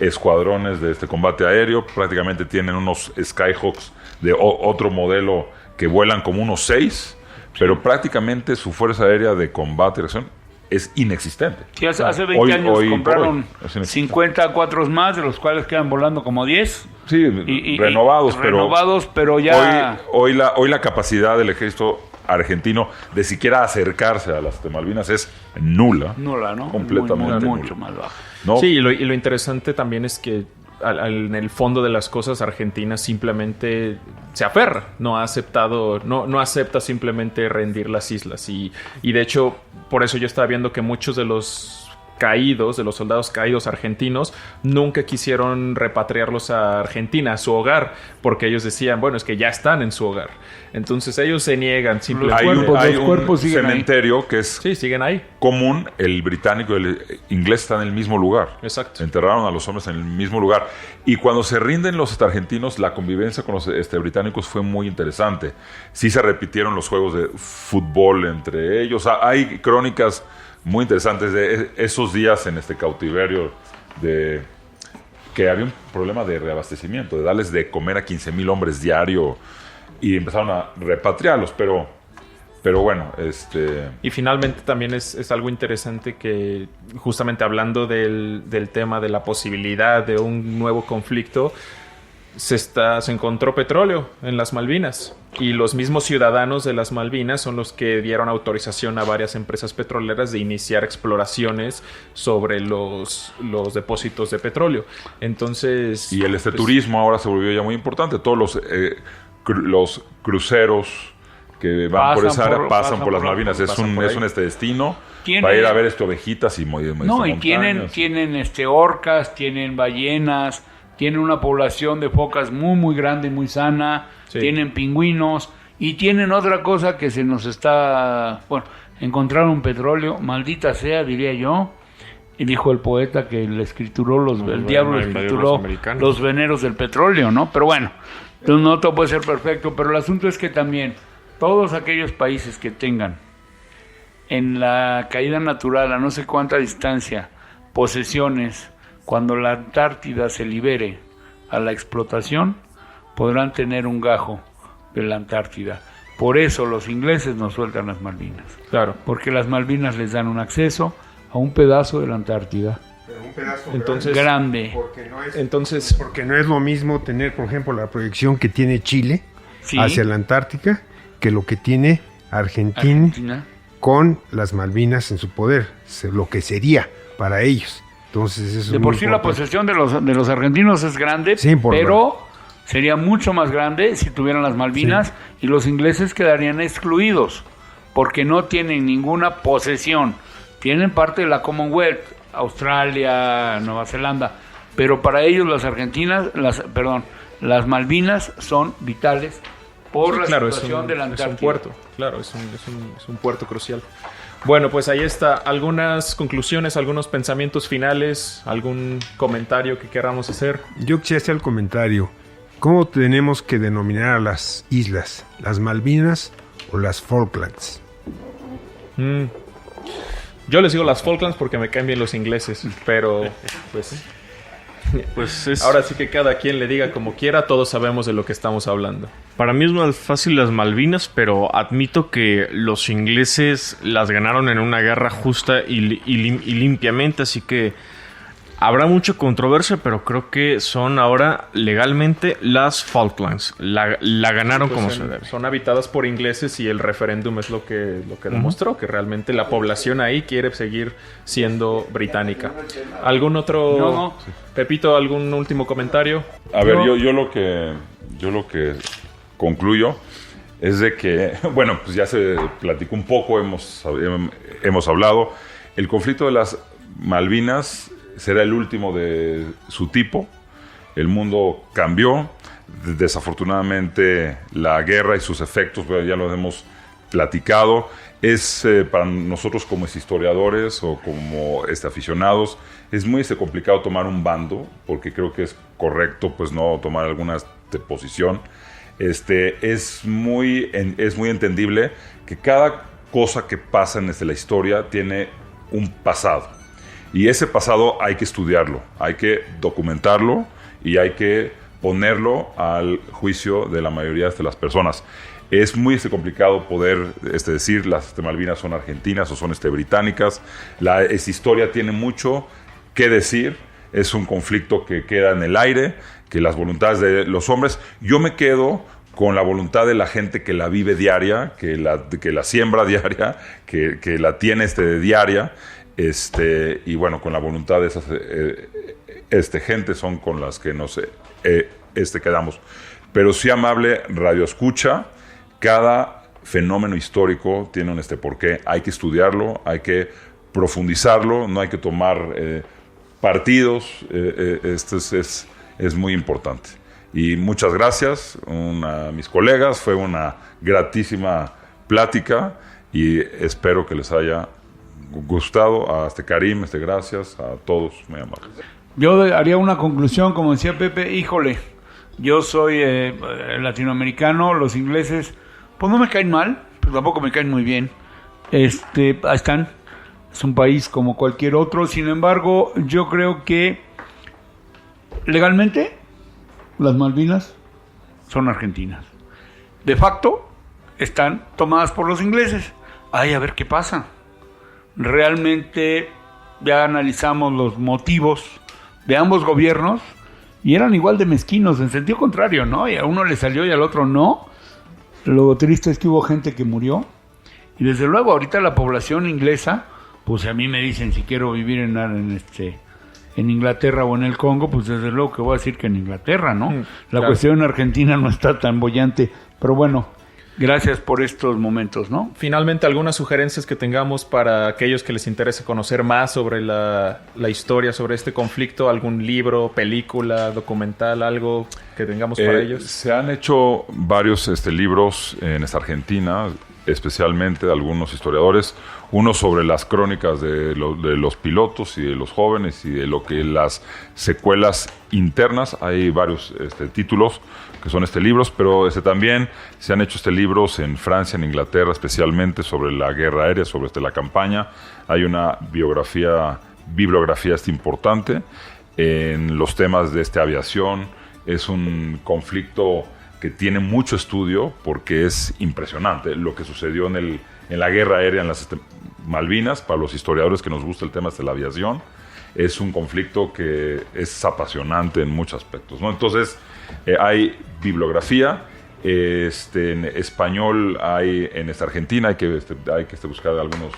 escuadrones de combate aéreo. Prácticamente tienen unos Skyhawks de otro modelo que vuelan como unos 6. Pero prácticamente su fuerza aérea de combate y reacción es inexistente. Sí, hace 20 años compraron 54 más, de los cuales quedan volando como 10. Sí, renovados, pero ya... Hoy la capacidad del ejército argentino de siquiera acercarse a las Malvinas es nula. Nula, ¿no? Completamente mucho más baja. ¿No? Sí, y lo interesante también es que en el fondo de las cosas, Argentina simplemente se aferra, no acepta simplemente rendir las islas. Y de hecho, por eso yo estaba viendo que muchos de los soldados caídos argentinos, nunca quisieron repatriarlos a Argentina, a su hogar, porque ellos decían, bueno, es que ya están en su hogar. Entonces ellos se niegan simplemente. Hay los un cuerpos siguen cementerio ahí. que es siguen ahí. común, el británico y el inglés están en el mismo lugar. Exacto. Enterraron a los hombres en el mismo lugar. Y cuando se rinden los argentinos, la convivencia con los británicos fue muy interesante. Sí se repitieron los juegos de fútbol entre ellos. Hay crónicas muy interesantes de esos días en cautiverio, de que había un problema de reabastecimiento, de darles de comer a 15,000 hombres diario. y empezaron a repatriarlos, pero bueno, Y finalmente también es algo interesante que, justamente hablando del tema de la posibilidad de un nuevo conflicto, se encontró petróleo en las Malvinas. Y los mismos ciudadanos de las Malvinas son los que dieron autorización a varias empresas petroleras de iniciar exploraciones sobre los depósitos de petróleo. Entonces... Y el turismo ahora se volvió ya muy importante. Todos los cruceros que van por esa área pasan por las Malvinas. Es un destino para ir a ver ovejitas y no, y tienen orcas, tienen ballenas, tienen una población de focas muy muy grande, muy sana, sí. Tienen pingüinos y tienen otra cosa que se nos está... Bueno, encontraron petróleo, maldita sea, diría yo. Y dijo el poeta que el diablo escrituró los veneros del petróleo, ¿no? Pero bueno, entonces no todo puede ser perfecto, pero el asunto es que también todos aquellos países que tengan en la caída natural a no sé cuánta distancia posesiones, cuando la Antártida se libere a la explotación, podrán tener un gajo de la Antártida. Por eso los ingleses nos sueltan las Malvinas. Claro. Porque las Malvinas les dan un acceso a un pedazo de la Antártida. Pero un pedazo grande. Porque no es lo mismo tener, por ejemplo, la proyección que tiene Chile hacia la Antártica que lo que tiene Argentina con las Malvinas en su poder, lo que sería para ellos. Entonces eso de por sí la posesión de los argentinos es grande, sí, pero sería mucho más grande si tuvieran las Malvinas, y los ingleses quedarían excluidos porque no tienen ninguna posesión. Tienen parte de la Commonwealth, Australia, Nueva Zelanda, pero para ellos las Malvinas son vitales por la situación de la Antártida. Es un puerto, claro, es un puerto crucial. Bueno, pues ahí está. Algunas conclusiones, algunos pensamientos finales, algún comentario que queramos hacer. Yo quisiera hacer el comentario. ¿Cómo tenemos que denominar a las islas? ¿Las Malvinas o las Falklands? Yo les digo las Falklands porque me caen bien los ingleses, pero pues ahora sí que cada quien le diga como quiera, todos sabemos de lo que estamos hablando. Para mí es más fácil las Malvinas, pero admito que los ingleses las ganaron en una guerra justa y limpiamente, así que habrá mucha controversia, pero creo que son ahora legalmente las Falklands. La ganaron como se debe. Son habitadas por ingleses y el referéndum es lo que demostró, que realmente la población ahí quiere seguir siendo británica. ¿Algún otro? No. Pepito, ¿algún último comentario? A ver, yo lo que concluyo es de que, bueno, pues ya se platicó un poco, hemos hablado. El conflicto de las Malvinas será el último de su tipo. El mundo cambió. Desafortunadamente, la guerra y sus efectos, pues ya lo hemos platicado. Es para nosotros como historiadores o como aficionados, es muy complicado tomar un bando, porque creo que es correcto pues no tomar alguna posición. Es muy entendible que cada cosa que pasa en la historia tiene un pasado. Y ese pasado hay que estudiarlo, hay que documentarlo y hay que ponerlo al juicio de la mayoría de las personas. Es muy complicado poder decir las Malvinas son argentinas o son británicas. Esta historia tiene mucho que decir. Es un conflicto que queda en el aire, que las voluntades de los hombres. Yo me quedo con la voluntad de la gente que la vive diaria, que la siembra diaria, que la tiene diaria. Y bueno, con la voluntad de esas gente son con las que nos quedamos. Pero sí, amable radio escucha, cada fenómeno histórico tiene un porqué. Hay que estudiarlo, hay que profundizarlo, no hay que tomar partidos. Es muy importante. Y muchas gracias a mis colegas, fue una gratísima plática y espero que les haya gustado. A Karim, gracias a todos, muy amables. Yo haría una conclusión, como decía Pepe, híjole, yo soy latinoamericano, los ingleses pues no me caen mal, pero tampoco me caen muy bien. Ahí están, es un país como cualquier otro. Sin embargo, yo creo que legalmente las Malvinas son argentinas. de facto están tomadas por los ingleses. Ay, a ver qué pasa. Realmente ya analizamos los motivos de ambos gobiernos y eran igual de mezquinos, en sentido contrario, ¿no? Y a uno le salió y al otro no. Lo triste es que hubo gente que murió. Y desde luego, ahorita la población inglesa, pues a mí me dicen si quiero vivir en Inglaterra o en el Congo, pues desde luego que voy a decir que en Inglaterra, ¿no? La claro. cuestión en Argentina no está tan bollante, pero bueno, gracias por estos momentos, ¿no? Finalmente, algunas sugerencias que tengamos para aquellos que les interese conocer más sobre la historia, sobre este conflicto, algún libro, película, documental, algo que tengamos para ellos. Se han hecho varios libros en esta Argentina, especialmente de algunos historiadores, uno sobre las crónicas de los pilotos y de los jóvenes y de lo que las secuelas internas. Hay varios títulos que son libros, pero también se han hecho libros en Francia, en Inglaterra, especialmente sobre la guerra aérea, sobre la campaña. Hay una bibliografía importante en los temas de aviación. Es un conflicto que tiene mucho estudio porque es impresionante lo que sucedió en la guerra aérea en las Malvinas. Para los historiadores que nos gusta el tema de la aviación, es un conflicto que es apasionante en muchos aspectos, ¿no? Entonces, hay bibliografía, en español hay en Argentina, hay que buscar algunos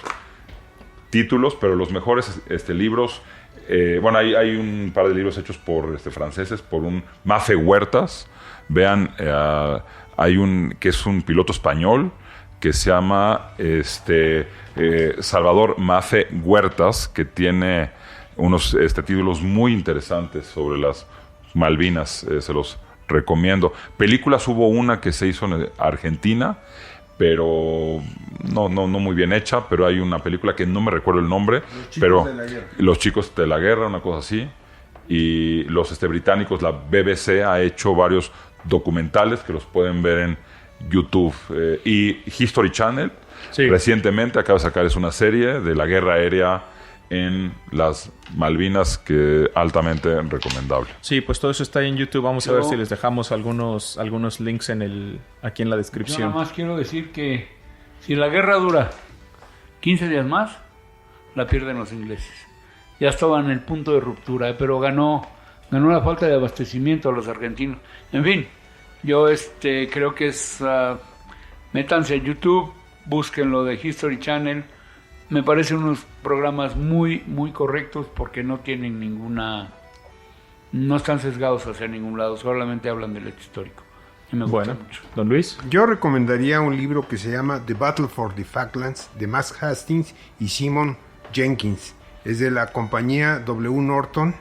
títulos, pero los mejores libros, hay un par de libros hechos por franceses, por un Mafe Huertas. Vean, hay que es un piloto español que se llama Salvador Mafe Huertas, que tiene unos títulos muy interesantes sobre las Malvinas. Se los recomiendo. Películas, hubo una que se hizo en Argentina, pero no muy bien hecha, pero hay una película que no me recuerdo el nombre, Los chicos de la guerra, una cosa así. Y los británicos, la BBC ha hecho varios documentales que los pueden ver en YouTube. Y History Channel recientemente acaba de sacar una serie de la guerra aérea en las Malvinas, que altamente recomendable. Sí, pues todo eso está ahí en YouTube. Vamos a ver si les dejamos algunos links aquí en la descripción. Yo nada más quiero decir que si la guerra dura 15 días más, la pierden los ingleses. Ya estaban en el punto de ruptura, pero ganó la falta de abastecimiento a los argentinos. En fin, yo creo que métanse a YouTube, busquen lo de History Channel. Me parecen unos programas muy, muy correctos porque no tienen no están sesgados hacia ningún lado, solamente hablan del hecho histórico. Y me gusta mucho. Don Luis. Yo recomendaría un libro que se llama The Battle for the Falklands, de Max Hastings y Simon Jenkins. Es de la compañía W. Norton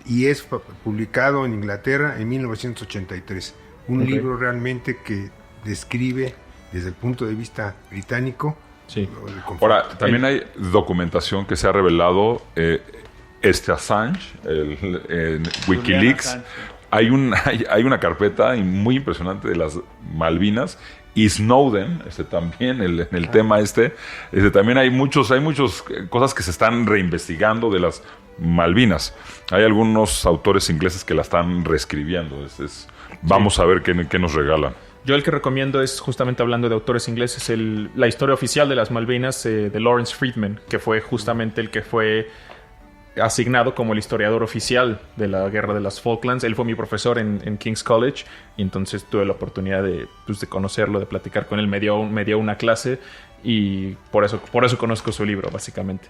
y es publicado en Inglaterra en 1983. Un libro realmente que describe desde el punto de vista británico. Sí. Ahora, también hay documentación que se ha revelado. Assange, en Wikileaks, hay una carpeta muy impresionante de las Malvinas. Y Snowden, también, en el tema también hay muchas cosas que se están reinvestigando de las Malvinas. Hay algunos autores ingleses que la están reescribiendo. Vamos a ver qué nos regalan. Yo el que recomiendo es, justamente hablando de autores ingleses, la historia oficial de las Malvinas, de Lawrence Freedman, que fue justamente el que fue asignado como el historiador oficial de la guerra de las Falklands. Él fue mi profesor en King's College y entonces tuve la oportunidad de conocerlo, de platicar con él. Me dio una clase y por eso conozco su libro, básicamente.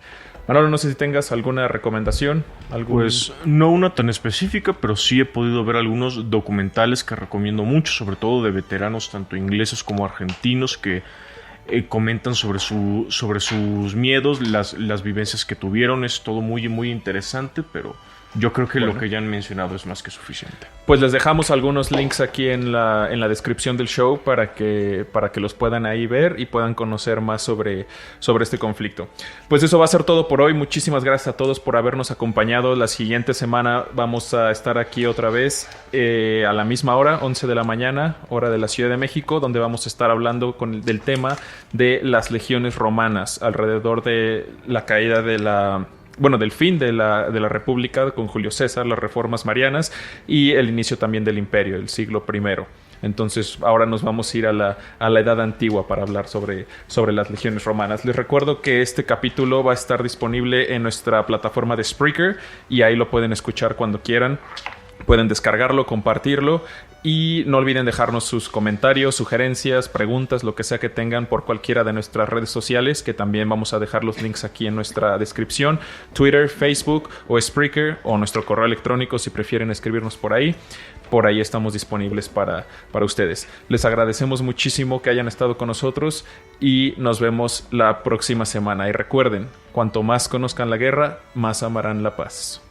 Manolo, no sé si tengas alguna recomendación. Pues no una tan específica, pero sí he podido ver algunos documentales que recomiendo mucho, sobre todo de veteranos tanto ingleses como argentinos, que comentan sobre sus miedos, las vivencias que tuvieron. Es todo muy, muy interesante, pero yo creo que lo que ya han mencionado es más que suficiente. Pues les dejamos algunos links aquí en la descripción del show para que los puedan ahí ver y puedan conocer más sobre este conflicto. Pues eso va a ser todo por hoy. Muchísimas gracias a todos por habernos acompañado. La siguiente semana vamos a estar aquí otra vez a la misma hora, 11 de la mañana, hora de la Ciudad de México, donde vamos a estar hablando del tema de las legiones romanas, alrededor de la caída del fin de la República con Julio César, las reformas marianas y el inicio también del Imperio, el siglo I. Entonces ahora nos vamos a ir a la edad antigua para hablar sobre las legiones romanas. Les recuerdo que este capítulo va a estar disponible en nuestra plataforma de Spreaker y ahí lo pueden escuchar cuando quieran. Pueden descargarlo, compartirlo y no olviden dejarnos sus comentarios, sugerencias, preguntas, lo que sea que tengan por cualquiera de nuestras redes sociales, que también vamos a dejar los links aquí en nuestra descripción: Twitter, Facebook o Spreaker, o nuestro correo electrónico si prefieren escribirnos por ahí. Por ahí estamos disponibles para ustedes. Les agradecemos muchísimo que hayan estado con nosotros y nos vemos la próxima semana. Y recuerden, cuanto más conozcan la guerra, más amarán la paz.